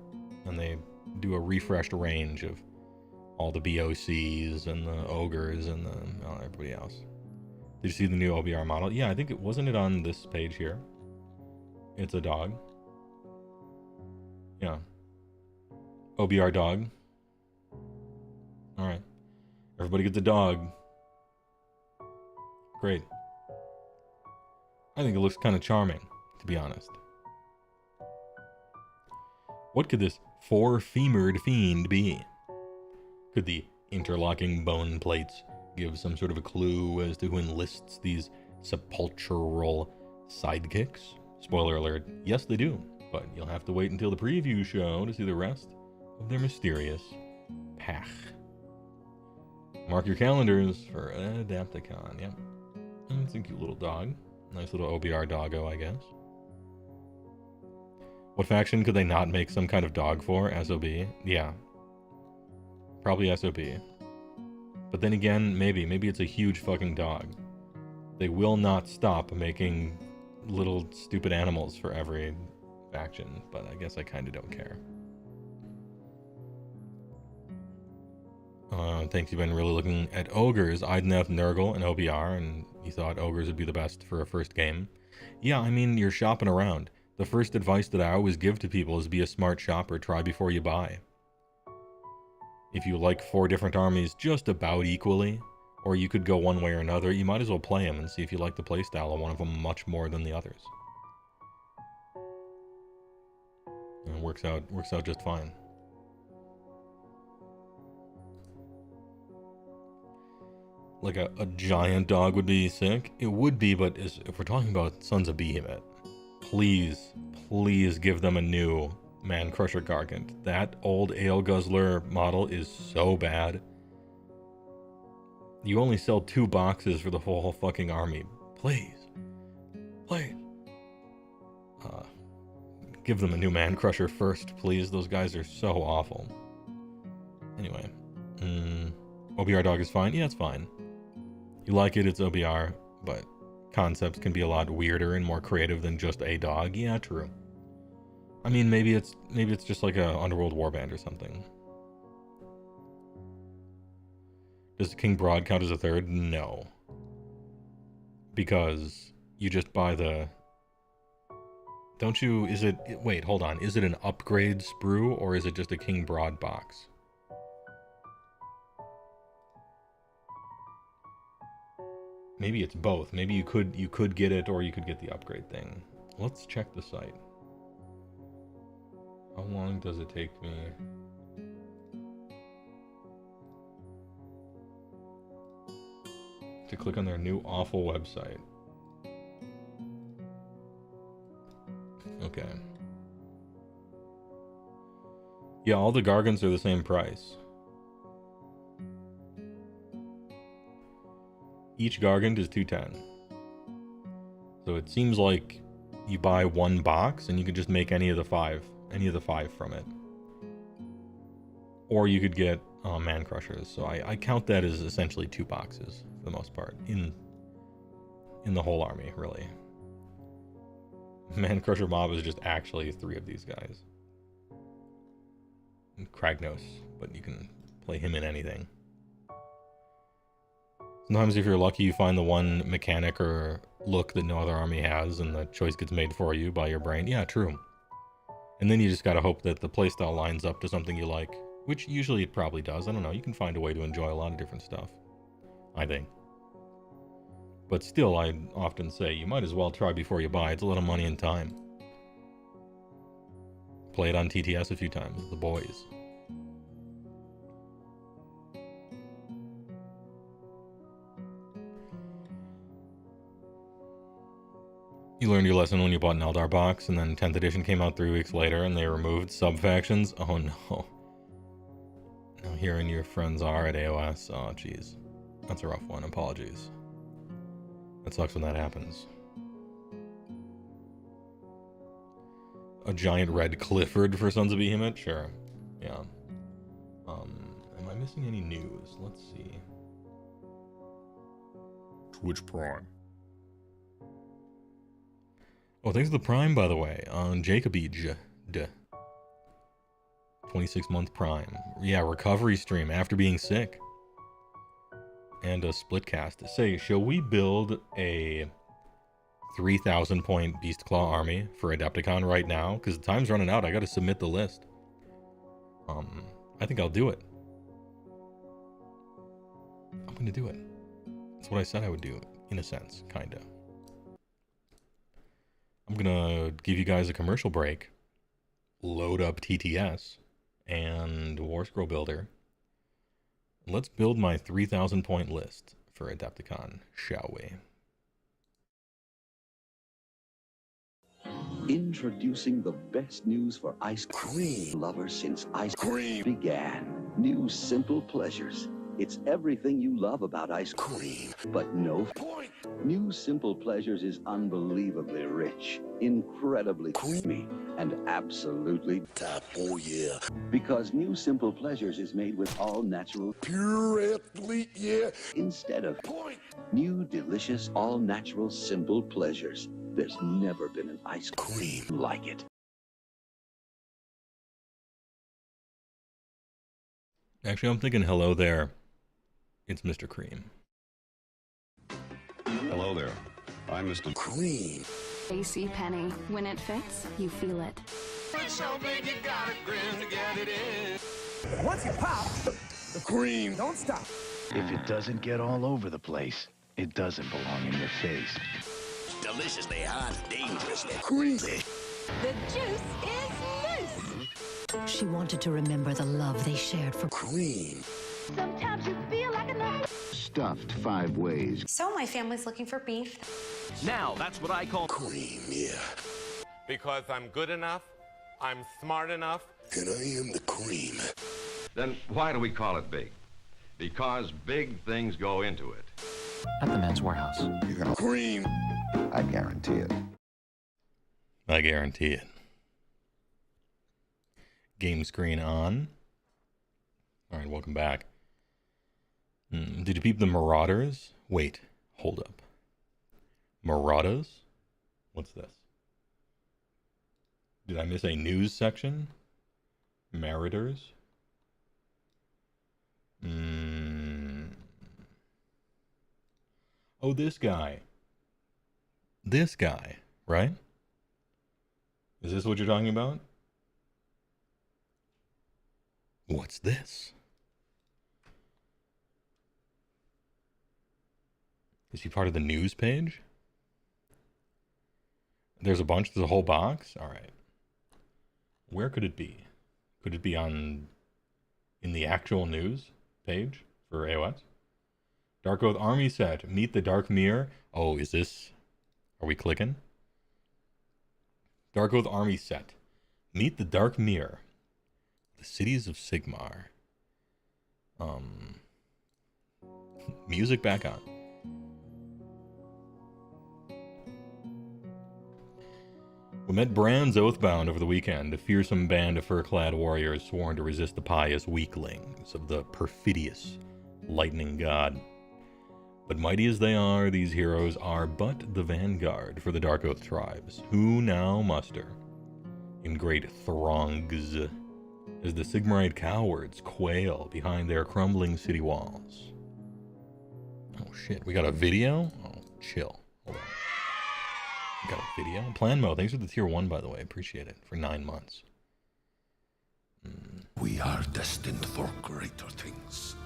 And they do a refreshed range of all the BOCs and the ogres and the everybody else. Did you see the new OBR model? Yeah, I think it wasn't it on this page here. It's a dog. Yeah. OBR dog. Alright. Everybody gets a dog. Great. I think it looks kind of charming, to be honest. What could this four-femered fiend be? Could the interlocking bone plates give some sort of a clue as to who enlists these sepulchral sidekicks? Spoiler alert, yes they do, but you'll have to wait until the preview show to see the rest of their mysterious path. Mark your calendars for Adepticon, yep. It's a cute little dog. Nice little OBR doggo, I guess. What faction could they not make some kind of dog for? SOB? Yeah. Probably SOB. But then again, maybe it's a huge fucking dog. They will not stop making little stupid animals for every faction, but I guess I kind of don't care. Thanks, you've been really looking at ogres, Idneth, Nurgle, and OBR, and you thought ogres would be the best for a first game. Yeah, I mean, you're shopping around. The first advice that I always give to people is be a smart shopper, try before you buy. If you like 4 different armies just about equally, or you could go one way or another, you might as well play them and see if you like the playstyle of one of them much more than the others. And it works out just fine. Like a giant dog would be sick. It would be, but if we're talking about Sons of Behemoth, please give them a new Man Crusher Gargant. That old Ale Guzzler model is so bad. You only sell 2 boxes for the whole fucking army. Please. Please. Give them a new Man Crusher first, please. Those guys are so awful. Anyway. OBR dog is fine? Yeah, it's fine. You like it, it's OBR, but concepts can be a lot weirder and more creative than just a dog. Yeah, true. I mean, maybe it's just like a Underworld Warband or something. Does King Broad count as a third? No. Because you just buy the... Don't you... Is it... Wait, hold on. Is it an upgrade sprue, or is it just a King Broad box? Maybe it's both. Maybe you could get it, or you could get the upgrade thing. Let's check the site. How long does it take me... to click on their new awful website? Okay. Yeah, all the Gargants are the same price. Each Gargant is $210. So it seems like you buy 1 box and you can just make any of the 5 from it. Or you could get Man Crushers. So I count that as essentially 2 boxes for the most part in the whole army, really. Man Crusher Mob is just actually 3 of these guys. And Kragnos, but you can play him in anything. Sometimes if you're lucky, you find the one mechanic or look that no other army has, and the choice gets made for you by your brain. Yeah, true. And then you just gotta hope that the playstyle lines up to something you like, which usually it probably does. I don't know, you can find a way to enjoy a lot of different stuff, I think. But still, I often say, you might as well try before you buy. It's a lot of money and time. Play it on TTS a few times, the boys. You learned your lesson when you bought an Eldar box, and then 10th edition came out 3 weeks later, and they removed sub-factions? Oh no. Now hearing your friends are at AOS, oh jeez. That's a rough one, apologies. That sucks when that happens. A giant red Clifford for Sons of Behemoth? Sure. Yeah. Am I missing any news? Let's see. Twitch Prime. Oh, thanks to the Prime, by the way. On Jacobage. 26-month Prime. Yeah, recovery stream after being sick. And a splitcast. Say, shall we build a 3,000 point Beastclaw army for Adepticon right now? Because the time's running out. I gotta submit the list. I think I'll do it. I'm gonna do it. That's what I said I would do, in a sense, kinda. I'm gonna give you guys a commercial break, load up TTS and Warscroll Builder. Let's build my 3,000 point list for Adepticon, shall we? Introducing the best news for ice cream lovers since ice cream began. New simple pleasures. It's everything you love about ice cream, but no point. New Simple Pleasures is unbelievably rich, incredibly creamy, and absolutely top. Oh yeah. Because New Simple Pleasures is made with all natural pure athlete, yeah. Instead of point. New delicious all natural simple pleasures. There's never been an ice cream like it. Actually, I'm thinking hello there. It's Mr. Cream. Hello there. I'm Mr. Cream. AC Penny. When it fits, you feel it. So big you gotta grin to get it in. Once you pop, The cream don't stop. If it doesn't get all over the place, it doesn't belong in your face. Deliciously hot, dangerously creamy. The juice is loose. She wanted to remember the love they shared for Cream. Sometimes you feel like a Stuffed 5 ways. So my family's looking for beef. Now that's what I call Cream, yeah. Because I'm good enough, I'm smart enough, and I am the cream. Then why do we call it big? Because big things go into it. At the Men's Warehouse. You're gonna cream. I guarantee it. I guarantee it. Game screen on. All right, welcome back. Did you peep the Marauders? Wait, hold up. Marauders? What's this? Did I miss a news section? Marauders? Oh, this guy. This guy, right? Is this what you're talking about? What's this? Is he part of the news page? There's a bunch, there's a whole box? Alright. Where could it be? Could it be in the actual news page for AOS? Darkoath Army set. Meet the Dark Mirror. Oh, is this... Are we clicking? Darkoath Army set. Meet the Dark Mirror. The cities of Sigmar. Music back on. We met Brands Oathbound over the weekend, a fearsome band of fur-clad warriors sworn to resist the pious weaklings of the perfidious lightning god. But mighty as they are, these heroes are but the vanguard for the Darkoath tribes, who now muster in great throngs as the Sigmarite cowards quail behind their crumbling city walls. Oh shit, we got a video? Oh, chill. Hold on. We got a video? Plan mode, thanks for the tier 1, by the way. Appreciate it. For 9 months. We are destined for greater things.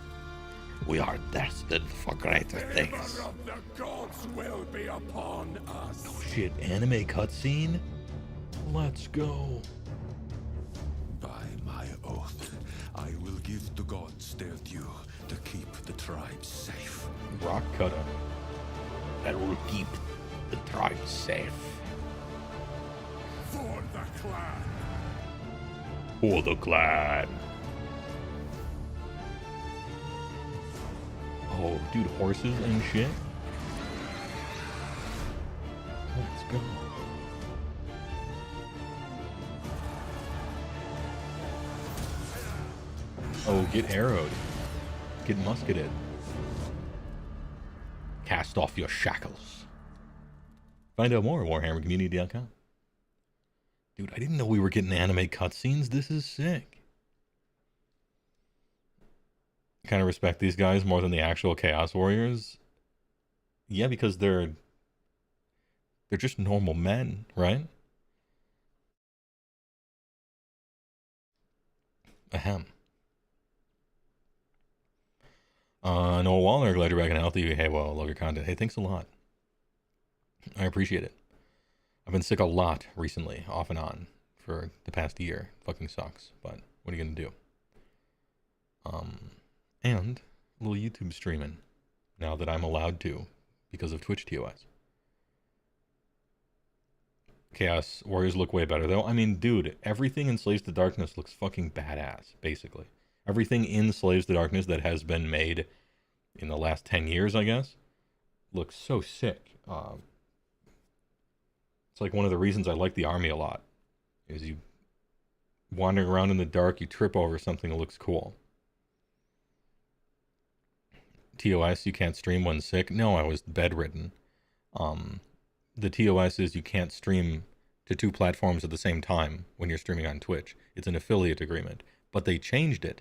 We are destined for greater things. The of the gods will be upon us. Oh shit, anime cutscene? Let's go. By my oath, I will give the gods their due to keep the tribes safe. Rock cutter. That will keep the tribe safe. For the clan. For the clan. Oh, dude, horses and shit. Let's go. Oh, get arrowed. Get musketed. Cast off your shackles. Find out more at warhammercommunity.com. Dude, I didn't know we were getting anime cutscenes. This is sick. Kind of respect these guys more than the actual Chaos Warriors. Yeah, because they're just normal men, right? Ahem. Noah Wallner, glad you're back and healthy. Hey, well, love your content. Hey, thanks a lot. I appreciate it. I've been sick a lot recently, off and on, for the past year. Fucking sucks, but what are you gonna do? And a little YouTube streaming, now that I'm allowed to, because of Twitch TOS. Chaos Warriors look way better, though. I mean, dude, everything in Slaves to Darkness looks fucking badass, basically. Everything in Slaves to Darkness that has been made in the last 10 years, I guess, looks so sick. It's like one of the reasons I like the army a lot, is you wandering around in the dark, you trip over something that looks cool. TOS, you can't stream when sick. No, I was bedridden. The TOS is you can't stream to 2 platforms at the same time when you're streaming on Twitch. It's an affiliate agreement. But they changed it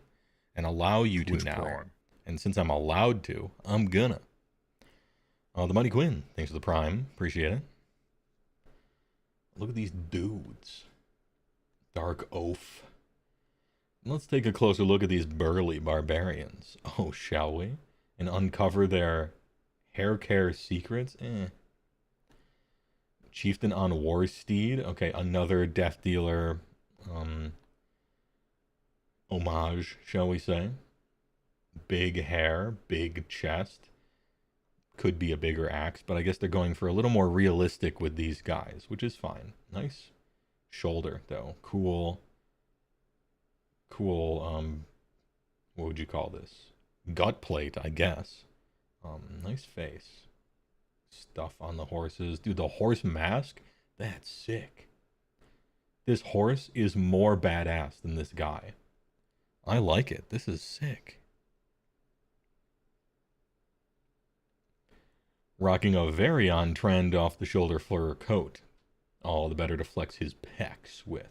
and allow you to now. Prime. And since I'm allowed to, I'm gonna. The Mighty Quinn, thanks for the Prime. Appreciate it. Look at these dudes. Darkoath. Let's take a closer look at these burly barbarians. Oh, shall we? And uncover their hair care secrets? Chieftain on Warsteed. Okay, another Death Dealer homage, shall we say. Big hair, big chest. Could be a bigger axe, but I guess they're going for a little more realistic with these guys, which is fine. Nice shoulder, though. Cool, what would you call this? gut plate, I guess. Nice face. Stuff on the horses. Dude, the horse mask? That's sick. This horse is more badass than this guy. I like it. This is sick. Rocking a very on-trend off-the-shoulder fur coat. All the better to flex his pecs with.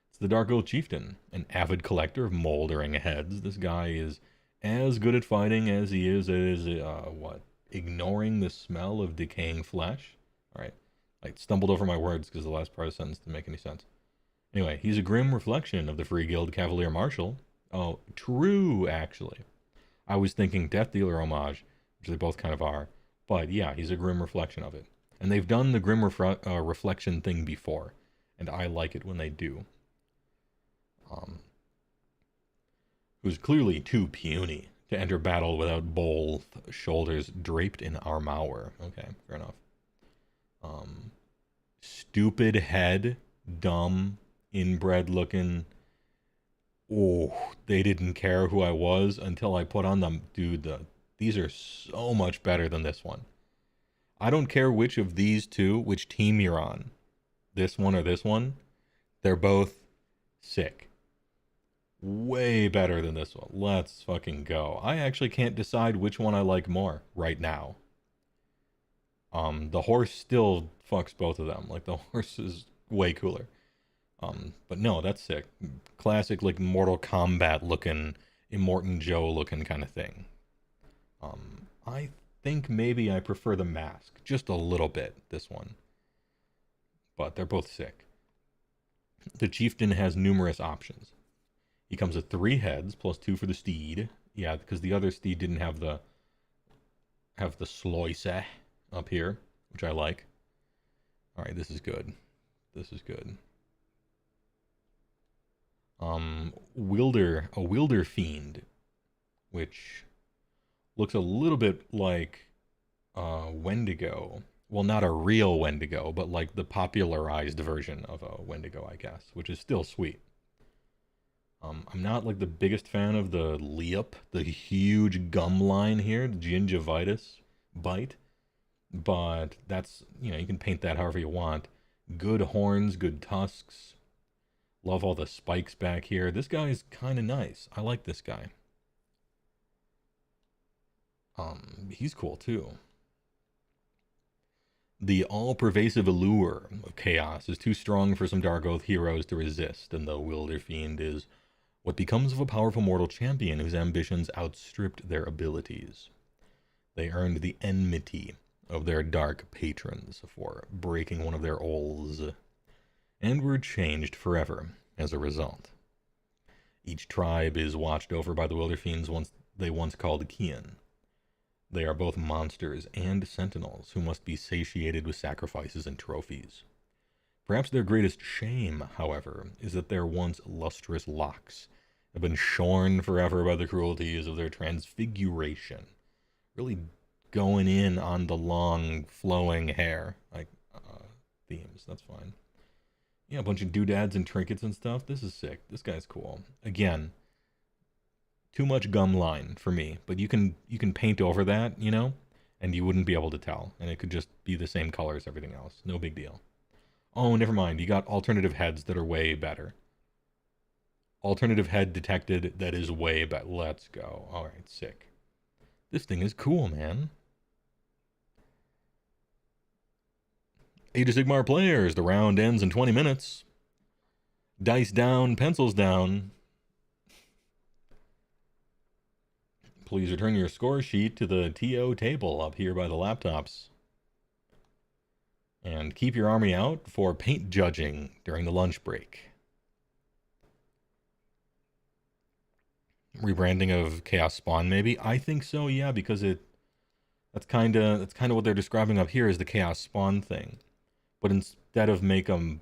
It's the Darkoath Chieftain, an avid collector of moldering heads. This guy is as good at fighting as he is ignoring the smell of decaying flesh. Alright, I stumbled over my words because the last part of the sentence didn't make any sense. Anyway, he's a grim reflection of the Free Guild Cavalier Marshal. Oh, true, actually. I was thinking Death Dealer homage, which they both kind of are. But yeah, he's a grim reflection of it. And they've done the grim reflection thing before. And I like it when they do. Who's clearly too puny to enter battle without both shoulders draped in armor. Okay, fair enough. Stupid head, dumb, inbred looking. Oh, they didn't care who I was until I put on them. Dude, these are so much better than this one. I don't care which of these two, which team you're on. This one or this one. They're both sick. Way better than this one. Let's fucking go. I actually can't decide which one I like more right now. The horse still fucks both of them. Like, the horse is way cooler. But no, that's sick. Classic, like, Mortal Kombat looking, Immortan Joe looking kind of thing. I think maybe I prefer the mask. Just a little bit, this one. But they're both sick. The Chieftain has numerous options. He comes with 3 heads, plus 2 for the steed. Yeah, because the other steed didn't have the sloise up here, which I like. Alright, this is good. This is good. A Wielder Fiend, which looks a little bit like Wendigo. Well, not a real Wendigo, but like the popularized version of a Wendigo, I guess, which is still sweet. I'm not like the biggest fan of the Leop, the huge gum line here, the gingivitis bite, but that's, you know, you can paint that however you want. Good horns, good tusks. Love all the spikes back here. This guy's kind of nice. I like this guy. He's cool too. The all-pervasive allure of chaos is too strong for some Darkoath heroes to resist, and the Wielder Fiend is what becomes of a powerful mortal champion whose ambitions outstripped their abilities. They earned the enmity of their dark patrons for breaking one of their oaths, and were changed forever as a result. Each tribe is watched over by the Wielder Fiends they once called kin. They are both monsters and sentinels who must be satiated with sacrifices and trophies. Perhaps their greatest shame, however, is that their once lustrous locks have been shorn forever by the cruelties of their transfiguration. Really going in on the long, flowing hair, like, themes. That's fine. Yeah, a bunch of doodads and trinkets and stuff. This is sick. This guy's cool. Again, too much gum line for me, but you can paint over that, you know, and you wouldn't be able to tell, and it could just be the same color as everything else. No big deal. Oh, never mind. You got alternative heads that are way better. Alternative head detected that is way better. Let's go. All right, sick. This thing is cool, man. Age of Sigmar players. The round ends in 20 minutes. Dice down, pencils down. Please return your score sheet to the TO table up here by the laptops. And keep your army out for paint judging during the lunch break. Rebranding of Chaos Spawn, maybe? I think so, yeah, because that's kind of what they're describing up here is the Chaos Spawn thing. But instead of make them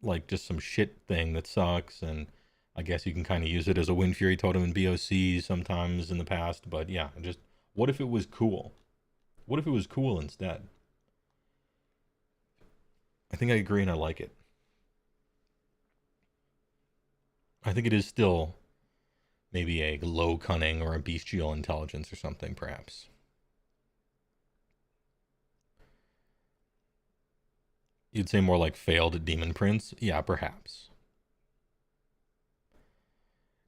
like just some shit thing that sucks, and I guess you can kind of use it as a Wind Fury totem in BOC sometimes in the past, but yeah, just what if it was cool? What if it was cool instead? I think I agree and I like it. I think it is still Maybe a low cunning or a bestial intelligence or something, perhaps. You'd say more like failed demon prince? Yeah, perhaps.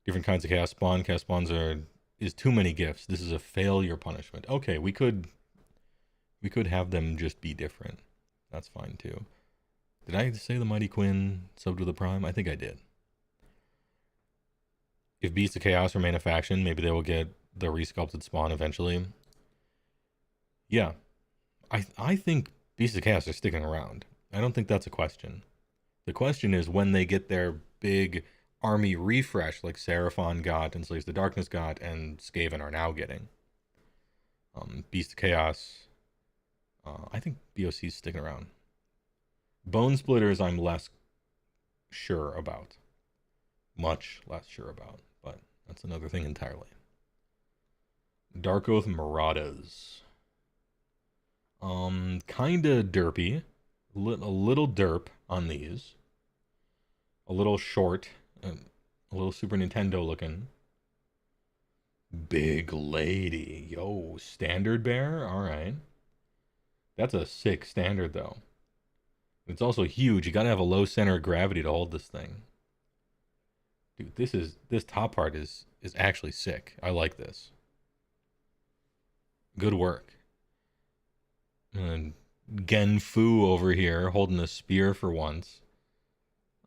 Different kinds of cast spawn. Cast spawns is too many gifts. This is a failure punishment. Okay, we could have them just be different. That's fine too. Did I say the Mighty Quinn subbed with the Prime? I think I did. If Beasts of Chaos remain a faction, maybe they will get the resculpted spawn eventually. Yeah. I think Beasts of Chaos are sticking around. I don't think that's a question. The question is when they get their big army refresh like Seraphon got and Slaves the Darkness got and Skaven are now getting. Beast of Chaos, I think BOC's sticking around. Bone Splitters I'm less sure about. Much less sure about, but that's another thing entirely. Darkoath Marauders. Kinda derpy. A little derp on these. A little short. A little Super Nintendo looking. Big lady. Yo, standard bear? Alright. That's a sick standard, though. It's also huge. You gotta have a low center of gravity to hold this thing. Dude, this top part is actually sick. I like this. Good work. And Genfu over here holding a spear for once.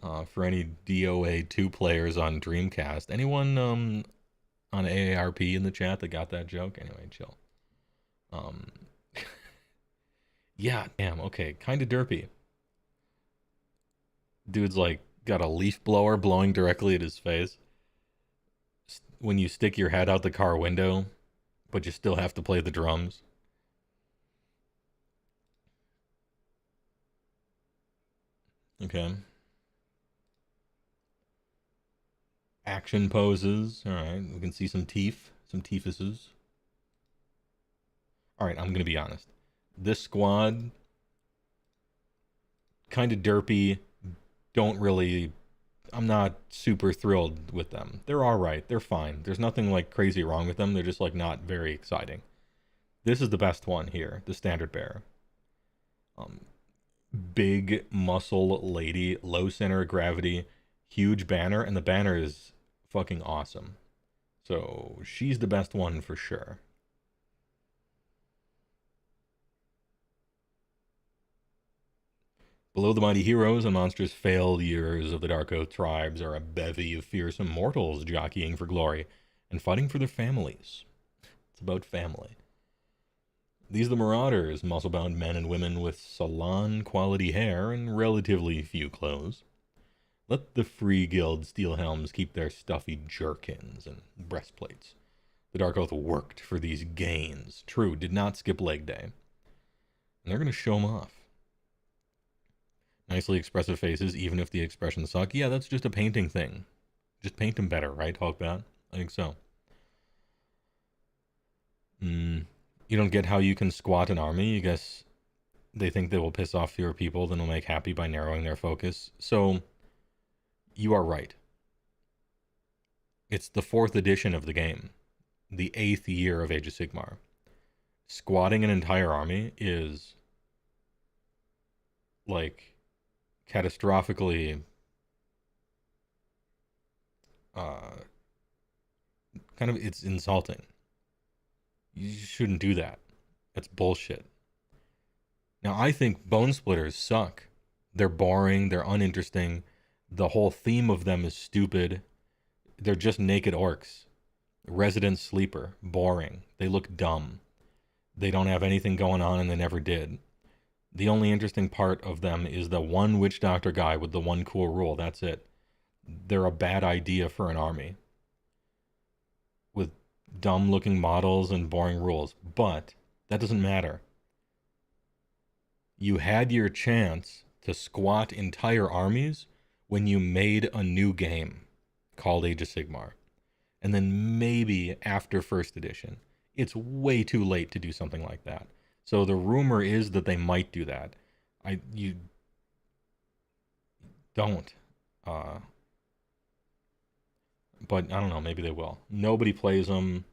For any DOA 2 players on Dreamcast. Anyone on AARP in the chat that got that joke? Anyway, chill. Yeah, damn, okay. Kind of derpy. Dude's like got a leaf blower blowing directly at his face. When you stick your head out the car window, but you still have to play the drums. Okay. Action poses. Alright, we can see some teeth. Some teethuses. Alright, I'm gonna be honest. This squad, kind of derpy. I'm not super thrilled with them. They're alright. They're fine. There's nothing like crazy wrong with them. They're just like not very exciting. This is the best one here. The standard bearer. Big muscle lady, low center of gravity, huge banner, and the banner is fucking awesome. So she's the best one for sure. Below the mighty heroes and monstrous failures of the Darkoath tribes are a bevy of fearsome mortals jockeying for glory and fighting for their families. It's about family. These are the Marauders, muscle-bound men and women with salon-quality hair and relatively few clothes. Let the free guild steel helms keep their stuffy jerkins and breastplates. The Darkoath worked for these gains. True, did not skip leg day. And they're going to show them off. Nicely expressive faces, even if the expressions suck. Yeah, that's just a painting thing. Just paint them better, right, Hogbat? I think so. You don't get how you can squat an army. You guess they think they will piss off fewer people than will make happy by narrowing their focus. So, you are right. It's the 4th edition of the game. The 8th year of Age of Sigmar. Squatting an entire army is like catastrophically it's insulting. You shouldn't do that. That's bullshit. Now, I think Bone Splitters suck. They're boring, they're uninteresting. The whole theme of them is stupid. They're just naked orcs. Resident sleeper. Boring. They look dumb. They don't have anything going on and they never did. The only interesting part of them is the one witch doctor guy with the one cool rule. That's it. They're a bad idea for an army. With dumb looking models and boring rules. But that doesn't matter. You had your chance to squat entire armies when you made a new game called Age of Sigmar. And then maybe after 1st edition. It's way too late to do something like that. So the rumor is that they might do that. You don't. But I don't know, maybe they will. Nobody plays them.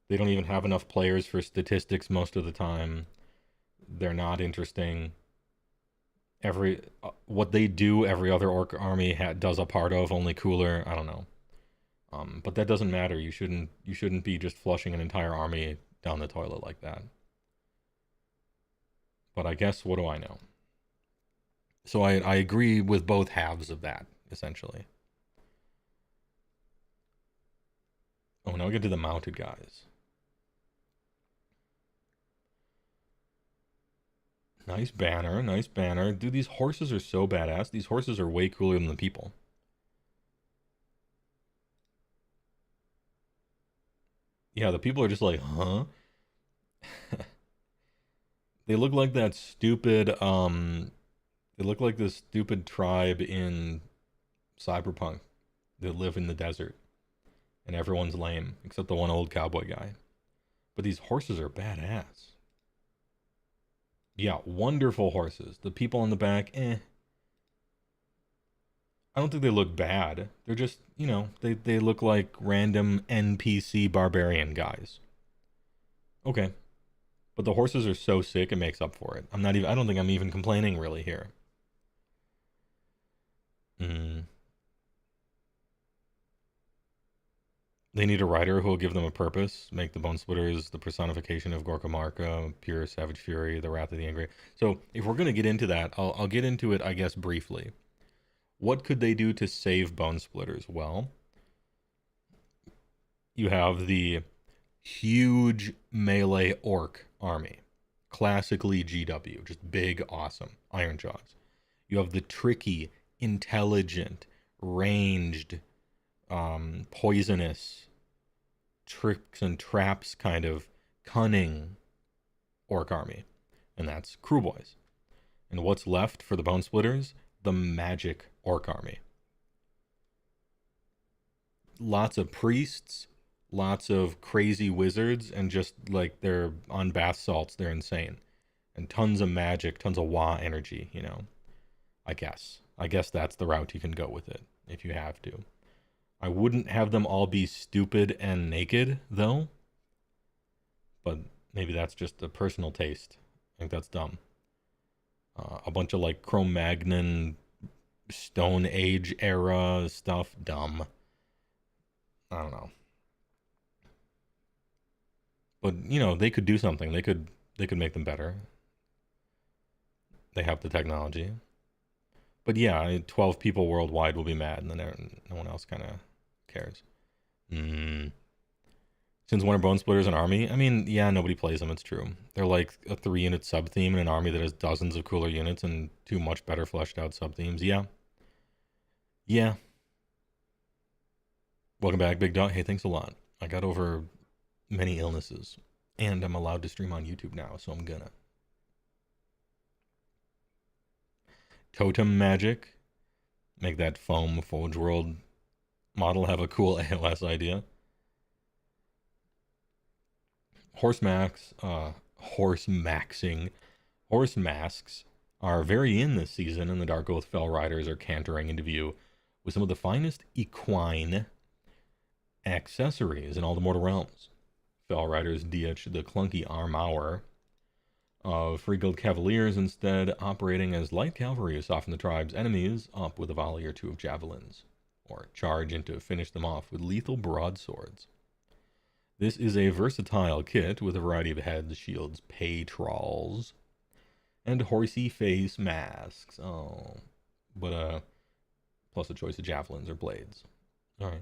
They don't even have enough players for statistics most of the time. They're not interesting. What they do, every other orc army does a part of, only cooler. I don't know. But that doesn't matter. You shouldn't be just flushing an entire army down the toilet like that. But I guess, what do I know? So I agree with both halves of that, essentially. Oh, now we get to the mounted guys. Nice banner, nice banner. Dude, these horses are so badass. These horses are way cooler than the people. Yeah, the people are just like, huh? They look like that stupid, they look like this stupid tribe in Cyberpunk that live in the desert. And everyone's lame, except the one old cowboy guy. But these horses are badass. Yeah, wonderful horses. The people on the back, I don't think they look bad. They're just, they look like random NPC barbarian guys. Okay. But the horses are so sick, it makes up for it. I don't think I'm even complaining really here. They need a writer who will give them a purpose, make the Bone Splitters the personification of Gorka Marka, pure savage fury, the wrath of the angry. So if we're going to get into that, I'll get into it, I guess, briefly. What could they do to save Bone Splitters? Well, you have the huge melee orc army, classically GW, just big, awesome, Iron Jaws. You have the tricky, intelligent, ranged, poisonous, tricks and traps kind of cunning orc army, and that's Crew Boys. And what's left for the Bone Splitters? The magic orc army. Lots of priests, lots of crazy wizards, and just like they're on bath salts, they're insane. And tons of magic, tons of Waaagh energy, I guess that's the route you can go with it, if you have to. I wouldn't have them all be stupid and naked, though. But maybe that's just a personal taste. I think that's dumb. A bunch of like Cro-Magnon, Stone Age era stuff, dumb. I don't know. But, they could do something. They could make them better. They have the technology. But yeah, 12 people worldwide will be mad, and then no one else kind of cares. Since when are Bone Splitters an army? I mean, yeah, nobody plays them, it's true. They're like a 3-unit sub-theme in an army that has dozens of cooler units and 2 much better fleshed out sub-themes. Yeah. Welcome back, Big Dog. Hey, thanks a lot. I got over many illnesses, and I'm allowed to stream on YouTube now, so I'm gonna. Totem magic. Make that foam Forge World model have a cool AOS idea. Horse masks are very in this season, and the Darkoath Fell Riders are cantering into view with some of the finest equine accessories in all the mortal realms. Fell Riders ditch the clunky armor of Free Guild Cavaliers, instead operating as light cavalry to soften the tribe's enemies up with a volley or 2 of javelins, or charge in to finish them off with lethal broadswords. This is a versatile kit with a variety of heads, shields, patrols, and horsey face masks. Oh, but plus a choice of javelins or blades. All right.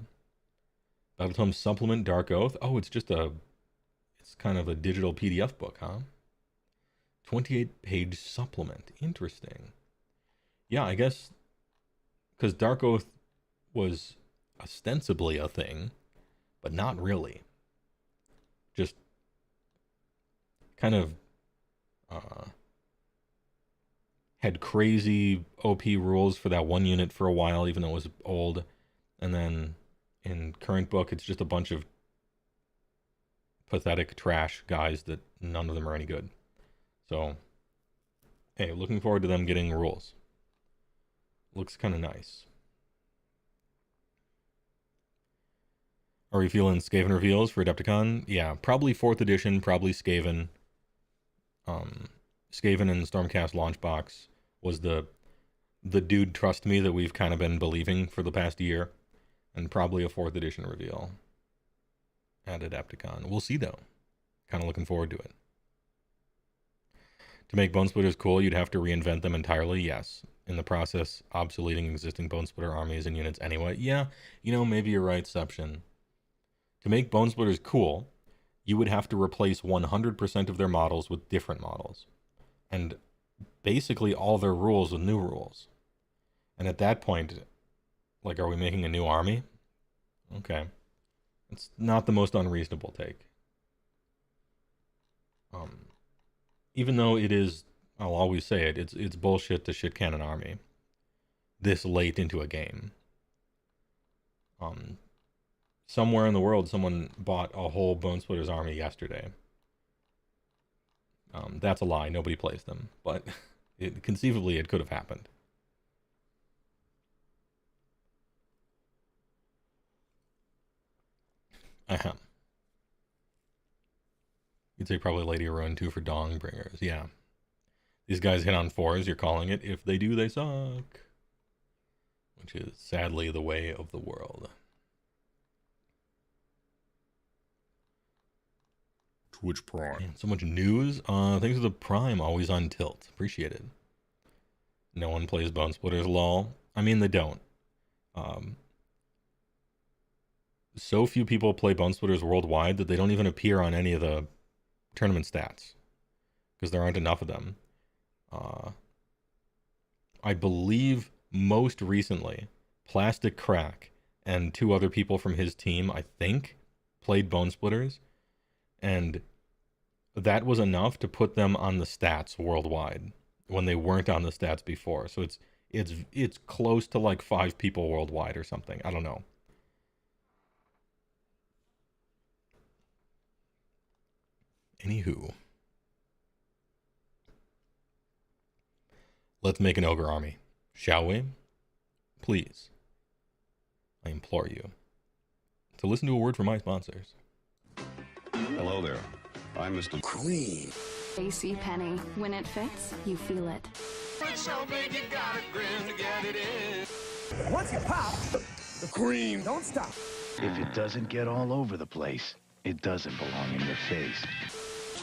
Battletome Supplement Darkoath. Oh, it's kind of a digital PDF book, huh? 28-page supplement. Interesting. Yeah, I guess because Darkoath was ostensibly a thing, but not really. Just kind of had crazy OP rules for that one unit for a while, even though it was old. And then in current book, it's just a bunch of pathetic trash guys that none of them are any good. So, hey, looking forward to them getting rules. Looks kind of nice. Are we feeling Skaven reveals for Adepticon? Yeah, probably 4th edition, probably Skaven. Skaven and Stormcast launch box was the dude trust me that we've kind of been believing for the past year. And probably a 4th edition reveal at Adepticon. We'll see though. Kind of looking forward to it. To make Bone Splitters cool, you'd have to reinvent them entirely, yes. In the process, obsoleting existing Bone Splitter armies and units anyway. Yeah, you know, maybe you're right, Seption. To make Bone Splitters cool, you would have to replace 100% of their models with different models. And basically all their rules with new rules. And at that point, like, are we making a new army? Okay. It's not the most unreasonable take. Even though it is, I'll always say it, it's bullshit to shit can an army this late into a game. Somewhere in the world, someone bought a whole Bone Splitters army yesterday. That's a lie. Nobody plays them, but conceivably it could have happened. Ahem. You'd say probably Lady of Ruin 2 for Dongbringers. Yeah. These guys hit on 4s, you're calling it. If they do, they suck. Which is sadly the way of the world. Twitch Prime. Man, so much news. Thanks for the Prime, always on tilt. Appreciate it. No one plays Bone Splitters, lol. I mean, they don't. So few people play Bone Splitters worldwide that they don't even appear on any of the tournament stats. Because there aren't enough of them. I believe most recently, Plastic Crack and 2 other people from his team, I think, played Bone Splitters. And that was enough to put them on the stats worldwide when they weren't on the stats before. So it's close to like 5 people worldwide or something. I don't know. Anywho. Let's make an ogre army, shall we? Please. I implore you to listen to a word from my sponsors. Hello there. I'm Mr. Cream. AC Penny. When it fits, you feel it. So big you gotta grin to get it in. Once you pop, the cream don't stop. If it doesn't get all over the place, it doesn't belong in your face.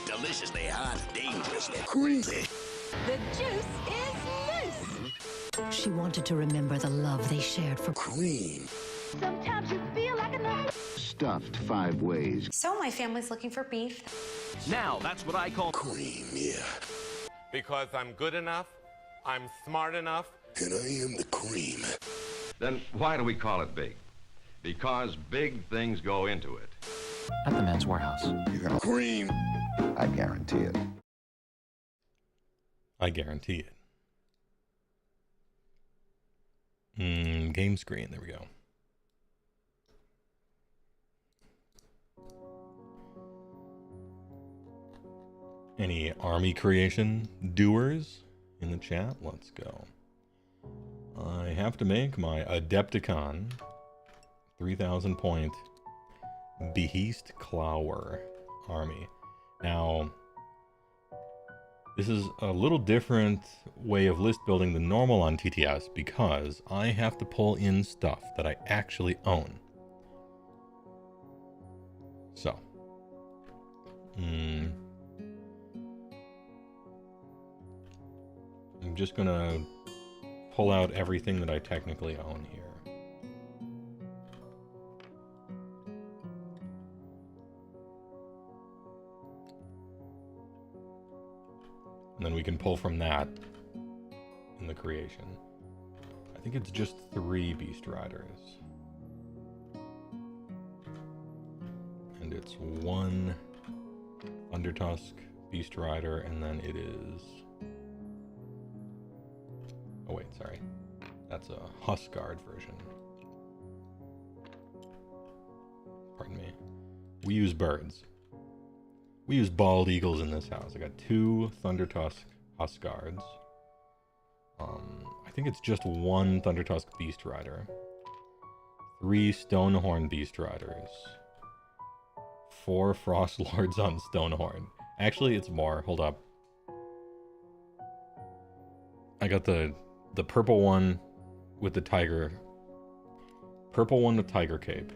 Deliciously hot, dangerously creamy. The juice is loose. She wanted to remember the love they shared for Cream. Sometimes you feel like a knife. Stuffed 5 ways. So my family's looking for beef. Now that's what I call Cream, yeah. Because I'm good enough, I'm smart enough, and I am the cream. Then why do we call it big? Because big things go into it. At the men's warehouse. You got cream. I guarantee it. I guarantee it. Game screen, there we go. Any army creation doers in the chat? Let's go. I have to make my Adepticon 3,000 point Beastclaw army. Now, this is a little different way of list building than normal on TTS because I have to pull in stuff that I actually own. So, I'm just gonna pull out everything that I technically own here. And then we can pull from that in the creation. I think it's just 3 Beast Riders. And it's 1 Undertusk Beast Rider, and then it is... Oh wait, sorry. That's a Huskard version. Pardon me. We use birds. We use bald eagles in this house. I got 2 Thundertusk Huskards. I think it's just 1 Thundertusk Beast Rider. 3 Stonehorn Beast Riders. 4 Frost Lords on Stonehorn. Actually, it's more. Hold up. I got the purple one with the tiger. Purple one with tiger cape.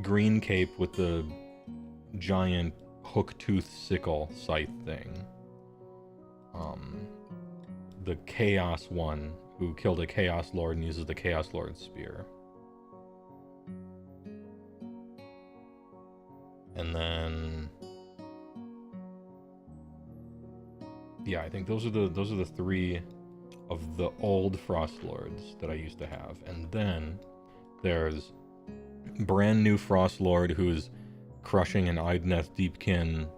Green cape with the giant hook-tooth sickle scythe thing. The Chaos one, who killed a Chaos Lord and uses the Chaos Lord spear. And then, yeah, I think those are the 3 of the old Frost Lords that I used to have. And then there's brand new Frost Lord who's crushing an Idneth Deepkin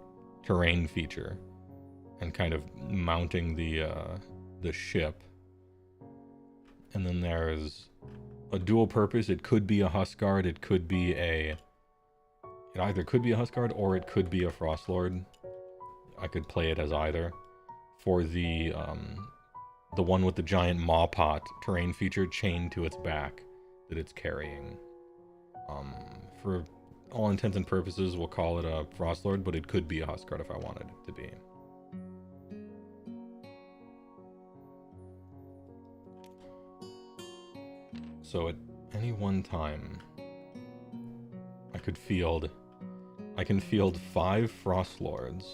terrain feature and kind of mounting the ship. And then there's a dual purpose. It could be a Huskard, it could be it either could be a Huskard or it could be a Frost Lord. I could play it as either. For the one with the giant maw pot terrain feature chained to its back that it's carrying. For all intents and purposes, we'll call it a Frost Lord, but it could be a Huskard if I wanted it to be. So at any one time, I can field 5 Frost Lords,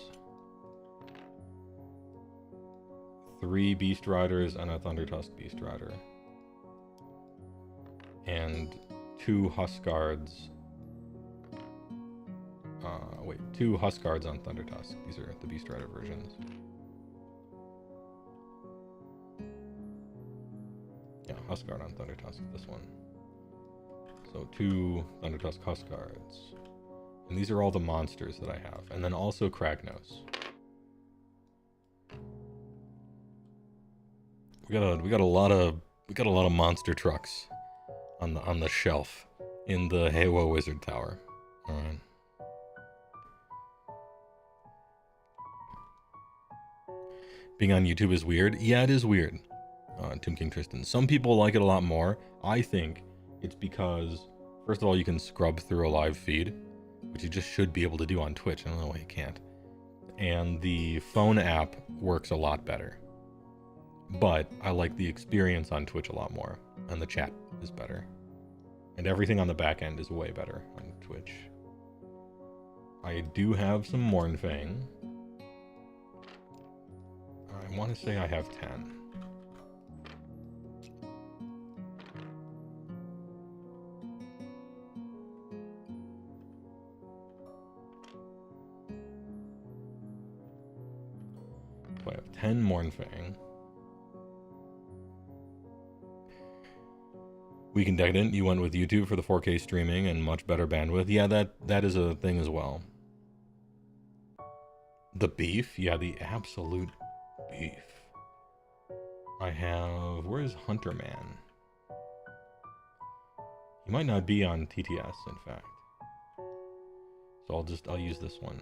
3 Beast Riders, and a Thundertusk Beast Rider, and 2 Huskards. 2 Huskards on Thundertusk. These are the Beast Rider versions. Yeah, Huskard on Thundertusk, this one. So 2 Thundertusk Huskards. And these are all the monsters that I have. And then also Kragnos. We got a lot of monster trucks on the shelf in the HeyWoah Wizard Tower. Alright. Being on YouTube is weird. Yeah, it is weird. Tomb King Tristan. Some people like it a lot more. I think it's because, first of all, you can scrub through a live feed, which you just should be able to do on Twitch. I don't know why you can't. And the phone app works a lot better. But I like the experience on Twitch a lot more. And the chat is better. And everything on the back end is way better on Twitch. I do have some Mournfang. I want to say I have 10. So I have 10 Mournfang. Weekend Decadent, you went with YouTube for the 4K streaming and much better bandwidth. Yeah, that is a thing as well. The beef? Yeah, the absolute beef. I have... Where's Hunter Man? He might not be on TTS, in fact. So I'll use this one.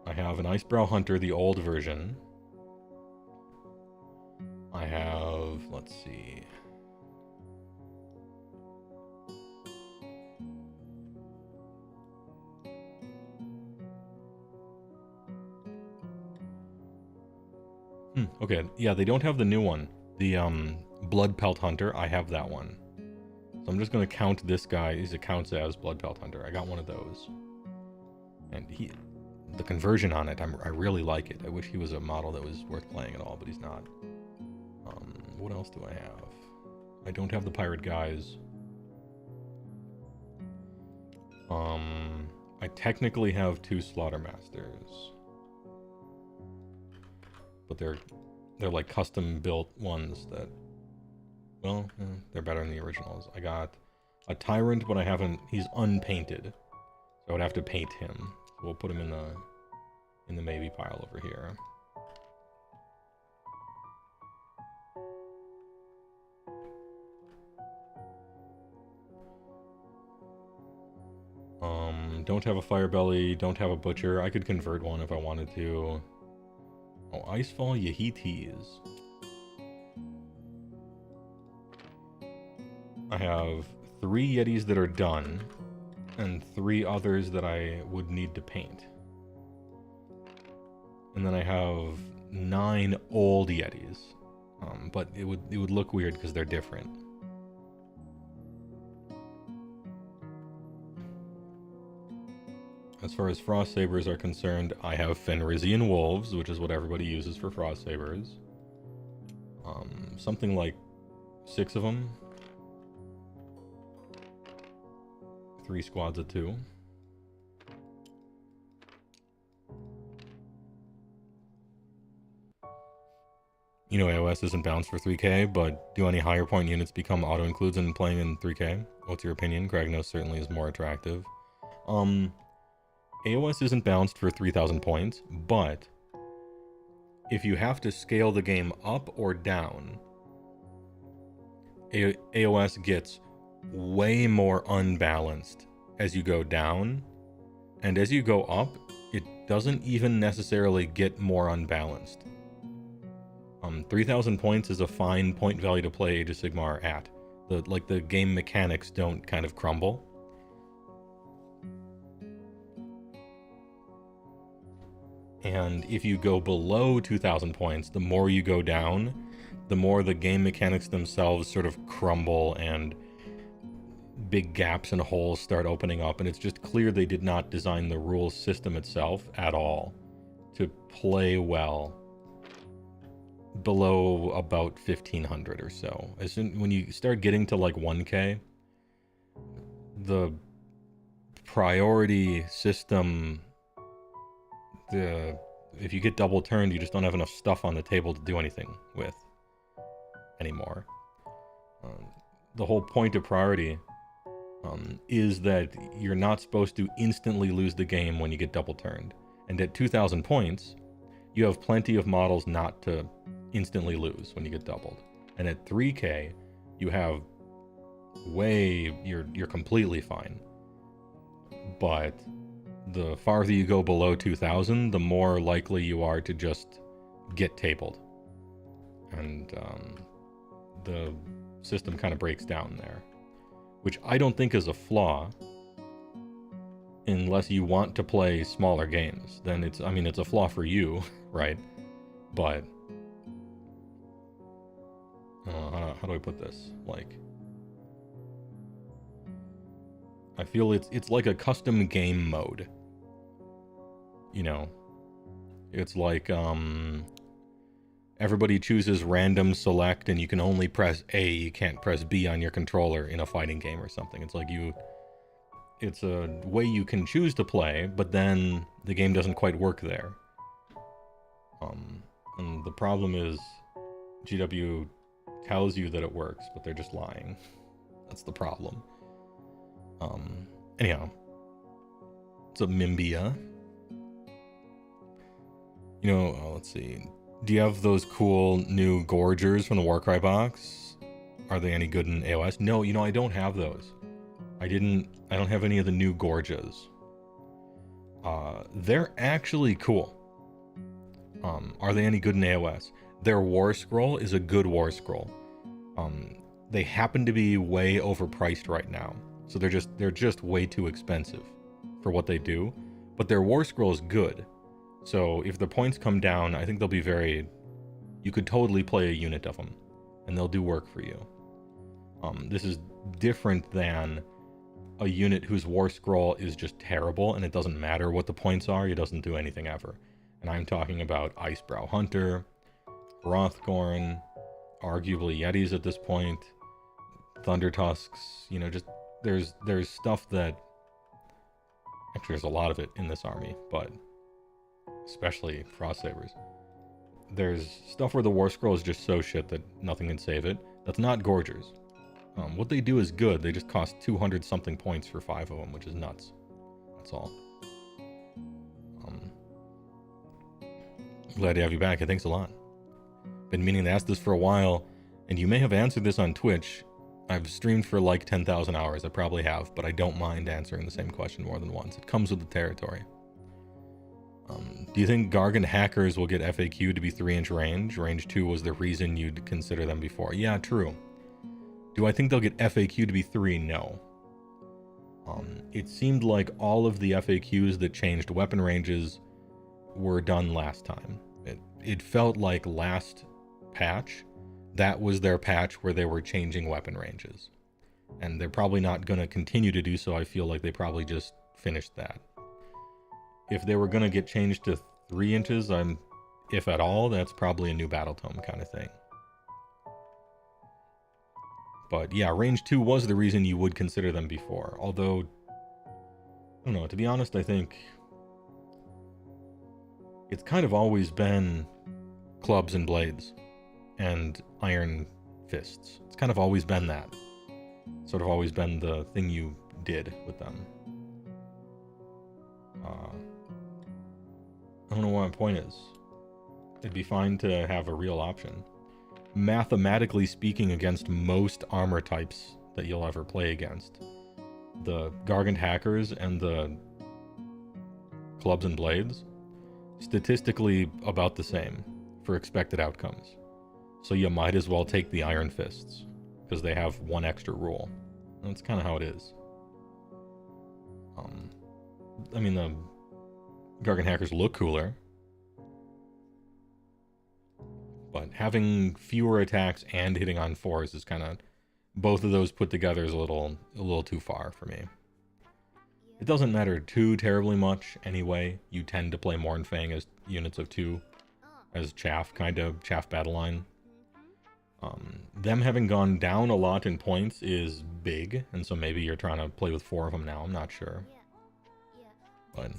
I have an Icebrow Hunter, the old version. I have... Let's see... Okay, yeah, they don't have the new one. The Blood Pelt Hunter, I have that one. So I'm just going to count this guy as it counts as Blood Pelt Hunter. I got one of those. And the conversion on it, I really like it. I wish he was a model that was worth playing at all, but he's not. What else do I have? I don't have the Pirate Guys. I technically have 2 Slaughtermasters. But they're like custom built ones that, well, they're better than the originals. I got a Tyrant, but he's unpainted. So I would have to paint him. So we'll put him in the maybe pile over here. Don't have a Firebelly, don't have a Butcher. I could convert one if I wanted to. Oh, Icefall Yehites. I have 3 Yetis that are done, and 3 others that I would need to paint. And then I have 9 old Yetis, but it would look weird because they're different. As far as frost sabers are concerned, I have Fenrisian wolves, which is what everybody uses for frost sabers. Something like 6 of them. 3 squads of 2. You know AOS isn't balanced for 3K, but do any higher point units become auto-includes in playing in 3K? What's your opinion? Kragnos certainly is more attractive. AOS isn't balanced for 3,000 points, but if you have to scale the game up or down, AOS gets way more unbalanced as you go down, and as you go up, it doesn't even necessarily get more unbalanced. 3,000 points is a fine point value to play Age of Sigmar at. The game mechanics don't kind of crumble. And if you go below 2,000 points, the more you go down, the more the game mechanics themselves sort of crumble and big gaps and holes start opening up. And it's just clear they did not design the rules system itself at all to play well below about 1,500 or so. As soon when you start getting to like 1K, the priority system, if you get double turned, you just don't have enough stuff on the table to do anything with anymore. The whole point of priority is that you're not supposed to instantly lose the game when you get double turned. And at 2,000 points, you have plenty of models not to instantly lose when you get doubled. And at 3K, you have you're completely fine. But the farther you go below 2,000, the more likely you are to just get tabled. And the system kind of breaks down there, which I don't think is a flaw, unless you want to play smaller games. Then it's a flaw for you, right? But how do I put this? Like, I feel it's like a custom game mode. You know, it's like everybody chooses random select and you can only press A, you can't press B on your controller in a fighting game or something. It's like it's a way you can choose to play, but then the game doesn't quite work there. And the problem is GW tells you that it works, but they're just lying. That's the problem. Anyhow, what's up, Mimbia? You know, let's see. Do you have those cool new Gorgers from the Warcry box? Are they any good in AOS? No, you know, I don't have those. I don't have any of the new Gorgas. They're actually cool. Are they any good in AOS? Their War Scroll is a good War Scroll. They happen to be way overpriced right now. So they're just way too expensive for what they do. But their War Scroll is good. So if the points come down, I think they'll be you could totally play a unit of them, and they'll do work for you. This is different than a unit whose War Scroll is just terrible, and it doesn't matter what the points are, it doesn't do anything ever. And I'm talking about Icebrow Hunter, Hrothgorn, arguably Yetis at this point, Thunder Tusks, you know, just there's stuff that, actually there's a lot of it in this army, but especially Frost Sabers. There's stuff where the War Scroll is just so shit that nothing can save it. That's not Gorgers. What they do is good, they just cost 200 something points for 5 of them, which is nuts. That's all. Glad to have you back, and thanks a lot. Been meaning to ask this for a while, and you may have answered this on Twitch. I've streamed for like 10,000 hours, I probably have, but I don't mind answering the same question more than once. It comes with the territory. Do you think Gargant hackers will get FAQ to be 3-inch range? Range 2 was the reason you'd consider them before. Yeah, true. Do I think they'll get FAQ to be 3? No. It seemed like all of the FAQs that changed weapon ranges were done last time. It felt like last patch, that was their patch where they were changing weapon ranges. And they're probably not going to continue to do so. I feel like they probably just finished that. If they were going to get changed to 3 inches, if at all, that's probably a new battle tome kind of thing. But yeah, range 2 was the reason you would consider them before. Although, I don't know, to be honest, I think it's kind of always been clubs and blades and iron fists. It's kind of always been that. Sort of always been the thing you did with them. I don't know what my point is. It'd be fine to have a real option. Mathematically speaking, against most armor types that you'll ever play against, the Gargant hackers and the clubs and blades, statistically about the same for expected outcomes. So you might as well take the iron fists, because they have one extra rule. And that's kind of how it is. I mean, the Gargant hackers look cooler, but having fewer attacks and hitting on 4s is kind of, both of those put together is a little too far for me. It doesn't matter too terribly much anyway. You tend to play Mournfang as units of 2, as chaff battle line. Them having gone down a lot in points is big, and so maybe you're trying to play with 4 of them now, I'm not sure. But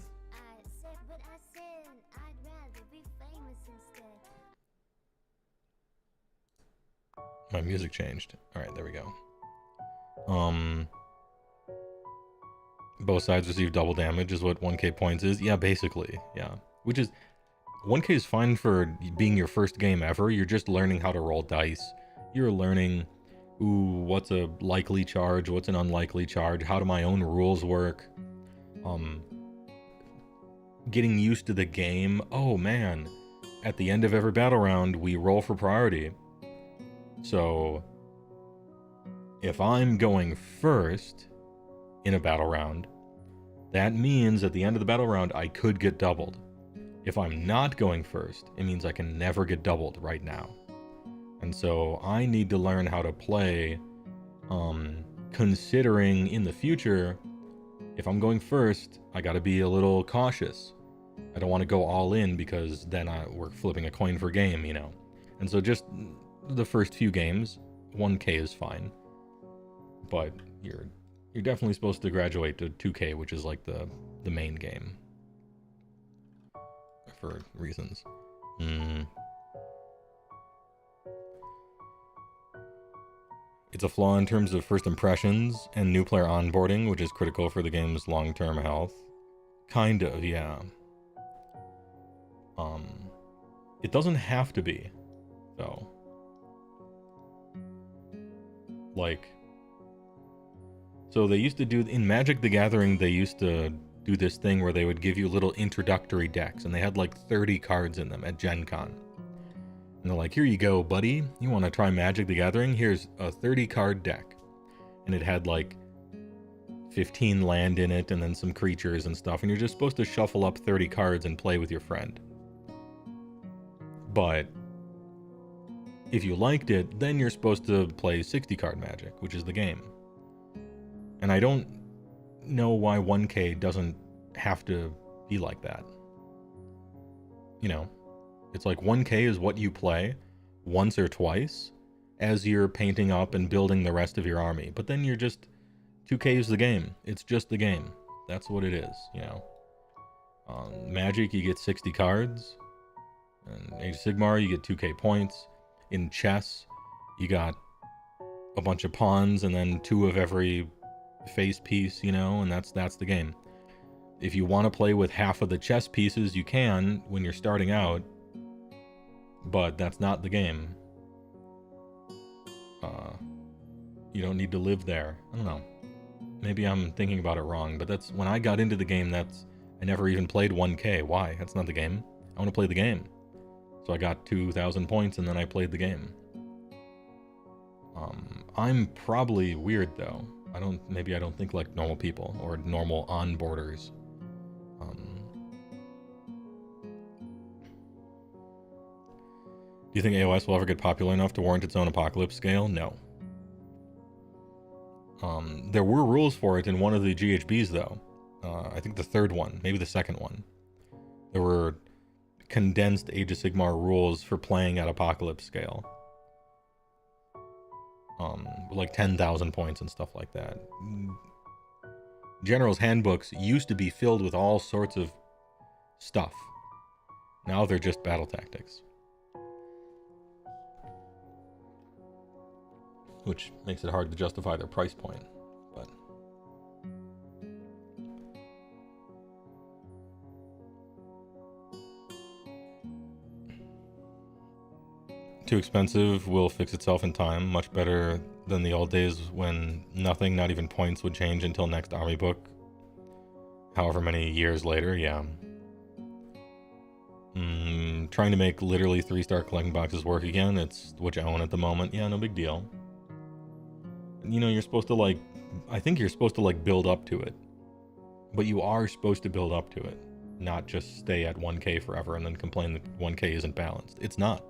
my music changed. Alright, there we go. Both sides receive double damage is what 1k points is. Yeah, basically, yeah. Which is, 1k is fine for being your first game ever. You're just learning how to roll dice. You're learning, ooh, what's a likely charge, what's an unlikely charge, how do my own rules work. Getting used to the game. Oh man, at the end of every battle round, we roll for priority. So, if I'm going first in a battle round, that means at the end of the battle round, I could get doubled. If I'm not going first, it means I can never get doubled right now. And so I need to learn how to play, considering in the future, if I'm going first, I gotta be a little cautious. I don't want to go all in because then we're flipping a coin for game, you know. And so just the first few games, 1k is fine. But you're definitely supposed to graduate to 2k, which is like the main game. For reasons. It's a flaw in terms of first impressions and new player onboarding, which is critical for the game's long-term health. Kind of, yeah. It doesn't have to be, though. Like, so they used to do, in Magic the Gathering, they used to do this thing where they would give you little introductory decks, and they had like 30 cards in them at Gen Con. And they're like, here you go, buddy. You want to try Magic the Gathering? Here's a 30 card deck. And it had like 15 land in it, and then some creatures and stuff, and you're just supposed to shuffle up 30 cards and play with your friend. But if you liked it, then you're supposed to play 60 card Magic, which is the game. And I don't know why 1k doesn't have to be like that. You know, it's like 1k is what you play once or twice as you're painting up and building the rest of your army. But then you're just, 2k is the game. It's just the game. That's what it is, you know. Magic, you get 60 cards. In Age of Sigmar, you get 2k points. In chess, you got a bunch of pawns and then 2 of every face piece, you know, and that's the game. If you want to play with half of the chess pieces, you can when you're starting out, but that's not the game. You don't need to live there. I don't know. Maybe I'm thinking about it wrong, but that's when I got into the game. I never even played 1k. Why? That's not the game. I want to play the game. So I got 2,000 points and then I played the game. I'm probably weird though. Maybe I don't think like normal people or normal onboarders. Do you think AOS will ever get popular enough to warrant its own apocalypse scale? No. There were rules for it in one of the GHBs though. I think the third one, maybe the second one. There were condensed Age of Sigmar rules for playing at apocalypse scale. Like 10,000 points and stuff like that. General's handbooks used to be filled with all sorts of stuff. Now they're just battle tactics. Which makes it hard to justify their price point, but... Too expensive, will fix itself in time. Much better than the old days when nothing, not even points, would change until next army book. However many years later, yeah. Trying to make literally 3-star collecting boxes work again. It's what you own at the moment. Yeah, no big deal. You know, you're supposed to like... I think you're supposed to like build up to it. But you are supposed to build up to it. Not just stay at 1k forever and then complain that 1k isn't balanced. It's not.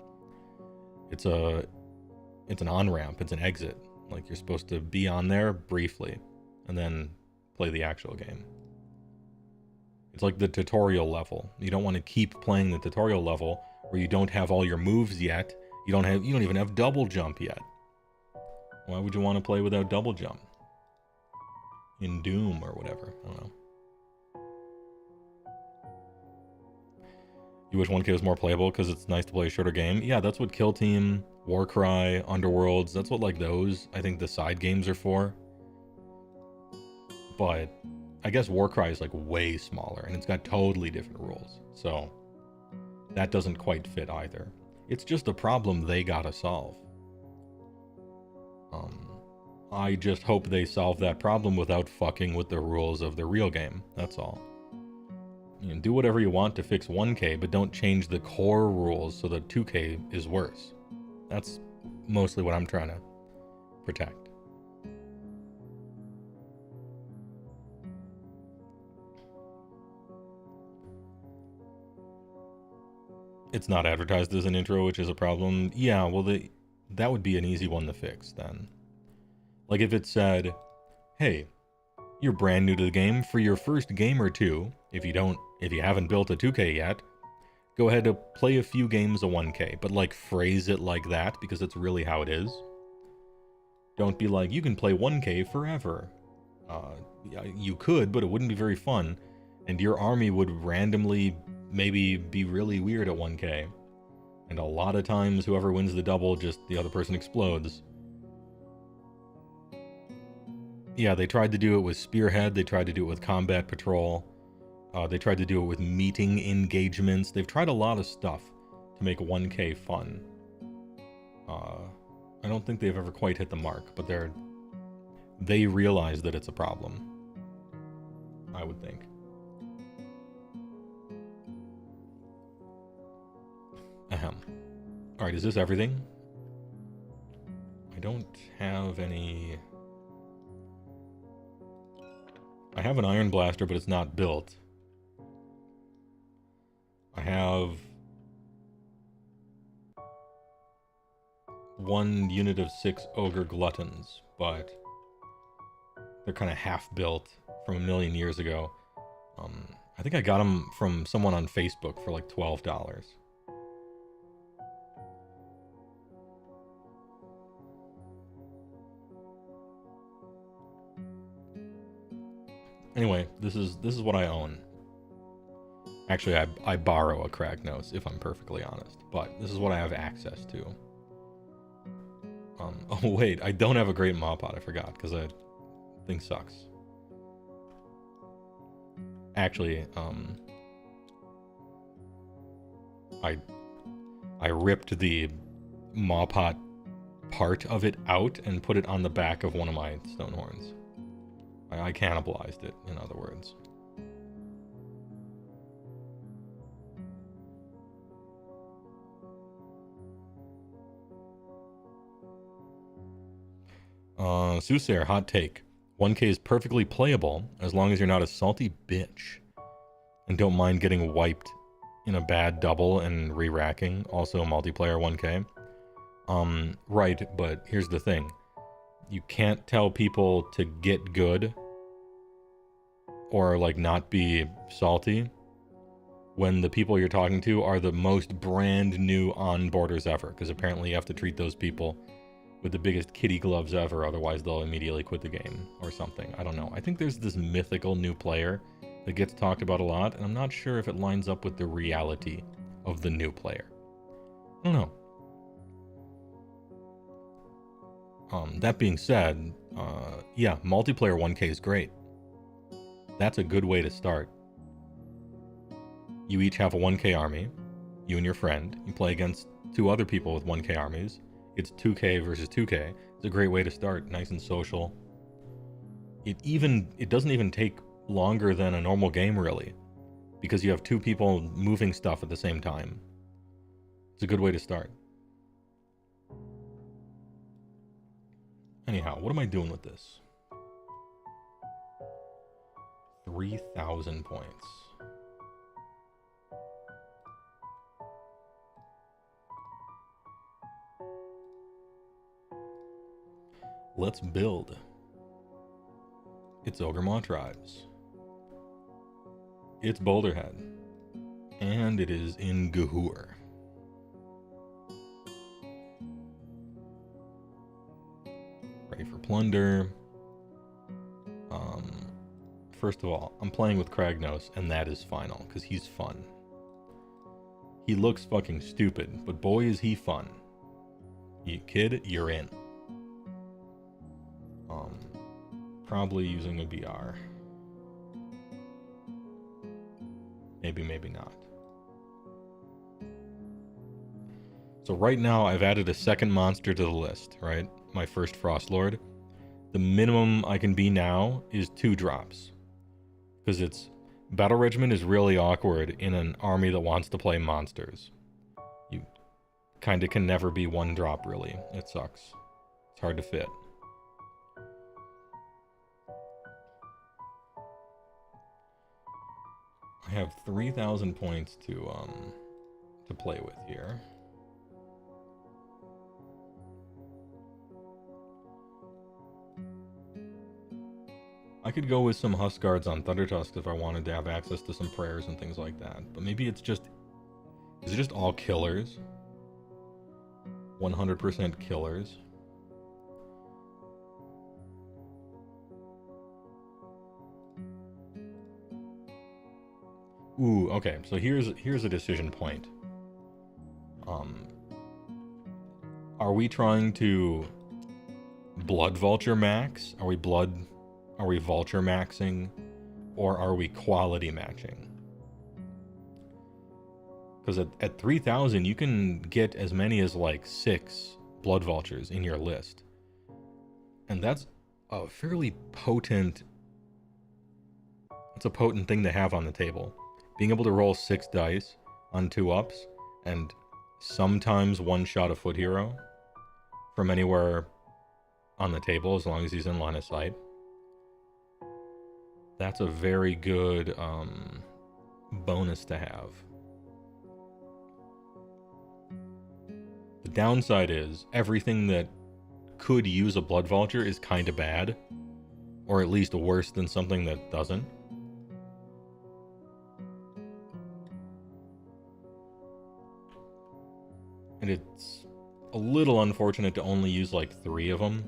It's an on-ramp, it's an exit. Like, you're supposed to be on there briefly, and then play the actual game. It's like the tutorial level. You don't want to keep playing the tutorial level where you don't have all your moves yet. You don't even have double jump yet. Why would you want to play without double jump? In Doom or whatever, I don't know. You wish 1K was more playable because it's nice to play a shorter game? Yeah, that's what Kill Team, Warcry, Underworlds, that's what like those, I think the side games are for. But I guess Warcry is like way smaller and it's got totally different rules. So that doesn't quite fit either. It's just a problem they gotta solve. I just hope they solve that problem without fucking with the rules of the real game. That's all. You can do whatever you want to fix 1K, but don't change the core rules so that 2K is worse. That's mostly what I'm trying to protect. It's not advertised as an intro, which is a problem. Yeah, well, that would be an easy one to fix then. Like if it said, hey, you're brand new to the game. For your first game or two, if you haven't built a 2K yet, go ahead to play a few games of 1K, but like phrase it like that because it's really how it is. Don't be like, you can play 1K forever. You could, but it wouldn't be very fun, and your army would randomly maybe be really weird at 1K. And a lot of times, whoever wins the double, just the other person explodes. Yeah, they tried to do it with Spearhead, they tried to do it with Combat Patrol, they tried to do it with meeting engagements. They've tried a lot of stuff to make 1K fun. I don't think they've ever quite hit the mark, but they realize that it's a problem. I would think. Ahem. Alright, is this everything? I don't have any... I have an Iron Blaster, but it's not built. I have 1 unit of 6 Ogre Gluttons, but they're kind of half-built from a million years ago. I think I got them from someone on Facebook for like $12. Anyway, this is what I own. Actually, I borrow a Kragnos, if I'm perfectly honest, but this is what I have access to. Oh wait, I don't have a great Mawpot, I forgot, because that thing sucks. Actually, I ripped the Mawpot part of it out and put it on the back of one of my Stonehorns. I cannibalized it, in other words. Soothsayer, hot take. 1K is perfectly playable as long as you're not a salty bitch. And don't mind getting wiped in a bad double and re-racking. Also multiplayer 1K. Right, but here's the thing. You can't tell people to get good or like not be salty when the people you're talking to are the most brand new onboarders ever, because apparently you have to treat those people with the biggest kitty gloves ever, otherwise they'll immediately quit the game or something. I don't know. I think there's this mythical new player that gets talked about a lot, and I'm not sure if it lines up with the reality of the new player. I don't know. That being said, yeah, multiplayer 1K is great. That's a good way to start. You each have a 1K army, you and your friend. You play against 2 other people with 1K armies. It's 2K versus 2K. It's a great way to start, nice and social. It doesn't even take longer than a normal game, really, because you have 2 people moving stuff at the same time. It's a good way to start. Anyhow, what am I doing with this? 3,000 points. Let's build. It's Ogremont Tribes. It's Boulderhead. And it is in Gahur. Ready for plunder. First of all, I'm playing with Kragnos, and that is final, because he's fun. He looks fucking stupid, but boy is he fun. You kid, you're in. Probably using a BR. Maybe, maybe not. So right now, I've added a second monster to the list, right? My first Frostlord. The minimum I can be now is 2 drops. Because it's... Battle Regiment is really awkward in an army that wants to play monsters. You kinda can never be 1 drop, really. It sucks. It's hard to fit. I have 3,000 points to play with here. I could go with some Huskguards on Thundertusk if I wanted to have access to some prayers and things like that. But maybe it's just... Is it just all killers? 100% killers? Ooh, okay, so here's a decision point. Are we trying to Blood Vulture max? Are we Vulture maxing? Or are we quality matching? Because at 3,000, you can get as many as like 6 Blood Vultures in your list. And that's a fairly potent... It's a potent thing to have on the table. Being able to roll 6 dice on 2-ups and sometimes one-shot a Foot Hero from anywhere on the table as long as he's in line of sight. That's a very good bonus to have. The downside is everything that could use a Blood Vulture is kind of bad, or at least worse than something that doesn't. And it's a little unfortunate to only use like 3 of them.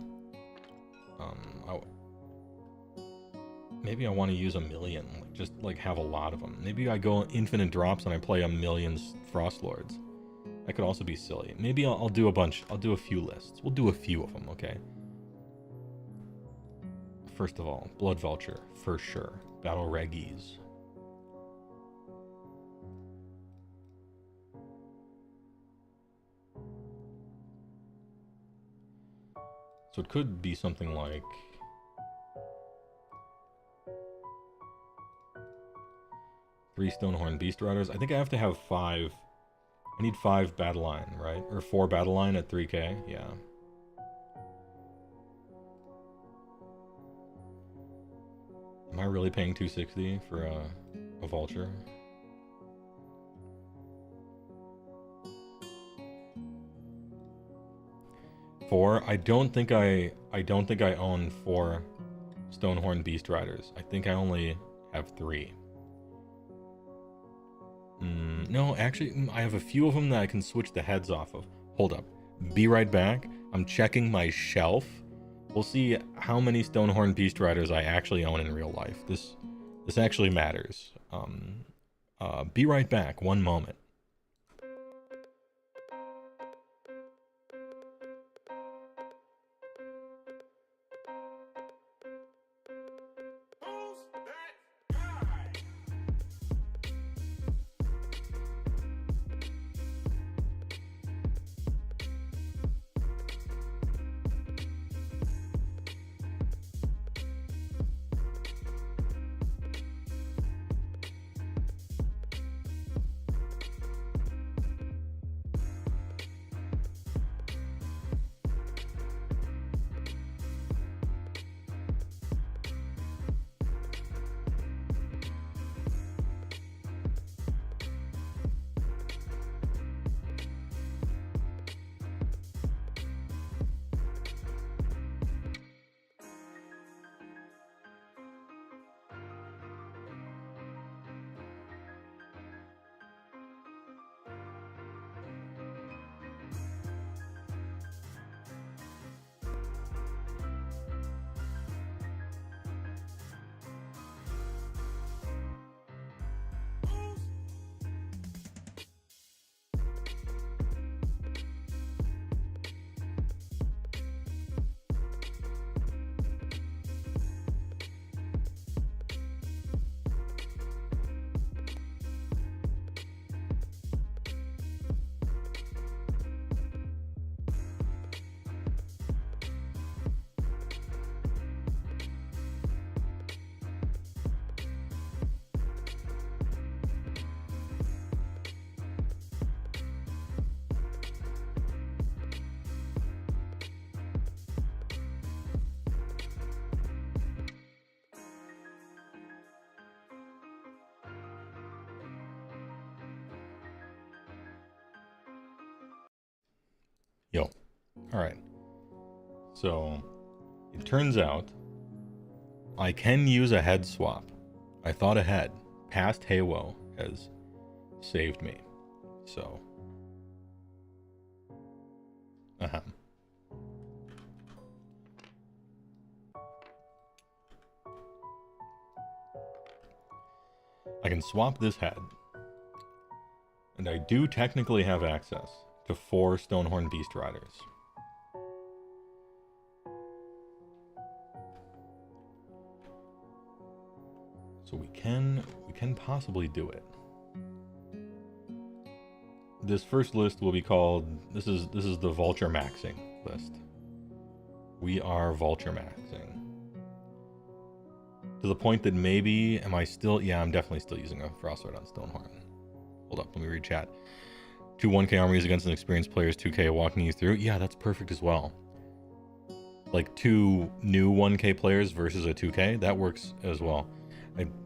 Maybe I want to use 1,000,000, just like have a lot of them. Maybe I go infinite drops and I play 1,000,000 Frostlords. That could also be silly. Maybe I'll do a bunch. I'll do a few lists. We'll do a few of them, okay? First of all, Blood Vulture, for sure. Battle Reggies. So it could be something like... Three Stonehorn Beast Riders. I think I have to have 5. I need 5 Battle Line, right? Or 4 Battle Line at 3k? Yeah. Am I really paying 260 for a vulture? I don't think I own 4 Stonehorn Beast Riders. I think I only have 3. No, actually, I have a few of them that I can switch the heads off of. Hold up. Be right back. I'm checking my shelf. We'll see how many Stonehorn Beast Riders I actually own in real life. This actually matters. Be right back. One moment. Yo. Alright. So, it turns out I can use a head swap. I thought ahead. Past HeyWoah has saved me. So. I can swap this head. And I do technically have access to 4 Stonehorn Beast Riders. So we can possibly do it. This first list will be called, this is the Vulture Maxing list. We are Vulture Maxing. To the point that maybe, I'm definitely still using a Frostword on Stonehorn. Hold up, let me read chat. 2 1K armies against an experienced player's 2K walking you through. Yeah, that's perfect as well. Like 2 new 1K players versus a 2K, that works as well.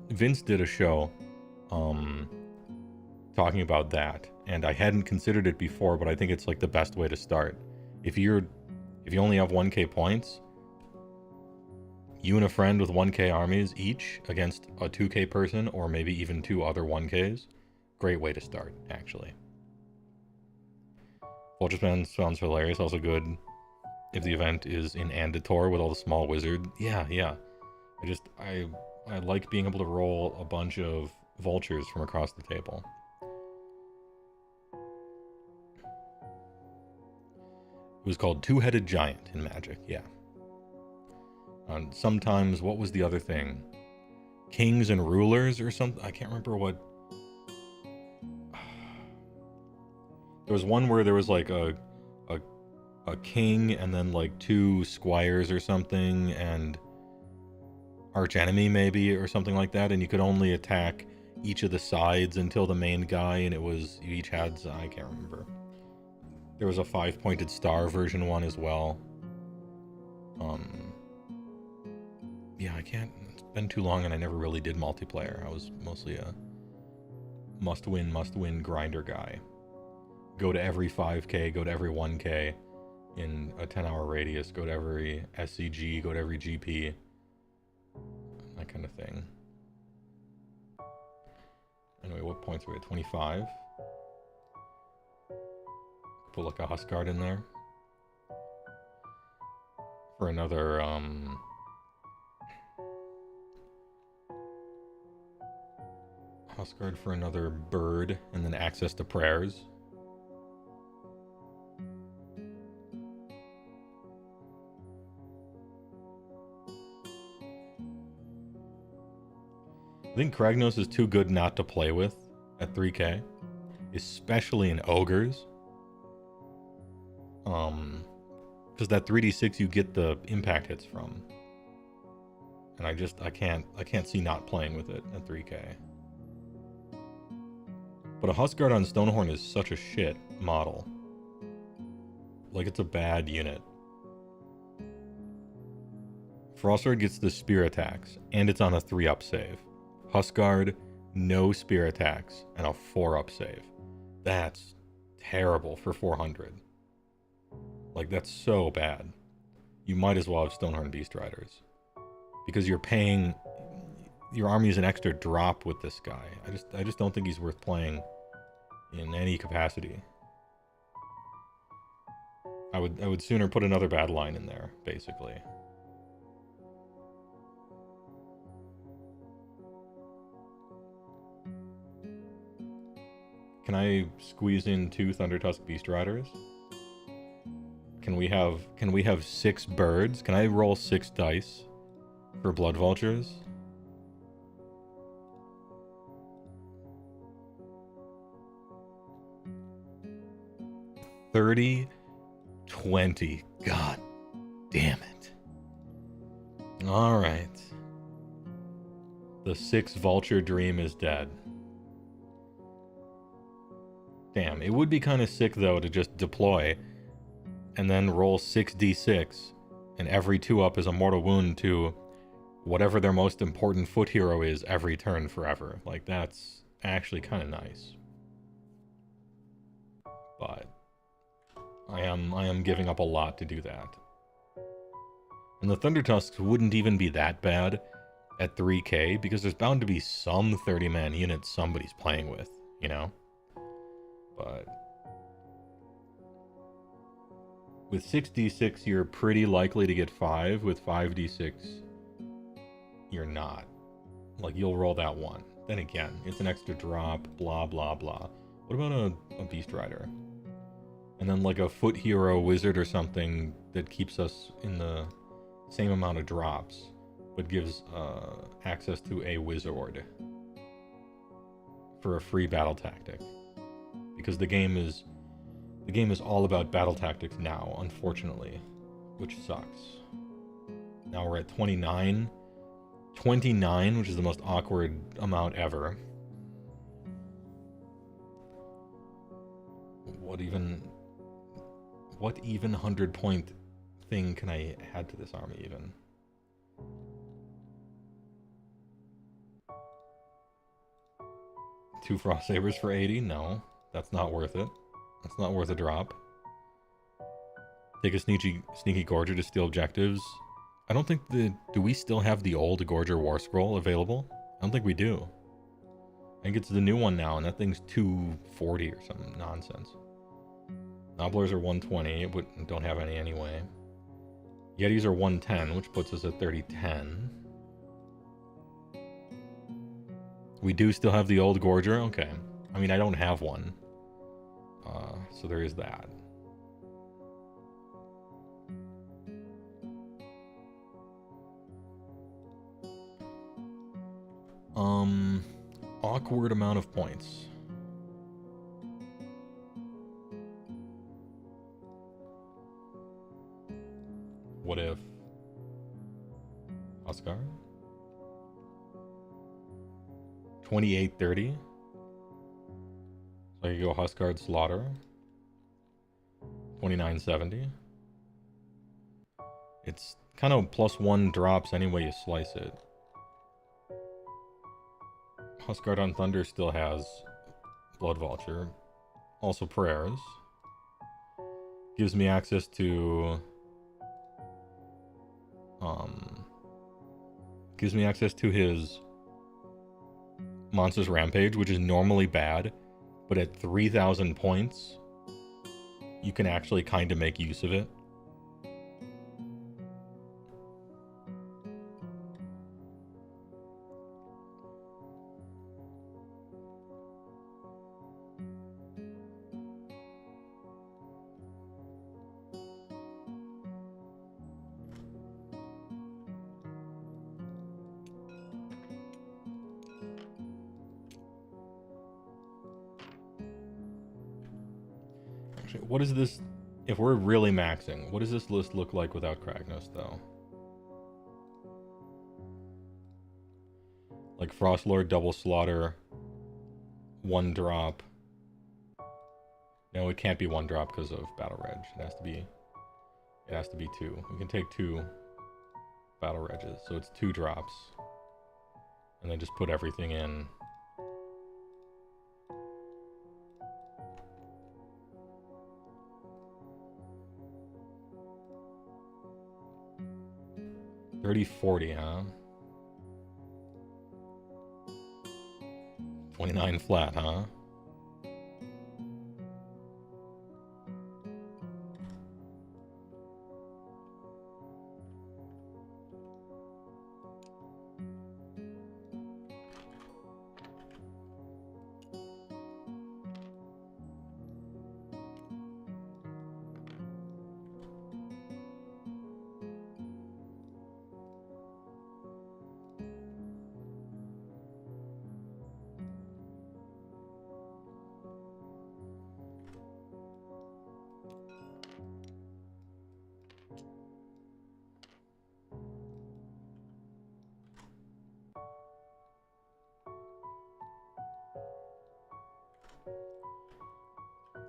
Vince did a show talking about that, and I hadn't considered it before, but I think it's like the best way to start. If you only have 1K points, you and a friend with 1K armies each against a 2K person, or maybe even 2 other 1Ks, great way to start, actually. Vulturesman sounds hilarious, also good if the event is in Andator with all the small wizard. Yeah. I like being able to roll a bunch of vultures from across the table. It was called Two-Headed Giant in Magic, yeah. And sometimes, what was the other thing? Kings and Rulers or something? I can't remember what... There was one where there was like a king and then like 2 squires or something, and archenemy maybe, or something like that, and you could only attack each of the sides until the main guy, and it was, you each had, I can't remember. There was a 5-pointed star version one as well. yeah, I can't. It's been too long and I never really did multiplayer. I was mostly a must win grinder guy. Go to every 5K, go to every 1K in a 10-hour radius, go to every SCG, go to every GP, that kind of thing. Anyway, what points are we at? 25. Put like a Huskard in there for another Huskard for another bird, and then access to prayers. I think Kragnos is too good not to play with at 3K, especially in ogres. Because that 3d6 you get the impact hits from, and I can't see not playing with it at 3K. But a Huskard on Stonehorn is such a shit model. Like, it's a bad unit. Frostsword gets the spear attacks, and it's on a 3-up save. Huskard, no spear attacks, and a 4-up save. That's terrible for 400. Like, that's so bad. You might as well have Stonehorn Beast Riders. Because you're paying... Your army is an extra drop with this guy. I just don't think he's worth playing in any capacity. I would sooner put another battle line in there, basically. Can I squeeze in 2 Thundertusk Beast Riders? Can we have 6 birds? Can I roll 6 dice for Blood Vultures? $30, $20. God damn it. Alright. The 6 vulture dream is dead. Damn, it would be kind of sick though to just deploy and then roll 6d6 and every 2-up is a mortal wound to whatever their most important foot hero is every turn forever. Like, that's actually kind of nice. But I am giving up a lot to do that. And the Thundertusks wouldn't even be that bad at 3K because there's bound to be some 30-man unit somebody's playing with, you know? But with 6d6, you're pretty likely to get 5. With 5d6, you're not. Like, you'll roll that 1. Then again, it's an extra drop, blah, blah, blah. What about a Beast Rider? And then like a foot hero wizard or something that keeps us in the same amount of drops, but gives access to a wizard for a free battle tactic. Because the game is all about battle tactics now, unfortunately, which sucks. Now we're at 29. 29, which is the most awkward amount ever. What even 100-point thing can I add to this army even? Two Frost Sabers for 80? No, that's not worth it. That's not worth a drop. Take a sneaky Gorger to steal objectives. I don't think do we still have the old Gorger Warscroll available? I don't think we do. I think it's the new one now, and that thing's 240 or some nonsense. Nobblers are 120, but don't have any anyway. Yetis are 110, which puts us at 3010. We do still have the old Gorger? Okay. I mean, I don't have one. So there is that. Awkward amount of points. What if Oscar? 2830. So I could go Huskard Slaughter. 2970. It's kind of +1 drops any way you slice it. Huskard on Thunder still has Blood Vulture. Also Prayers. Gives me access to... gives me access to his Monsters Rampage, which is normally bad, but at 3,000 points, you can actually kind of make use of it. What is this, if we're really maxing, what does this list look like without Kragnos, though? Like Frostlord, Double Slaughter, 1 drop. No, it can't be 1 drop because of Battle Reg. It has to be 2. We can take 2 Battle Regs, so it's 2 drops. And then just put everything in. $30.40, huh? 29 flat, huh?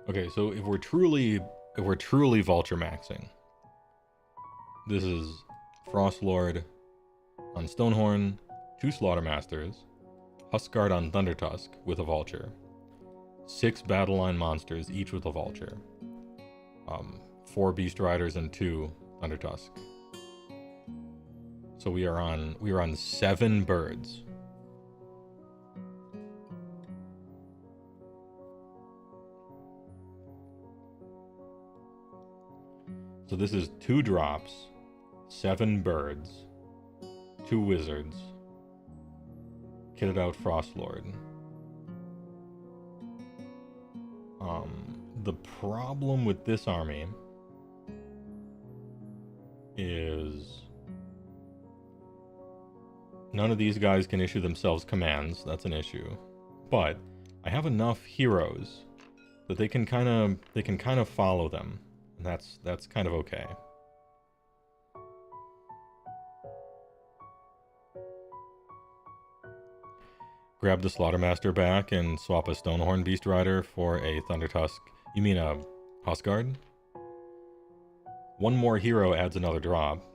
Okay, so if we're truly vulture maxing, this is Frostlord on Stonehorn, 2 Slaughtermasters, Huskard on Thundertusk with a vulture, 6 Battle Line monsters, each with a vulture, 4 Beast Riders and 2 Thundertusk. So we are on 7 birds. So this is 2 drops, 7 birds, 2 wizards, kitted out Frostlord. The problem with this army is none of these guys can issue themselves commands. That's an issue. But I have enough heroes that they can kind of follow them. And that's kind of okay. Grab the Slaughtermaster back and swap a Stonehorn Beast Rider for a Thundertusk. You mean a Huskard? 1 more hero adds another drop.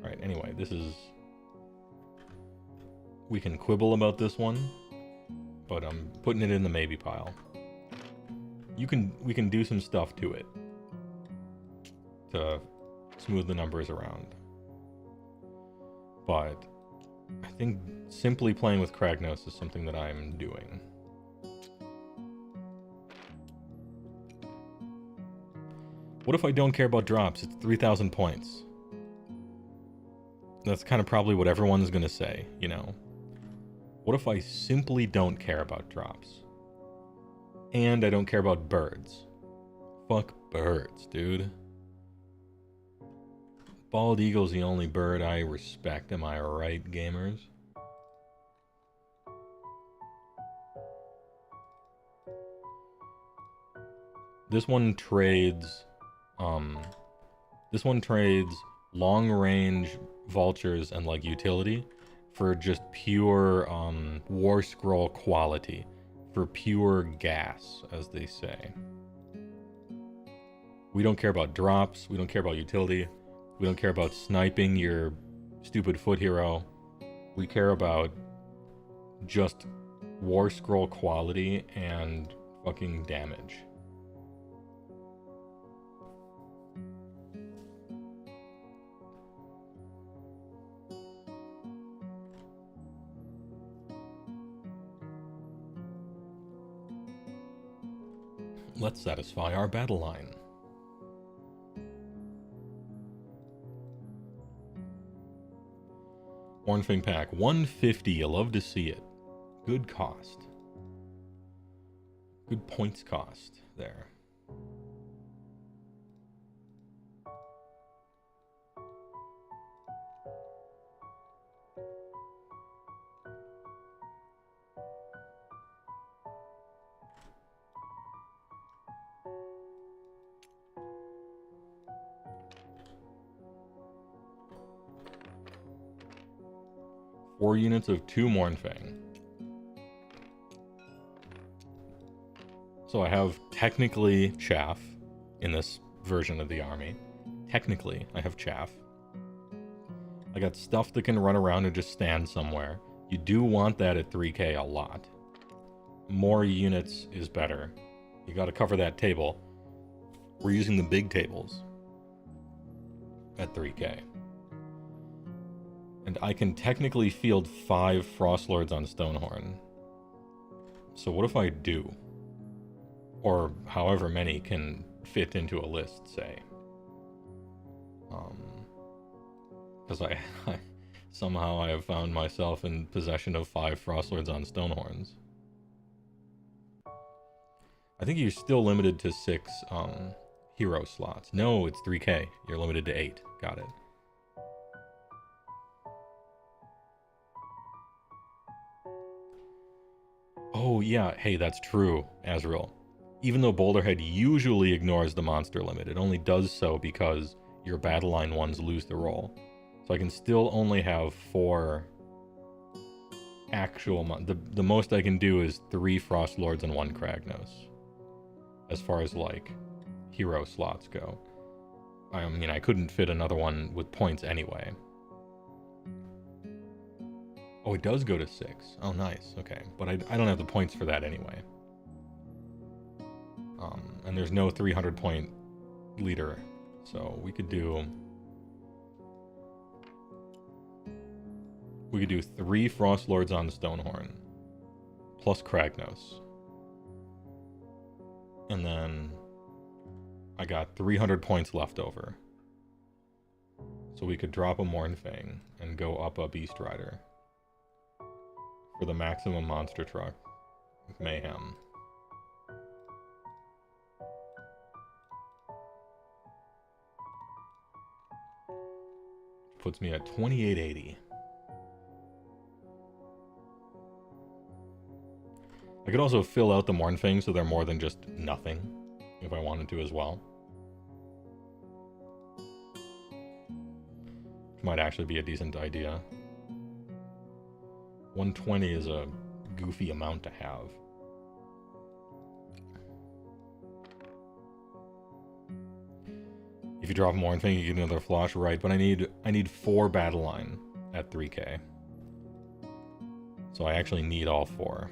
Alright, anyway, this is... We can quibble about this one, but I'm putting it in the maybe pile. We can do some stuff to it to smooth the numbers around. But I think simply playing with Kragnos is something that I'm doing. What if I don't care about drops? It's 3,000 points. That's kind of probably what everyone's gonna say, you know. What if I simply don't care about drops? And I don't care about birds. Fuck birds, dude. Bald eagle's the only bird I respect, am I right, gamers? This one trades long range vultures and like utility for just pure war scroll quality, for pure gas, as they say. We don't care about drops. We don't care about utility. We don't care about sniping your stupid foot hero. We care about just war scroll quality and fucking damage. Let's satisfy our battle line. Hornfang pack, 150. You love to see it. Good cost. Good points cost there. Four units of 2 Mournfang. So I have technically chaff in this version of the army. Technically, I have chaff. I got stuff that can run around and just stand somewhere. You do want that at 3k a lot. More units is better. You gotta cover that table. We're using the big tables at 3k. And I can technically field 5 Frostlords on Stonehorn. So what if I do? Or however many can fit into a list, say. Because I somehow I have found myself in possession of 5 Frostlords on Stonehorns. I think you're still limited to 6 hero slots. No, it's 3k. You're limited to 8. Got it. Oh yeah, hey, that's true, Azrael. Even though Boulderhead usually ignores the monster limit, it only does so because your battle line ones lose the roll. So I can still only have 4 actual the most I can do is 3 Frostlords and 1 Kragnos. As far as like hero slots go. I mean, I couldn't fit another one with points anyway. Oh, it does go to 6. Oh, nice. Okay. But I don't have the points for that anyway. And there's no 300 point leader. So we could do 3 Frostlords on Stonehorn. Plus Kragnos. And then I got 300 points left over. So we could drop a Mournfang and go up a Beast Rider. For the maximum monster truck with Mayhem. Puts me at 2880. I could also fill out the Mournfang so they're more than just nothing, if I wanted to as well. Which might actually be a decent idea. 120 is a goofy amount to have. If you drop Mournfang, you get another Flosh, right? But I need 4 battle line at 3k. So I actually need all 4.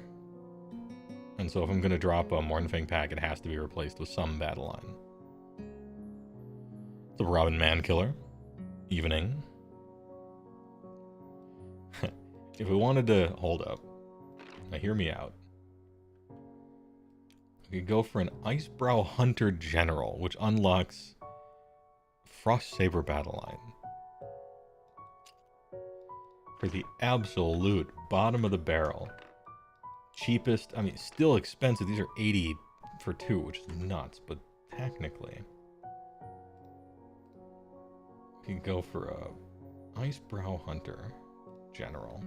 And so if I'm gonna drop a Mournfang pack, it has to be replaced with some battle line. What's up, Robin Mankiller? Evening. If we wanted to hold up, now hear me out. We could go for an Icebrow Hunter General, which unlocks Frost Saber Battle Line. For the absolute bottom of the barrel. Cheapest, I mean, still expensive. These are 80 for 2, which is nuts, but technically. We can go for a Icebrow Hunter General.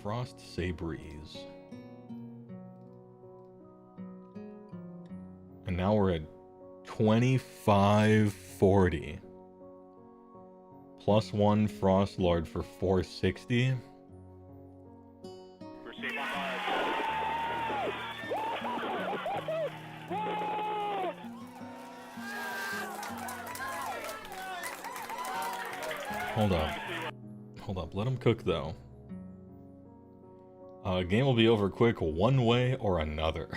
Frost Sabreeze. And now we're at 2540. Plus 1 Frostlord for 460. Hold up. Hold up. Let him cook, though. Game will be over quick one way or another.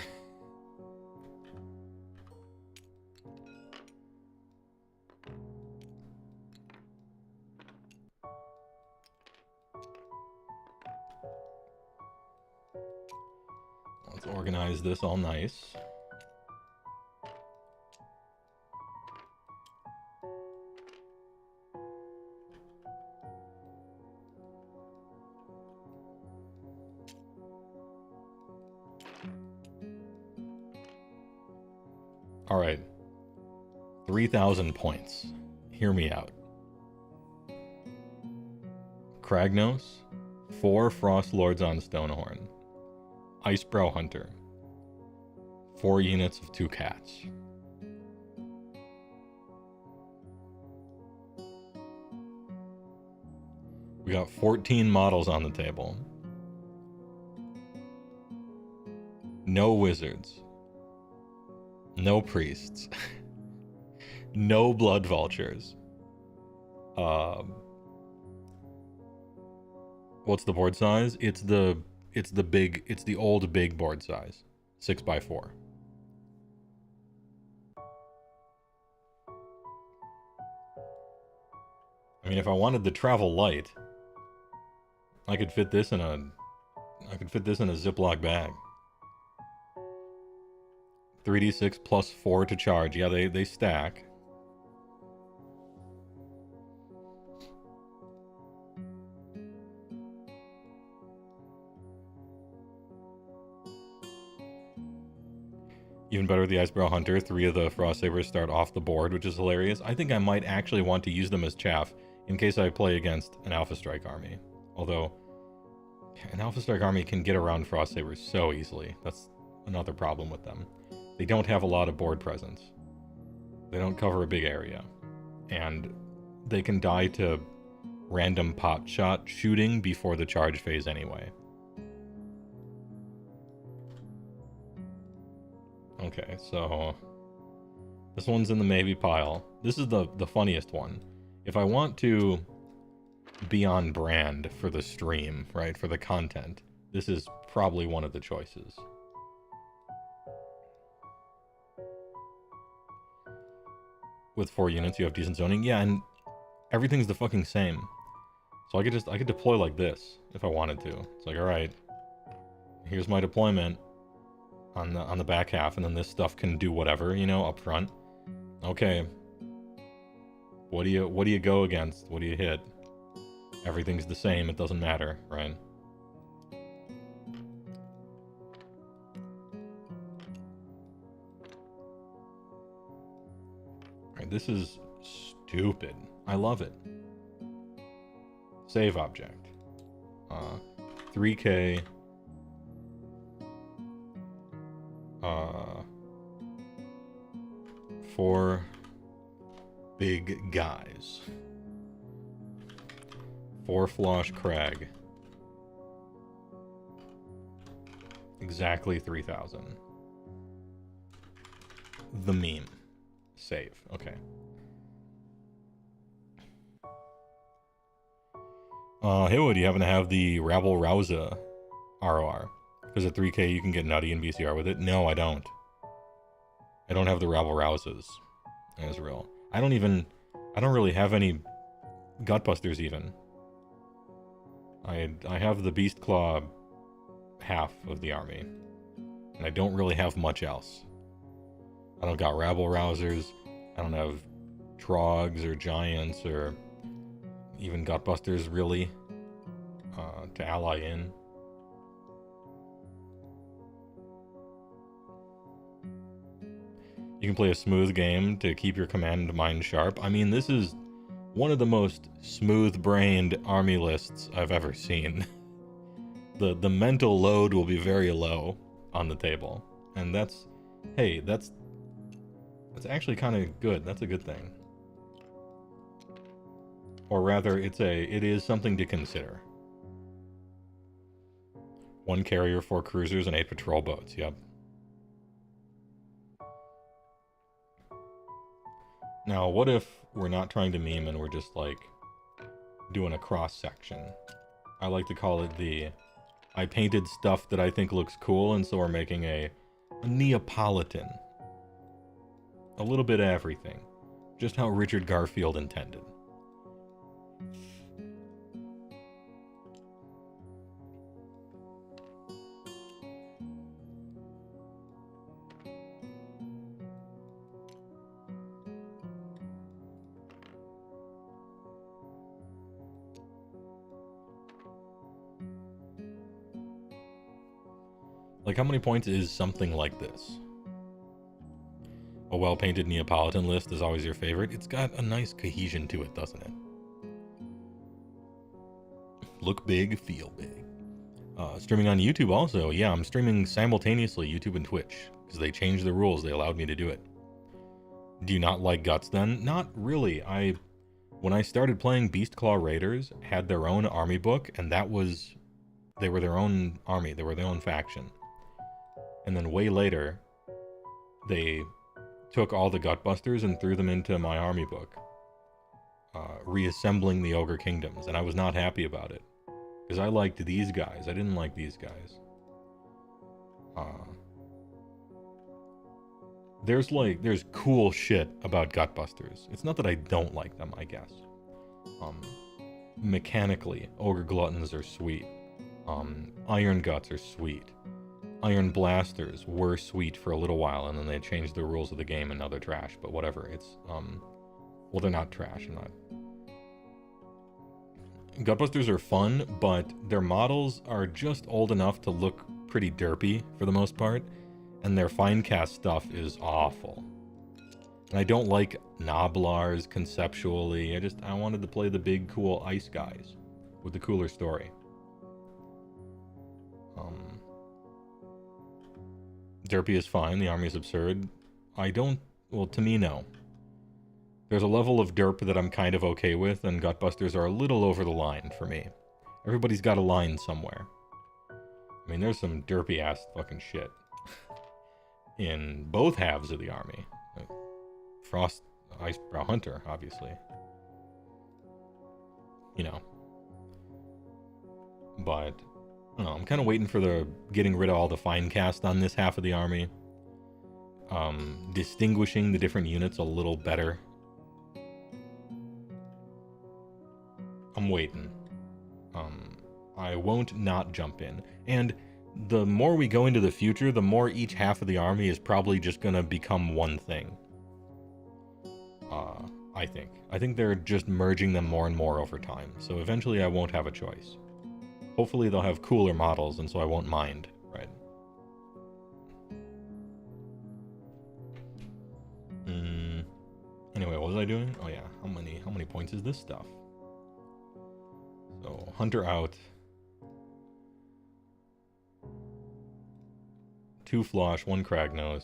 Let's organize this all nice. All right. 3,000 points. Hear me out. Kragnos, 4 Frost Lords on Stonehorn. Icebrow Hunter, 4 units of 2 cats. We got 14 models on the table. No wizards. No priests. No blood vultures. What's the board size? It's the old big board size. 6x4. I mean, if I wanted the travel light, I could fit this in a Ziploc bag. 3d6 plus 4 to charge. Yeah, they stack. Even better with the Icebrow Hunter, 3 of the Frost Sabers start off the board, which is hilarious. I think I might actually want to use them as chaff in case I play against an Alpha Strike army. Although, an Alpha Strike army can get around Frost Sabers so easily. That's another problem with them. They don't have a lot of board presence. They don't cover a big area. And they can die to random pot shot shooting before the charge phase anyway. Okay, so this one's in the maybe pile. This is the funniest one. If I want to be on brand for the stream, right, for the content, this is probably one of the choices. With 4 units, you have decent zoning. Yeah, and everything's the fucking same. So I could deploy like this if I wanted to. It's like, all right, here's my deployment on the back half, and then this stuff can do whatever, you know, up front. Okay. What do you go against? What do you hit? Everything's the same. It doesn't matter, right? Right, this is stupid. I love it. Save object. 3K. 4 big guys. 4 Flosh Crag. Exactly 3,000. The meme. Save. Okay. HeyWoah, do you happen to have the Rabble Rouser ROR? Because at 3K you can get nutty in BCR with it. No, I don't. I don't have the Rabble Rousers in Israel. I don't really have any Gutbusters even. I have the Beastclaw half of the army. And I don't really have much else. I don't got Rabble Rousers. I don't have Trogs or Giants or even Gutbusters really to ally in. You can play a smooth game to keep your command mind sharp. I mean, this is one of the most smooth-brained army lists I've ever seen. The mental load will be very low on the table. And that's actually kind of good. That's a good thing. Or rather, it is something to consider. 1 carrier, 4 cruisers, and 8 patrol boats. Yep. Now, what if we're not trying to meme and we're just like doing a cross section. I like to call it the I painted stuff that I think looks cool, and so we're making a Neapolitan. A little bit of everything. Just how Richard Garfield intended. Like, how many points is something like this? A well-painted Neapolitan list is always your favorite. It's got a nice cohesion to it, doesn't it? Look big, feel big. Streaming on YouTube also. Yeah, I'm streaming simultaneously, YouTube and Twitch, because they changed the rules. They allowed me to do it. Do you not like Guts then? Not really. When I started playing Beastclaw Raiders, had their own army book, and they were their own army. They were their own faction. And then way later, they took all the Gutbusters and threw them into my army book, reassembling the Ogre Kingdoms, and I was not happy about it, because I liked these guys. I didn't like these guys. There's cool shit about Gutbusters. It's not that I don't like them, I guess. Mechanically, Ogre Gluttons are sweet. Iron Guts are sweet. Iron Blasters were sweet for a little while, and then they changed the rules of the game, and now they're trash. But whatever, it's, well, they're not trash, Gutbusters are fun, but their models are just old enough to look pretty derpy, for the most part, and their Finecast stuff is awful. And I don't like Noblars conceptually. I wanted to play the big, cool ice guys with the cooler story. Derpy is fine, the army is absurd. Well, to me, no. There's a level of derp that I'm kind of okay with, and Gutbusters are a little over the line for me. Everybody's got a line somewhere. I mean, there's some derpy-ass fucking shit in both halves of the army. Like Frost, Icebrow Hunter, obviously. You know. But I don't know, I'm kind of waiting for getting rid of all the Finecast on this half of the army. Distinguishing the different units a little better. I'm waiting. I won't not jump in. And the more we go into the future, the more each half of the army is probably just gonna become one thing. I think. I think they're just merging them more and more over time. So eventually I won't have a choice. Hopefully they'll have cooler models, and so I won't mind, right? Anyway, what was I doing? Oh yeah, how many points is this stuff? So, Hunter out. 2 Flosh, 1 Kragnos.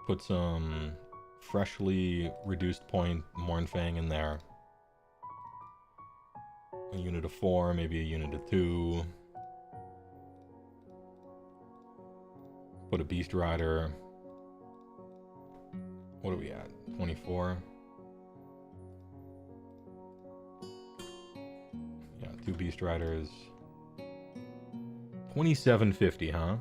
Put some freshly reduced point Mornfang in there. A unit of 4, maybe a unit of 2. Put a Beast Rider. What are we at? 24? Yeah, 2 Beast Riders. 2750, huh?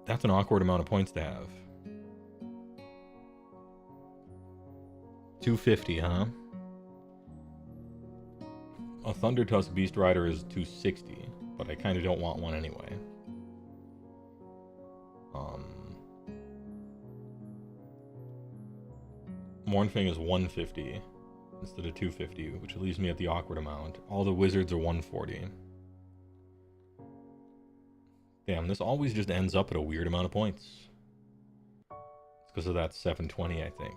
That's an awkward amount of points to have. 250, huh? A Thunder Tusk Beast Rider is 260, but I kind of don't want one anyway. Mornfang is 150 instead of 250, which leaves me at the awkward amount. All the wizards are 140. Damn, this always just ends up at a weird amount of points. It's because of that 720, I think.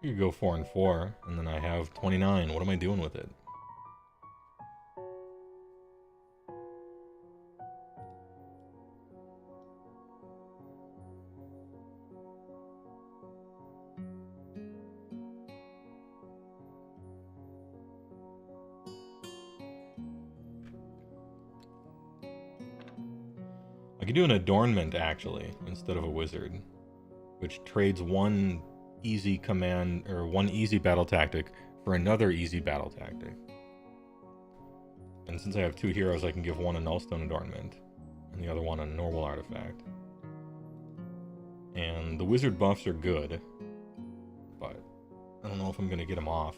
You could go 4 and 4, and then I have 29. What am I doing with it? I could do an adornment, actually, instead of a wizard, which trades one easy command, or one easy battle tactic for another easy battle tactic. And since I have 2 heroes, I can give one a nullstone adornment, and the other one a normal artifact. And the wizard buffs are good, but I don't know if I'm going to get them off.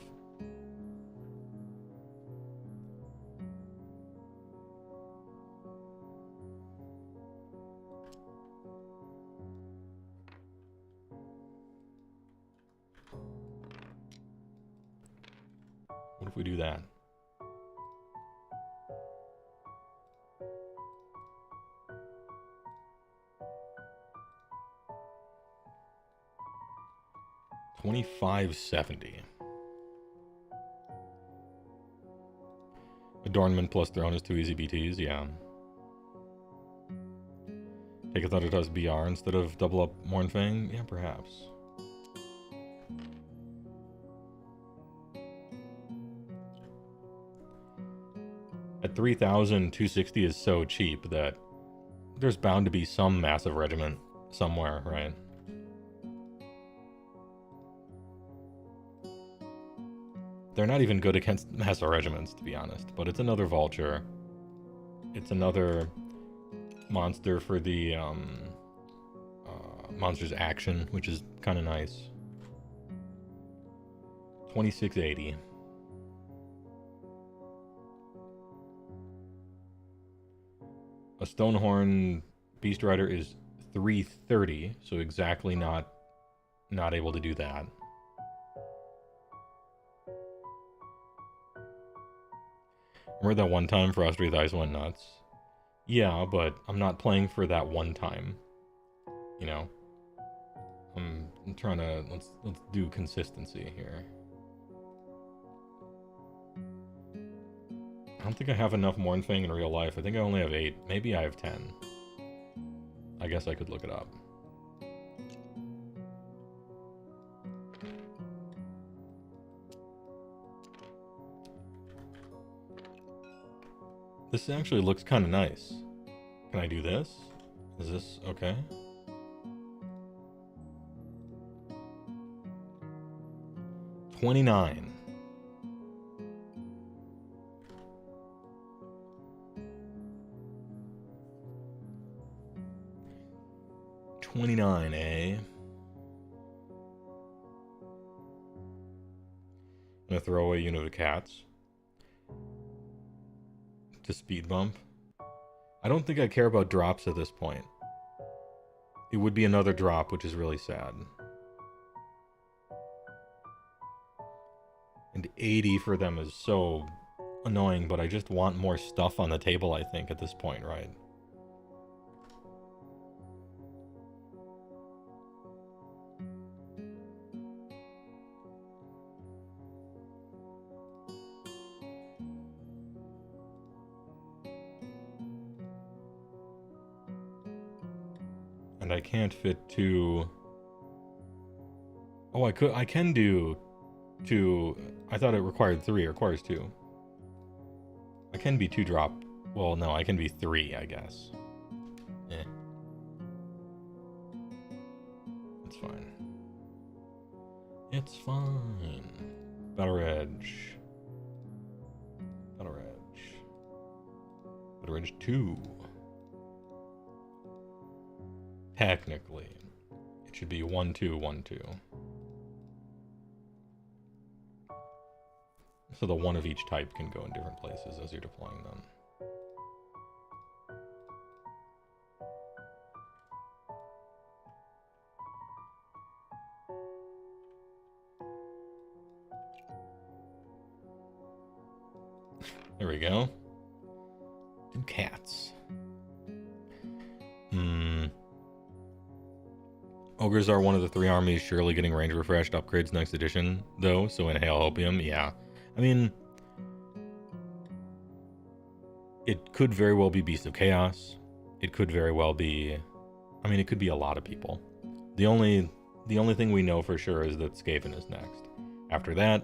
What if we do that? $25.70. Adornment plus throne is 2 easy BTs, yeah. Take a Thundertusk BR instead of double up Mournfang? Yeah, perhaps. At 3,260 is so cheap that there's bound to be some massive regiment somewhere, right? They're not even good against massive regiments, to be honest, but it's another vulture. It's another monster for the monster's action, which is kind of nice. 2680. A Stonehorn Beast Rider is 330, so exactly not able to do that. Remember that one time Frostwraith Ice went nuts? Yeah, but I'm not playing for that one time. You know? I'm trying to... Let's do consistency here. I don't think I have enough Mournfang in real life. I think I only have 8. Maybe I have 10. I guess I could look it up. This actually looks kind of nice. Can I do this? Is this okay? $29. $29, eh? I'm gonna throw away Unit of Cats to speed bump. I don't think I care about drops at this point. It would be another drop, which is really sad. And 80 for them is so annoying, but I just want more stuff on the table, I think, at this point, right? And I can't fit 2. Oh, I can do 2. I thought it required 3. It requires 2. I can be 2 drop. Well, no, I can be 3, I guess. Eh. It's fine. It's fine. Battle Reg. Battle Reg. Battle Reg 2. Technically, it should be 1-2-1-2. So the one of each type can go in different places as you're deploying them. There we go. 2 cats. Ogres are one of the 3 armies surely getting range refreshed upgrades next edition, though, so inhale Hopium, yeah. I mean, it could very well be Beast of Chaos. It could very well be... I mean, it could be a lot of people. The only thing we know for sure is that Skaven is next. After that,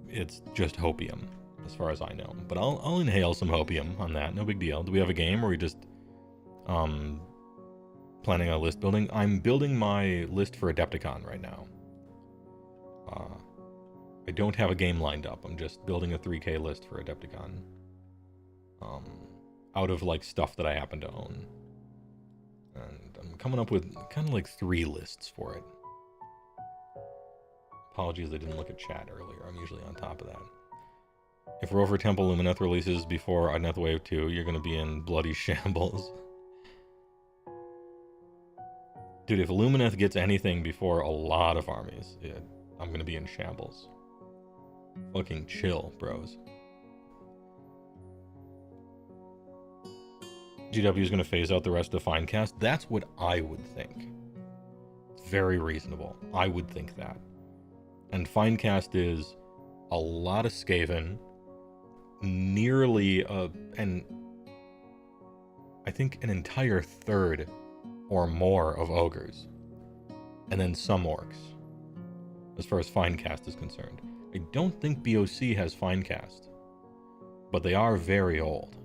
it's just Hopium, as far as I know. But I'll inhale some Hopium on that, no big deal. Do we have a game, or we just planning on list building. I'm building my list for Adepticon right now. I don't have a game lined up. I'm just building a 3K list for Adepticon. Out of like stuff that I happen to own. And I'm coming up with kind of like 3 lists for it. Apologies I didn't look at chat earlier. I'm usually on top of that. If Rover Temple Lumineth releases before Adneth Wave 2, you're going to be in bloody shambles. Dude, if Lumineth gets anything before a lot of armies, I'm going to be in shambles. Fucking chill, bros. GW is going to phase out the rest of Finecast. That's what I would think. It's very reasonable. I would think that. And Finecast is a lot of Skaven, nearly and I think an entire third or more of ogres, and then some orcs, as far as Finecast is concerned. I don't think BOC has Finecast, but they are very old.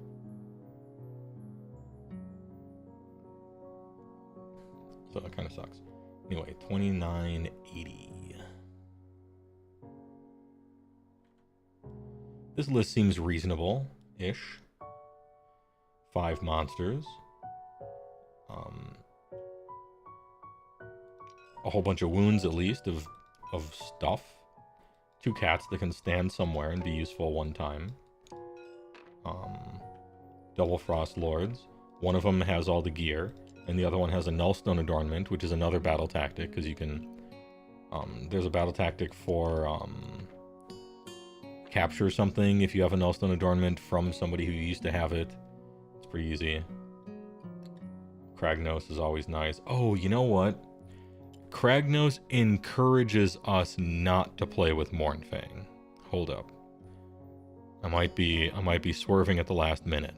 So that kind of sucks. Anyway, 2980. This list seems reasonable-ish. 5 monsters. A whole bunch of wounds, at least, of stuff. 2 cats that can stand somewhere and be useful one time. Double Frost Lords. One of them has all the gear, and the other one has a Nullstone Adornment, which is another battle tactic, because you can... there's a battle tactic for... capture something if you have a Nullstone Adornment from somebody who used to have it. It's pretty easy. Kragnos is always nice. Oh, you know what? Kragnos encourages us not to play with Mournfang. Hold up. I might be swerving at the last minute.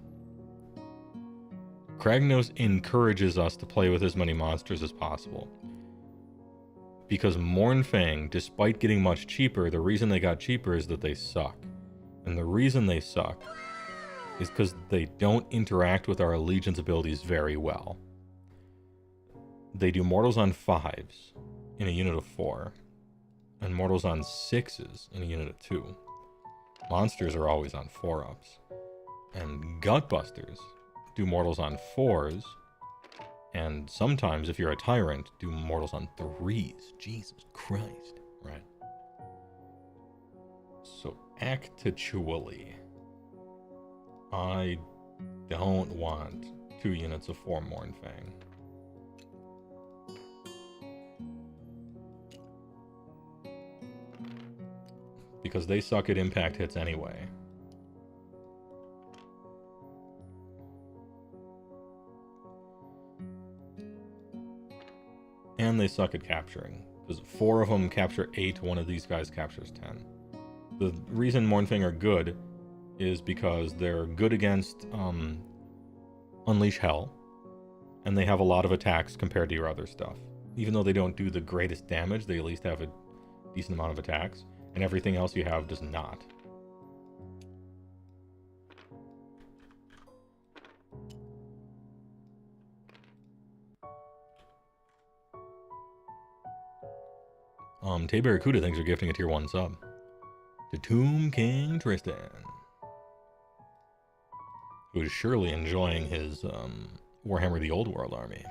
Kragnos encourages us to play with as many monsters as possible. Because Mournfang, despite getting much cheaper, the reason they got cheaper is that they suck. And the reason they suck is because they don't interact with our Allegiance abilities very well. They do Mortals on 5s in a unit of 4, and Mortals on 6s in a unit of 2. Monsters are always on 4-ups. And Gutbusters do Mortals on 4s, and sometimes, if you're a Tyrant, do Mortals on 3s. Jesus Christ. Right. So, actually, I don't want 2 units of 4 Mournfang. Because they suck at impact hits anyway. And they suck at capturing. Because 4 of them capture 8, one of these guys captures 10. The reason Mournfang are good is because they're good against Unleash Hell, and they have a lot of attacks compared to your other stuff. Even though they don't do the greatest damage, they at least have a decent amount of attacks, and everything else you have does not. Tay Barracuda, thanks for gifting a tier 1 sub. To Tomb King Tristan, who is surely enjoying his Warhammer the Old World army.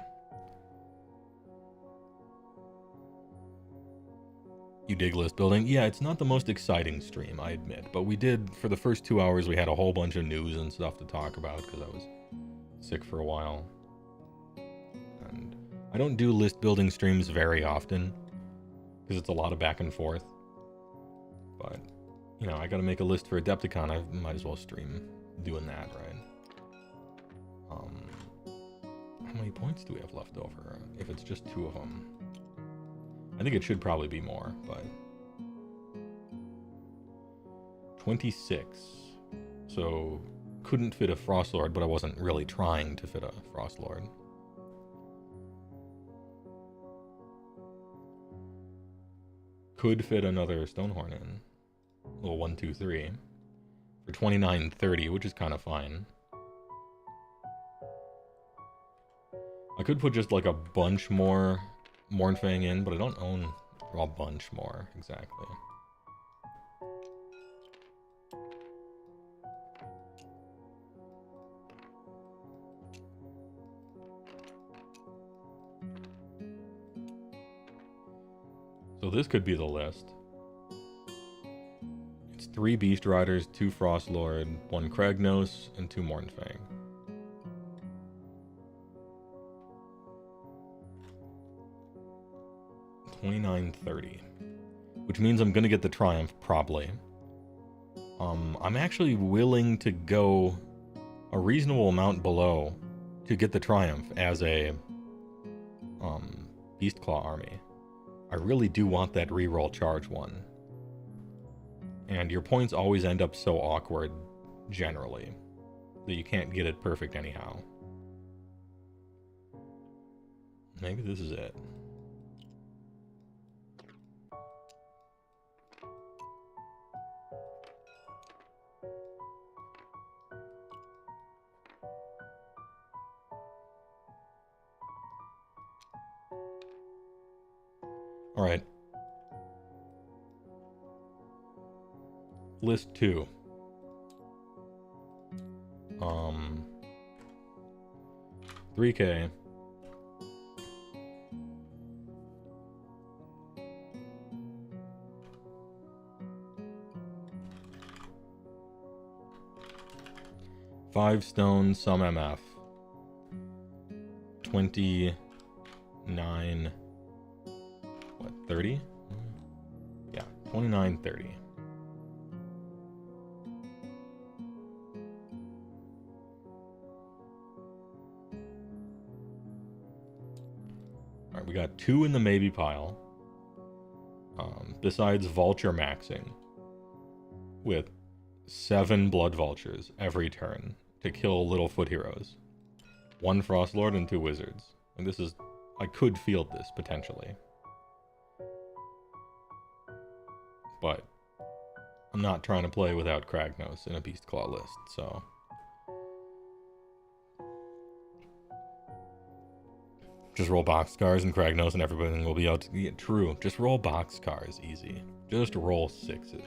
You dig list building? Yeah, it's not the most exciting stream, I admit, but we did, for the first 2 hours, we had a whole bunch of news and stuff to talk about, because I was sick for a while. And I don't do list building streams very often, because it's a lot of back and forth. But, you know, I gotta make a list for Adepticon, I might as well stream doing that, right? How many points do we have left over? If it's just 2 of them. I think it should probably be more, but... 26. So, couldn't fit a Frostlord, but I wasn't really trying to fit a Frostlord. Could fit another Stonehorn in. A little 1, 2, 3. For 29.30, which is kind of fine. I could put just like a bunch more Mournfang in, but I don't own a bunch more, exactly. So this could be the list. It's 3 Beast Riders, 2 Frostlord, 1 Kragnos, and 2 Mournfang. $29.30, which means I'm gonna get the Triumph probably. I'm actually willing to go a reasonable amount below to get the Triumph as a Beastclaw army. I really do want that reroll charge one. And your points always end up so awkward, generally, that you can't get it perfect anyhow. Maybe this is it. All right. List 2. 3K. Five stone, some MF. 29. What, 30? Yeah, 29.30. Alright, we got 2 in the maybe pile. Besides Vulture maxing. With 7 Blood Vultures every turn to kill little foot heroes. 1 Frostlord and 2 Wizards. And this is... I could field this, potentially. But I'm not trying to play without Kragnos in a Beastclaw list, so... Just roll Boxcars and Kragnos and everything will be out to get true. Just roll Boxcars, easy. Just roll 6s.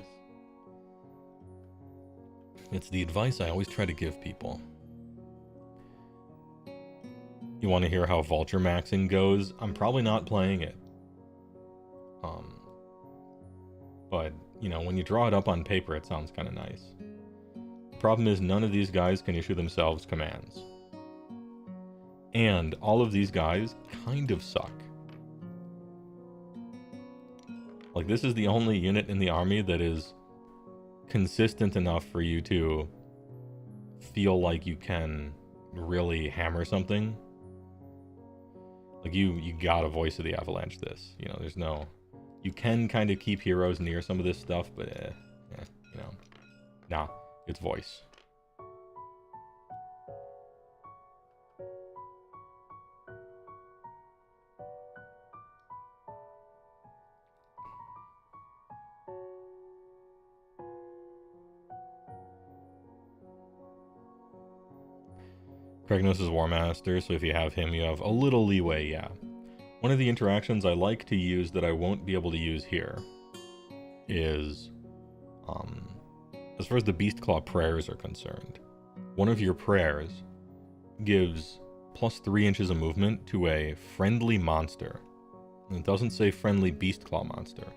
It's the advice I always try to give people. You want to hear how Vulture maxing goes? I'm probably not playing it. But, you know, when you draw it up on paper, it sounds kind of nice. The problem is none of these guys can issue themselves commands. And all of these guys kind of suck. Like, this is the only unit in the army that is consistent enough for you to feel like you can really hammer something. Like, you got a Voice of the Avalanche this. You know, there's no... You can kind of keep heroes near some of this stuff, but, you know. Nah, it's Voice. Kragnos is War Master, so if you have him, you have a little leeway, yeah. One of the interactions I like to use that I won't be able to use here is, as far as the Beastclaw prayers are concerned, one of your prayers gives plus 3 inches of movement to a friendly monster. And it doesn't say friendly Beastclaw monster.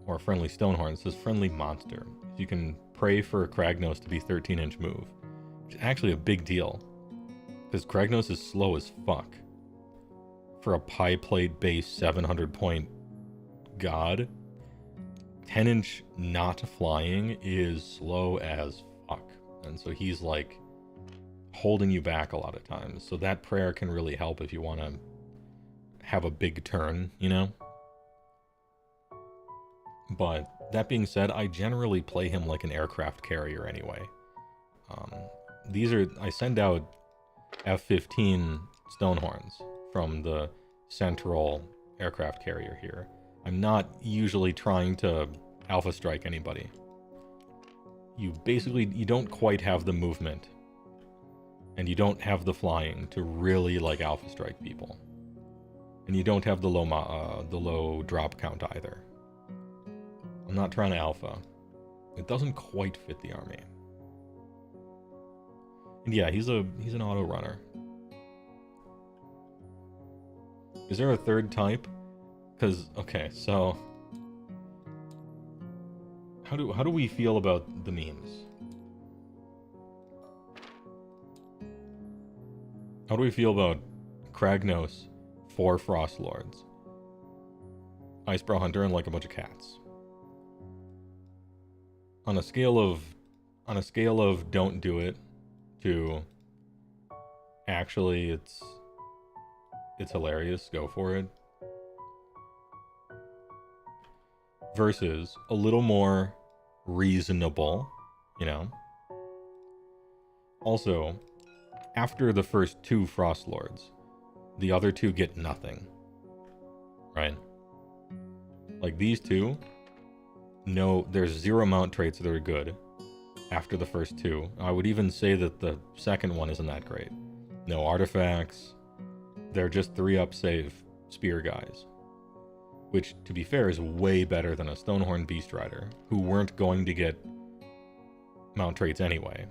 Or friendly Stonehorn, it says friendly monster. So you can pray for Kragnos to be 13-inch move. Which is actually a big deal. Because Kragnos is slow as fuck. For a pie plate base 700 point god, 10-inch not flying is slow as fuck. And so he's like holding you back a lot of times. So that prayer can really help if you want to have a big turn, you know? But that being said, I generally play him like an aircraft carrier anyway. I send out F-15 Stonehorns from the central aircraft carrier here. I'm not usually trying to alpha strike anybody. You don't quite have the movement And you don't have the flying to really like alpha strike people. And you don't have the low drop count either. I'm not trying to alpha. It doesn't quite fit the army. And yeah, he's an auto runner. Is there a third type? Because okay, so how do we feel about the memes? How do we feel about Kragnos, 4 Frost Lords, Icebrow Hunter, and like a bunch of cats? On a scale of don't do it to actually it's hilarious, go for it, versus a little more reasonable, you know. Also, after the first 2 Frost Lords, the other 2 get nothing. Right? Like these 2, no, there's 0 mount traits that are good after the first 2. I would even say that the second one isn't that great. No artifacts. They're just 3-up save spear guys. Which, to be fair, is way better than a Stonehorn Beast Rider, who weren't going to get mount traits anyway.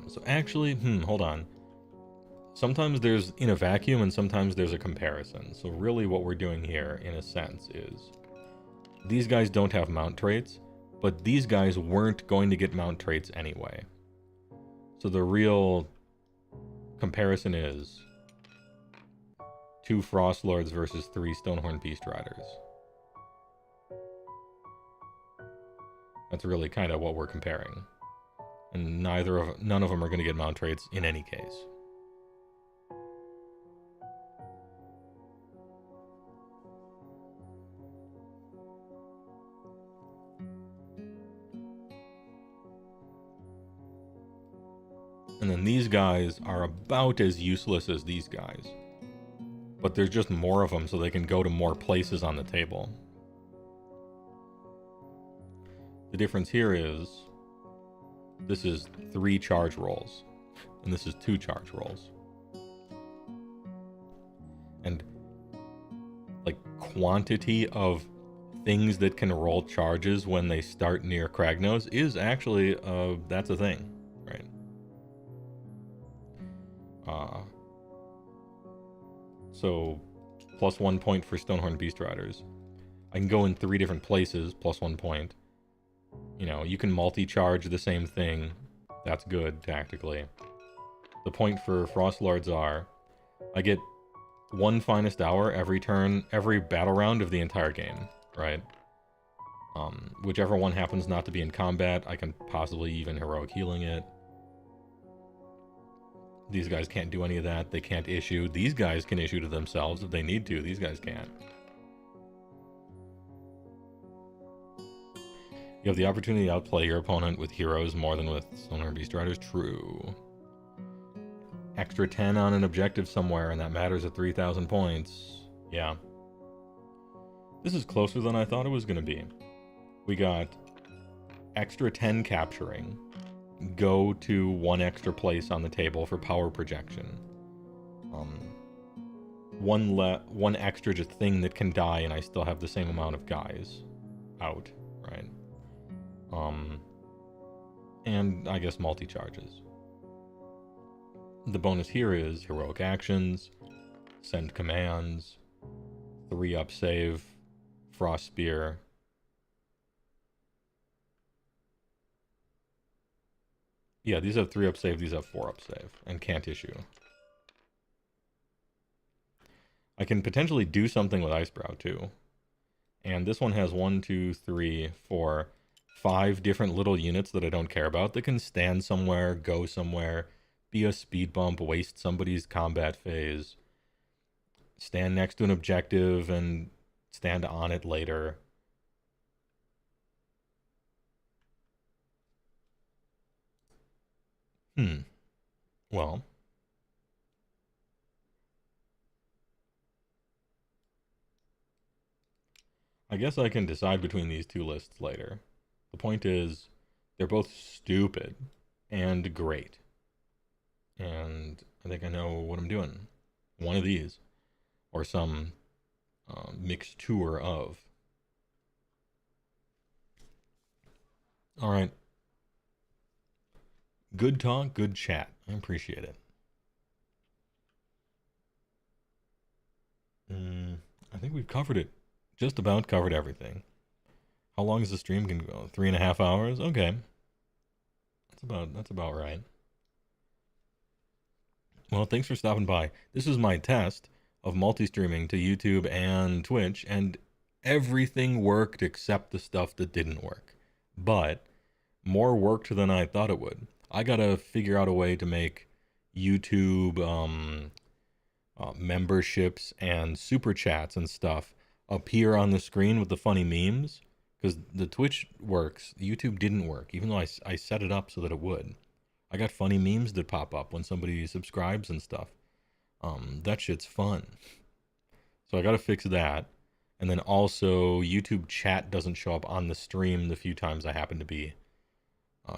So actually, hold on. Sometimes there's in a vacuum and sometimes there's a comparison. So really what we're doing here, in a sense, is these guys don't have mount traits, but these guys weren't going to get mount traits anyway. So the real comparison is 2 Frost Lords versus 3 Stonehorn Beast Riders. That's really kind of what we're comparing. And none of them are going to get mount traits in any case. And then these guys are about as useless as these guys. But there's just more of them so they can go to more places on the table. The difference here is this is 3 charge rolls, and this is 2 charge rolls. And like quantity of things that can roll charges when they start near Kragnos is actually that's a thing, right? So +1 point for Stonehorn Beast Riders. I can go in 3 different places, +1 point. You know, you can multi-charge the same thing. That's good, tactically. The point for Frost Lords are, I get 1 Finest Hour every turn, every battle round of the entire game, right? Whichever one happens not to be in combat, I can possibly even heroic healing it. These guys can't do any of that. They can't issue. These guys can issue to themselves if they need to. These guys can't. You have the opportunity to outplay your opponent with heroes more than with Stonehorn Beast Riders. True. Extra 10 on an objective somewhere, and that matters at 3,000 points. Yeah. This is closer than I thought it was going to be. We got extra 10 capturing. Go to 1 extra place on the table for power projection. One extra just thing that can die, and I still have the same amount of guys out, right? And I guess multi-charges. The bonus here is heroic actions, send commands, 3-up save, frost spear. Yeah, these have 3-up save, these have 4-up save, and can't issue. I can potentially do something with Icebrow too. And this one has 1, 2, 3, 4, 5 different little units that I don't care about that can stand somewhere, go somewhere, be a speed bump, waste somebody's combat phase, stand next to an objective and stand on it later. Well, I guess I can decide between these two lists later. The point is, they're both stupid and great. And I think I know what I'm doing. One of these. Or some mixture of. Alright. Good talk, good chat. I appreciate it. I think we've covered it. Just about covered everything. How long is the stream gonna go? 3.5 hours? Okay. That's about right. Well, thanks for stopping by. This is my test of multi-streaming to YouTube and Twitch, and everything worked except the stuff that didn't work. But more worked than I thought it would. I gotta figure out a way to make YouTube memberships and super chats and stuff appear on the screen with the funny memes, because the Twitch works, YouTube didn't work, even though I set it up so that it would. I got funny memes that pop up when somebody subscribes and stuff. That shit's fun. So I gotta fix that. And then also YouTube chat doesn't show up on the stream the few times I happen to be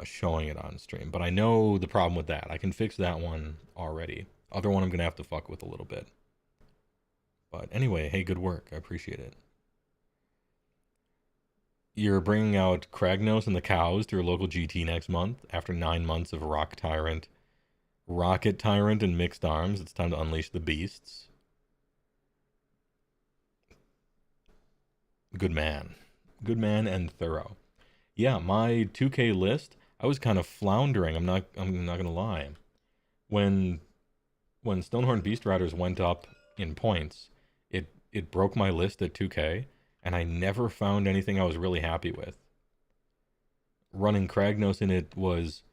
showing it on stream. But I know the problem with that. I can fix that one already. Other one I'm gonna have to fuck with a little bit. But anyway, hey, good work. I appreciate it. You're bringing out Kragnos and the Cows to your local GT next month. After 9 months of Rocket Tyrant, and Mixed Arms, it's time to unleash the beasts. Good man. Good man and thorough. Yeah, my 2K list, I was kind of floundering. I'm not gonna lie. When Stonehorn Beast Riders went up in points, it broke my list at 2K, and I never found anything I was really happy with. Running Kragnos in it was,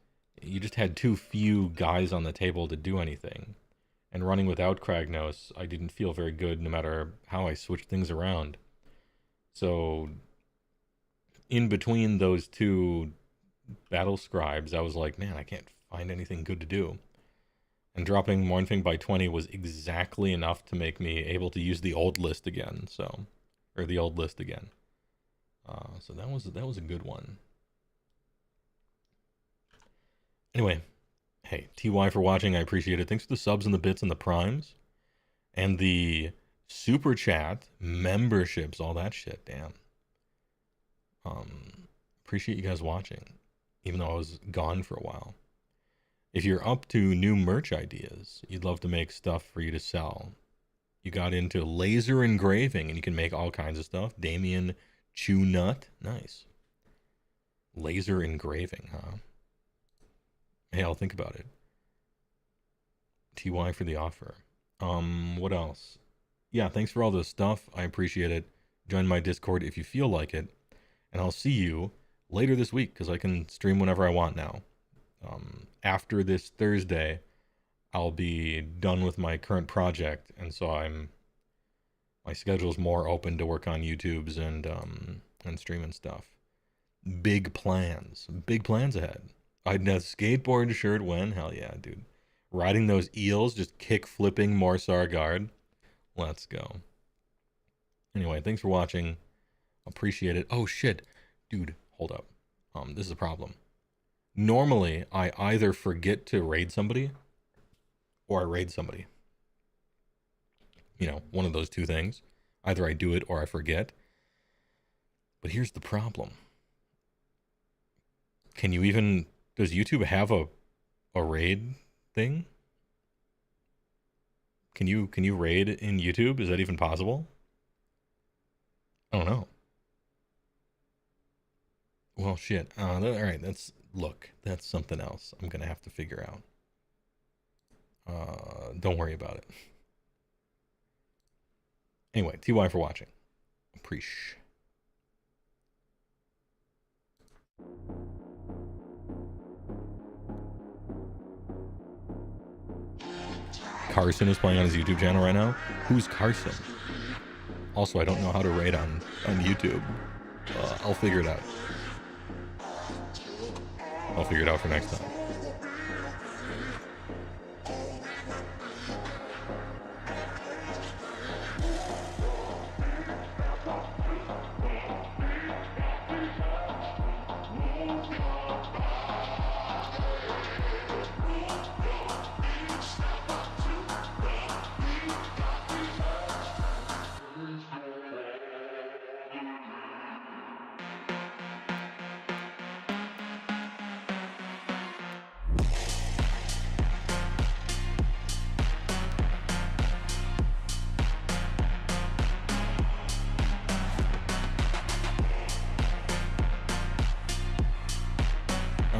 you just had too few guys on the table to do anything. And running without Kragnos, I didn't feel very good no matter how I switched things around. So, in between those two battle scribes, I was like, man, I can't find anything good to do. And dropping Mornfing by 20 was exactly enough to make me able to use the old list again, so... Or the old list again. So that was a good one. Anyway, hey, TY for watching. I appreciate it. Thanks for the subs and the bits and the primes. And the super chat, memberships, all that shit. Damn. Appreciate you guys watching. Even though I was gone for a while. If you're up to new merch ideas, you'd love to make stuff for you to sell. You got into laser engraving, and you can make all kinds of stuff. Damien Chew Nut. Nice. Laser engraving, huh? Hey, I'll think about it. TY for the offer. What else? Yeah, thanks for all the stuff. I appreciate it. Join my Discord if you feel like it. And I'll see you later this week, because I can stream whenever I want now. After this Thursday, I'll be done with my current project, and so my schedule's more open to work on YouTubes and streaming stuff. Big plans ahead. I'd a skateboard shirt when? Hell yeah, dude. Riding those eels, just kick flipping more Sargard. Let's go. Anyway, thanks for watching. Appreciate it. Oh shit, dude, hold up. This is a problem. Normally, I either forget to raid somebody, or I raid somebody. You know, one of those two things. Either I do it or I forget. But here's the problem. Can you even... Does YouTube have a raid thing? Can you raid in YouTube? Is that even possible? I don't know. Well, shit. All right, that's something else I'm going to have to figure out. Don't worry about it. Anyway, TY for watching. Appreciate. Carson is playing on his YouTube channel right now. Who's Carson? Also, I don't know how to raid on YouTube. I'll figure it out. I'll figure it out for next time.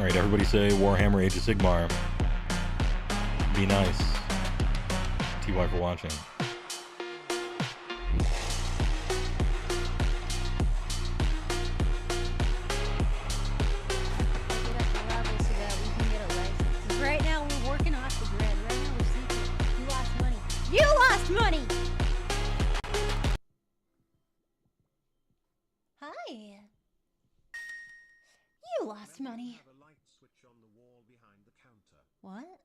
Alright, everybody say Warhammer Age of Sigmar. Be nice. TY for watching. Right now we're working off the grid. Right now we're sleeping. You lost money. You lost money! Hi. You lost money. What?